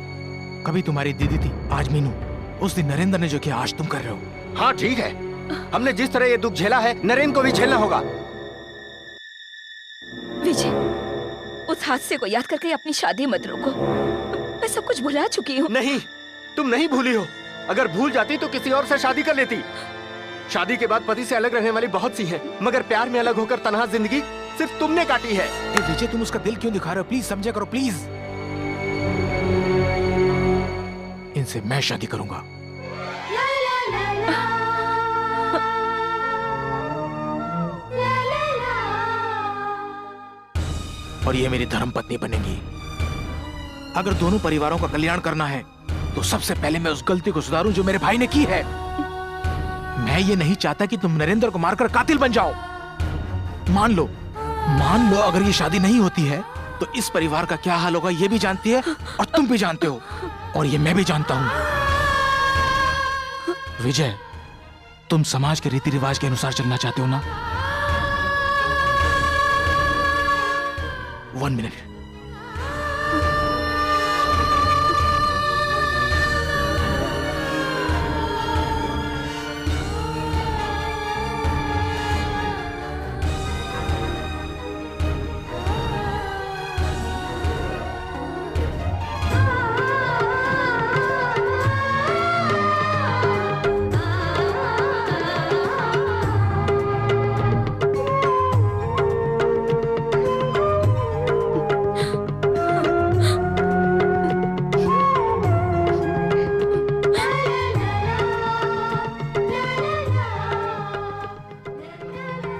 S9: कभी तुम्हारी दीदी थी, आज मीनू। उस दिन नरेंद्र ने जो किया आज तुम कर रहे हो।
S3: हाँ ठीक है, हमने जिस तरह ये दुख झेला है नरेंद्र को भी झेलना होगा।
S2: विजय, उस हादसे को याद करके अपनी शादी मत रोको। मैं सब कुछ भुला चुकी हूँ।
S3: नहीं, तुम नहीं भूली हो। अगर भूल जाती तो किसी और से शादी कर लेती। शादी के बाद पति से अलग रहने वाली बहुत सी हैं, मगर प्यार में अलग होकर तन्हा जिंदगी सिर्फ तुमने काटी है।
S9: विजय, तुम उसका दिल क्यों दिखा रहे हो? प्लीज समझा करो, प्लीज। इनसे मैं शादी करूंगा। और ये मेरी धर्मपत्नी बनेगी। अगर दोनों परिवारों का कल्याण करना है तो सबसे पहले मैं उस गलती को सुधारूं जो मेरे भाई ने की है। मैं ये नहीं चाहता कि तुम नरेंद्र को मारकर कातिल बन जाओ। मान लो अगर ये शादी नहीं होती है तो इस परिवार का क्या हाल होगा ये भी जानती है और तुम भी जानते हो, और ये मैं भी जानता हूं। विजय, तुम समाज के रीति रिवाज के अनुसार चलना चाहते हो ना? 1 मिनट।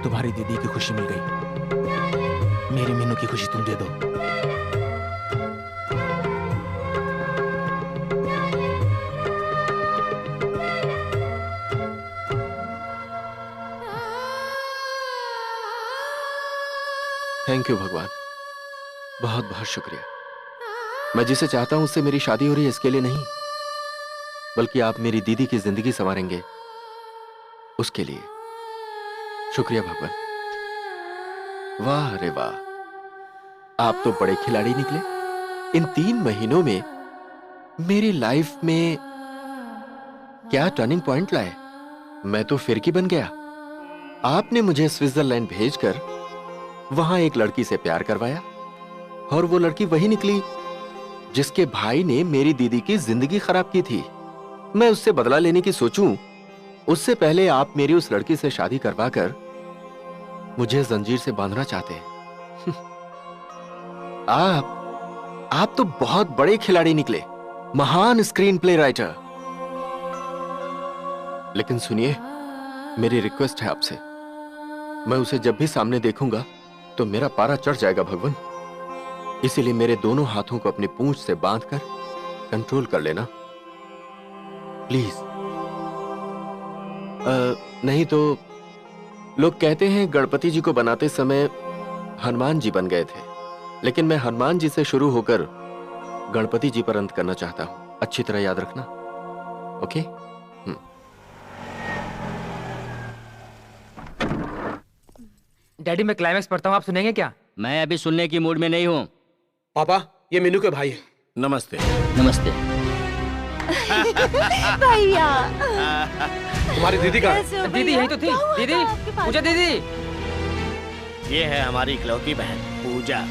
S9: तुम्हारी दीदी की खुशी मिल गई। मेरी मीनू की खुशी तुम दे दो।
S3: थैंक यू भगवान, बहुत बहुत शुक्रिया। मैं जिसे चाहता हूं उससे मेरी शादी हो रही है इसके लिए नहीं, बल्कि आप मेरी दीदी की जिंदगी संवारेंगे उसके लिए। शुक्रिया भगवान। वाह रे वाह, आप तो बड़े खिलाड़ी निकले। इन 3 महीनों में मेरी लाइफ में क्या टर्निंग पॉइंट लाए। मैं तो फिरकी बन गया। आपने मुझे स्विट्जरलैंड भेजकर वहां एक लड़की से प्यार करवाया, और वो लड़की वही निकली जिसके भाई ने मेरी दीदी की जिंदगी खराब की थी। मैं उससे बदला लेने की सोचूं उससे पहले आप मेरी उस लड़की से शादी करवाकर मुझे जंजीर से बांधना चाहते हैं। आप तो बहुत बड़े खिलाड़ी निकले, महान स्क्रीन प्ले राइटर। लेकिन सुनिए, मेरी रिक्वेस्ट है आपसे, मैं उसे जब भी सामने देखूंगा तो मेरा पारा चढ़ जाएगा भगवान। इसीलिए मेरे दोनों हाथों को अपनी पूंछ से बांधकर कंट्रोल कर लेना प्लीज। नहीं तो लोग कहते हैं गणपति जी को बनाते समय हनुमान जी बन गए थे, लेकिन मैं हनुमान जी से शुरू होकर गणपति जी पर अंत करना चाहता हूं। अच्छी तरह याद रखना, ओके?
S6: डैडी मैं क्लाइमैक्स पढ़ता हूँ, आप सुनेंगे क्या?
S4: मैं अभी सुनने की मूड में नहीं हूँ।
S5: पापा, ये मीनू के भाई है।
S8: नमस्ते।
S4: नमस्ते।
S7: भैया।
S5: तुम्हारी दीदी कहाँ है?
S6: दीदी यही तो थी। दीदी, पूजा दीदी।
S8: ये है हमारी इकलौती बहन पूजा।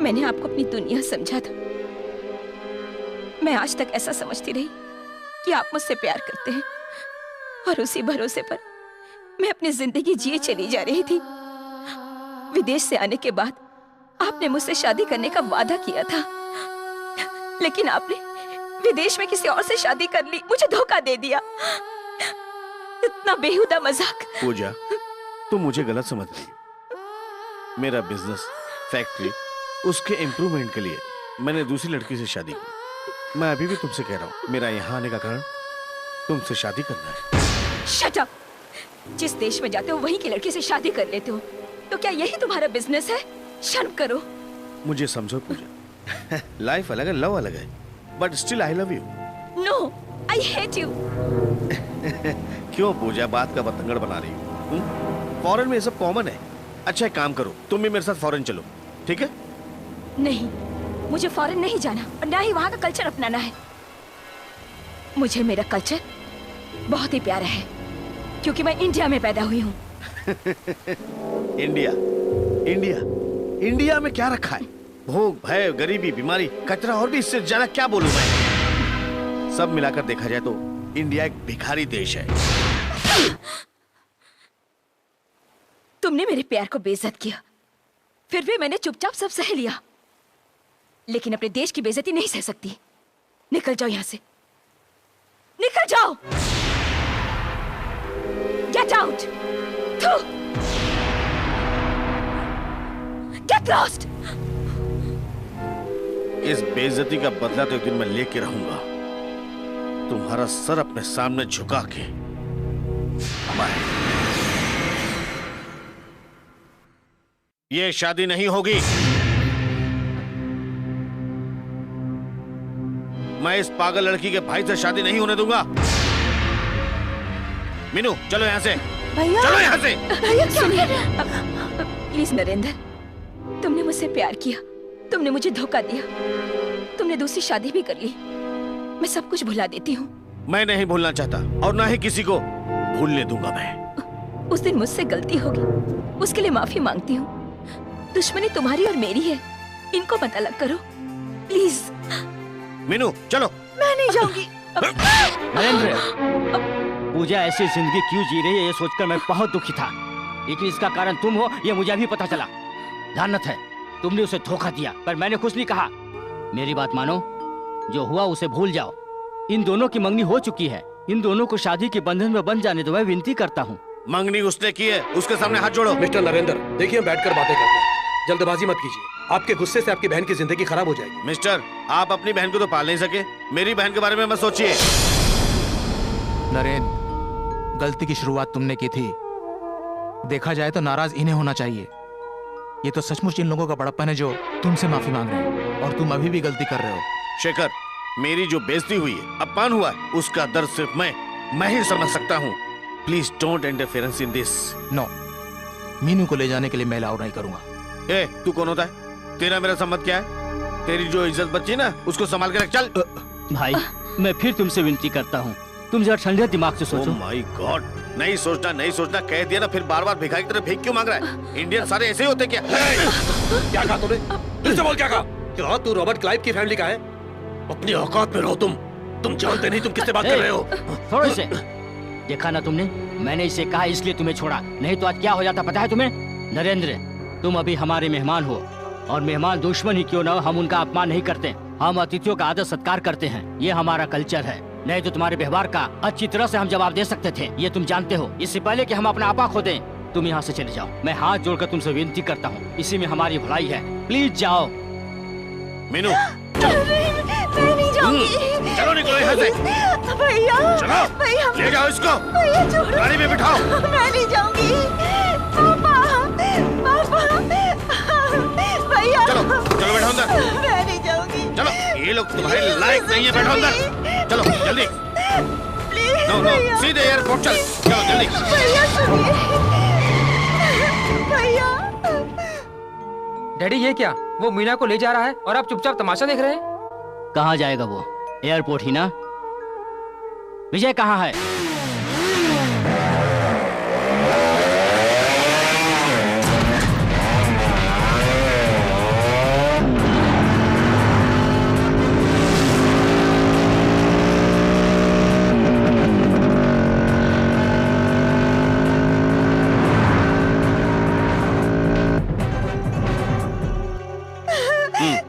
S2: मैंने आपको अपनी दुनिया समझा था। मैं आज तक ऐसा समझती रही कि आप मुझसे प्यार करते हैं, और उसी भरोसे पर मैं अपनी जिंदगी जिए चली जा रही थी। विदेश से आने के बाद आपने मुझसे शादी करने का वादा किया था, लेकिन आपने विदेश में किसी और से शादी कर ली, मुझे धोखा दे दिया। इतना बेहुदा मजाक।
S8: पूजा, तुम मुझे गलत समझ रही हो। मेरा बिजनेस, फैक्ट्री, उसके इम्प्रूवमेंट के लिए मैंने दूसरी लड़की से शादी की। मैं अभी भी तुमसे कह रहा हूँ, मेरा यहाँ आने का कारण तुमसे शादी करना है।
S2: Shut up! जिस देश में जाते हो वहीं की लड़की से शादी कर लेते हो, तो क्या यही तुम्हारा बिजनेस है? शर्म करो।
S8: मुझे समझो पूजा, लाइफ अलग है, लव अलग है, but still I love you.
S2: No, I hate you.
S8: क्यों पूजा बात का बतंगड़ बना रही हो? फॉरेन में ये सब कॉमन है। अच्छा एक काम करो, तुम भी मेरे साथ फॉरेन चलो, ठीक है?
S2: नहीं, मुझे फॉरेन नहीं जाना और ना ही वहाँ का कल्चर अपनाना है। मुझे मेरा कल्चर बहुत ही प्यारा है, क्योंकि मैं इंडिया में पैदा हुई हूँ।
S8: इंडिया, इंडिया, इंडिया में क्या रखा है? भोग, भय, गरीबी, बीमारी, कचरा, और भी इससे ज्यादा क्या बोलूं मैं? सब मिलाकर देखा जाए तो इंडिया एक भिखारी देश है।
S2: तुमने मेरे प्यार को बेइज्जत किया, फिर भी मैंने चुपचाप सब सह लिया। लेकिन अपने देश की बेइज्जती नहीं सह सकती। निकल जाओ यहाँ से, निकल जाओ। Get out. Get lost.
S8: इस बेइज्जती का बदला तो एक दिन मैं लेके रहूंगा, तुम्हारा सर अपने सामने झुका के। ये शादी नहीं होगी। मैं इस पागल लड़की के भाई से शादी नहीं होने दूंगा। मीनू चलो यहाँ से।
S7: भैया,
S8: चलो यहाँ से।
S7: भैया
S2: सुनिए, प्लीज नरेंद्र, तुमने मुझसे प्यार किया, तुमने मुझे धोखा दिया, तुमने दूसरी शादी भी कर ली। मैं सब कुछ भुला देती हूँ।
S8: मैं नहीं भूलना चाहता और ना ही किसी को भूलने दूंगा मैं।
S2: उस दिन मुझसे गलती होगी, उसके लिए माफी मांगती हूँ। दुश्मनी तुम्हारी और मेरी है, इनको मत अलग करो प्लीज।
S8: मीनू चलो।
S7: मैं नहीं जाऊंगी।
S4: नरेंद्र, पूजा ऐसी जिंदगी क्यों जी रही है ये सोचकर मैं बहुत दुखी था, लेकिन इसका कारण तुम हो ये मुझे अभी पता चला। लानत है, तुमने उसे धोखा दिया, पर मैंने कुछ नहीं कहा। मेरी बात मानो, जो हुआ उसे भूल जाओ। इन दोनों की मंगनी हो चुकी है, इन दोनों को शादी के बंधन में बंध जाने दो, मैं विनती करता हूँ।
S8: मंगनी उसने की है, उसके सामने हाथ जोड़ो।
S5: मिस्टर नरेंद्र, देखिए हम बैठकर बातें करते हैं, जल्दबाजी मत कीजिए। आपके गुस्से से आपकी बहन की जिंदगी खराब हो जाएगी।
S8: मिस्टर, आप अपनी बहन को तो पाल नहीं सके, मेरी बहन के बारे में मत सोचिए।
S9: नरेंद्र, गलती की शुरुआत तुमने की थी, देखा जाए तो नाराज इन्हें होना चाहिए। ये तो सचमुच इन लोगों का बड़प्पन है जो तुमसे माफी मांग रहे हैं, और तुम अभी भी गलती कर रहे हो।
S8: शेखर, मेरी जो बेइज्जती हुई है, अपमान हुआ है, उसका दर्द सिर्फ मैं ही समझ सकता हूँ। Please don't interference in this.
S9: No, Meenu को ले जाने के लिए मैं अलाउ नहीं करूंगा।
S8: ए, तू कौन होता है? तेरा मेरा सम्मत क्या है? तेरी जो इज्जत बची ना, उसको संभाल के रख। चल।
S4: भाई, मैं फिर तुमसे विनती करता हूँ, तुम जरा ठंडे दिमाग से सोचो।
S8: ओह माय गॉड, नहीं सोचना कह दिया ना, फिर बार बार भिखारी की तरह भीख क्यों मांग रहा है? इंडियन सारे ऐसे ही होते क्या?
S5: क्या कहा तूने? फिर से बोल, क्या कहा? क्या तू रॉबर्ट क्लाइव की फैमिली का है? अपनी औकात में रहो तुम जानते नहीं तुम किससे बात कर रहे हो।
S4: थोड़े से देखा ना तुमने, मैंने इसे कहा इसलिए तुम्हें छोड़ा, नहीं तो आज क्या हो जाता पता है तुम्हें? नरेंद्र, तुम अभी हमारे मेहमान हो, और मेहमान दुश्मन ही क्यों ना हो, हम उनका अपमान नहीं करते। हम अतिथियों का आदर सत्कार करते हैं, ये हमारा कल्चर है। नहीं तो तुम्हारे व्यवहार का अच्छी तरह से हम जवाब दे सकते थे, ये तुम जानते हो। इससे पहले कि हम अपना आपा खो दें, तुम यहाँ से चले जाओ। मैं हाथ जोड़कर तुमसे विनती करता हूँ, इसी में हमारी भलाई है, प्लीज जाओ।
S8: मीनू,
S7: मैं नहीं जाऊंगी।
S8: चलो निकलो यहाँ से।
S7: भैया,
S8: चलो,
S7: भैया,
S8: ले जाओ इसको,
S7: भैया छोड़ो,
S8: गाड़ी में बिठाओ।
S7: मैं नहीं जाऊंगी। पापा, भैया,
S8: चलो बैठो अंदर।
S7: मैं नहीं जाऊंगी।
S8: चलो, ये लोग तुम्हारे लायक नहीं है, बैठो अंदर। चलो जल्दी। नो, सीधे एयरपोर्ट चल। चलो जल्दी।
S7: भैया सुनिए, भैया।
S14: डैडी, ये क्या? वो मीना को ले जा रहा है और आप चुपचाप तमाशा देख रहे हैं?
S4: कहाँ जाएगा वो? एयरपोर्ट ही ना। विजय कहाँ है?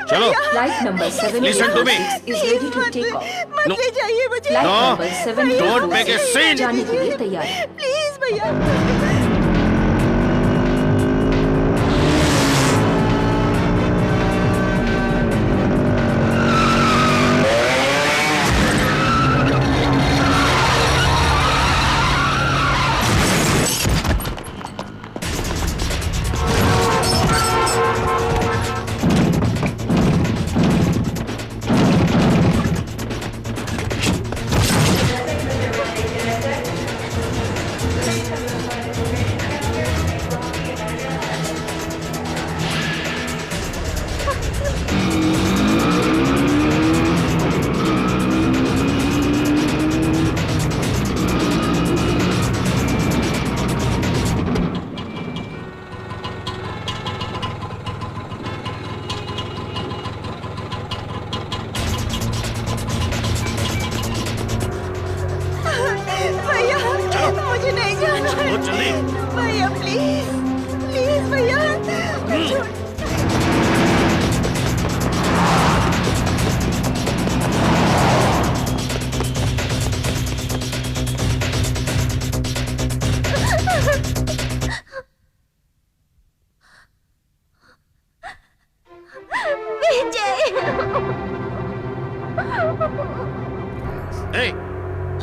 S8: चलो।
S2: Flight number 7
S8: Listen to me.
S2: is ready to take off.
S7: मत ले जाइए मुझे।
S2: Flight
S8: No,
S2: number 7
S8: don't make a scene.
S2: जाने के लिए तैयार है।
S7: प्लीज भैया। मुझे नहीं जाना है। भैया प्लीज प्लीज भैया।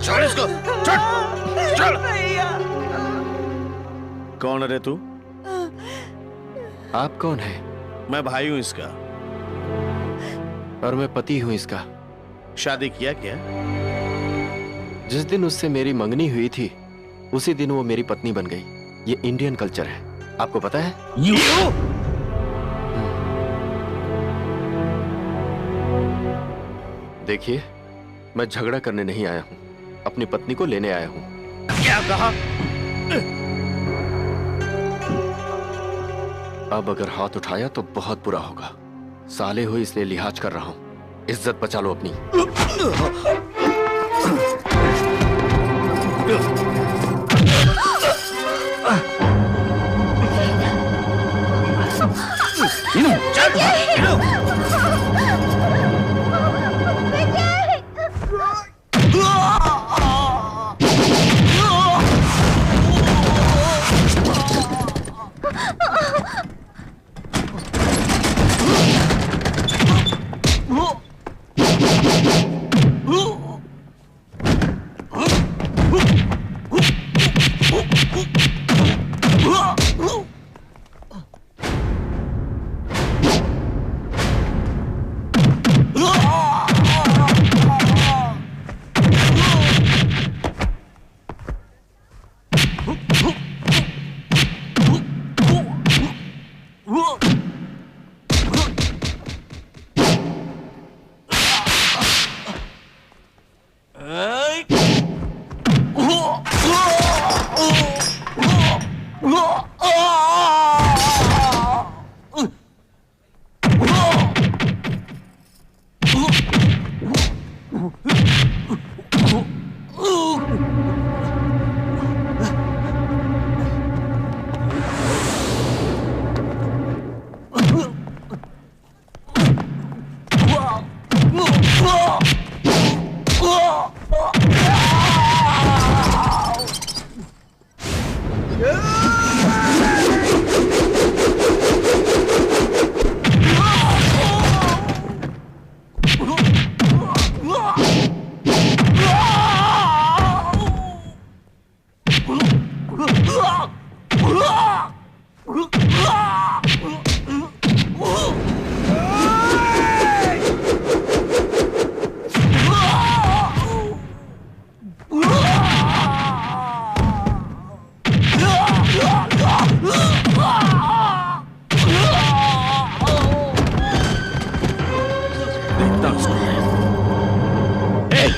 S8: छोड़ इसको, छोड़।
S7: भैया
S8: कौन है तू?
S3: आप कौन है?
S8: मैं भाई हूँ इसका।
S3: और मैं पति हूँ इसका।
S8: शादी किया क्या?
S3: जिस दिन उससे मेरी मंगनी हुई थी उसी दिन वो मेरी पत्नी बन गई। ये इंडियन कल्चर है, आपको पता है? देखिए, मैं झगड़ा करने नहीं आया हूँ, अपनी पत्नी को लेने आया हूँ।
S8: क्या कहा?
S3: अब अगर हाथ उठाया तो बहुत बुरा होगा। साले हो इसलिए लिहाज कर रहा हूं, इज्जत बचा लो अपनी।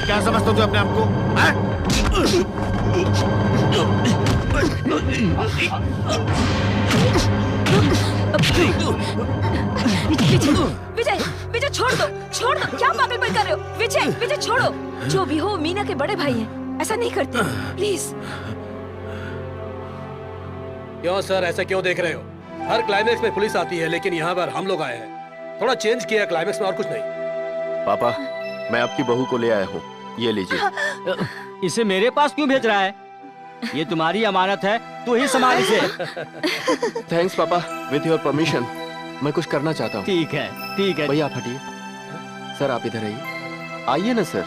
S8: क्या समझते हो अपने आप को?
S2: विजय, विजय छोड़ दो, छोड़ दो, क्या पागलपन कर रहे हो? विजय, विजय छोड़ो। जो भी हो मीना के बड़े भाई हैं, ऐसा नहीं करते, प्लीज।
S5: क्यों सर, ऐसा क्यों देख रहे हो? हर क्लाइमेक्स में पुलिस आती है, लेकिन यहाँ पर हम लोग आए हैं। थोड़ा चेंज किया क्लाइमेक्स में, और कुछ नहीं।
S3: पापा, मैं आपकी बहू को ले आया हूँ, ये लीजिए।
S4: इसे मेरे पास क्यों भेज रहा है? ये तुम्हारी अमानत है, तू ही संभाल इसे।
S3: थैंक्स पापा, विथ योर परमिशन मैं कुछ करना चाहता हूँ।
S4: ठीक है, ठीक है।
S3: भैया आप हटिए। सर आप इधर आइए। आइए ना सर।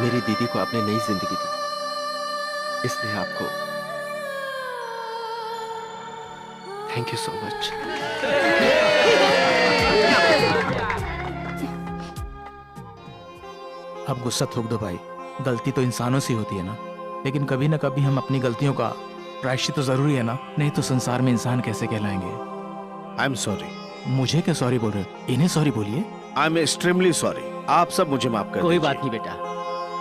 S3: मेरी दीदी को आपने नई जिंदगी दी, इसलिए आपको थैंक यू सो मच।
S9: अब गुस्सा थूक दो भाई, गलती तो इंसानों से होती है ना, लेकिन कभी ना कभी हम अपनी गलतियों का प्रायश्चित तो जरूरी है ना, नहीं तो संसार में इंसान कैसे कहलाएंगे।
S8: I am sorry.
S9: मुझे क्या सॉरी बोल रहे हो? इन्हें सॉरी बोलिए।
S8: I am extremely sorry. आप सब मुझे माफ कर
S4: कोई बात नहीं बेटा,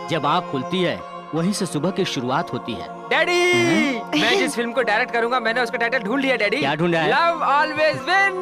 S4: जब आँख खुलती है वहीं से सुबह की शुरुआत होती है।
S6: डैडी, मैं जिस फिल्म को डायरेक्ट करूंगा, मैंने उसका टाइटल ढूंढ लिया डैडी।
S4: क्या ढूंढा है?
S6: Love always win.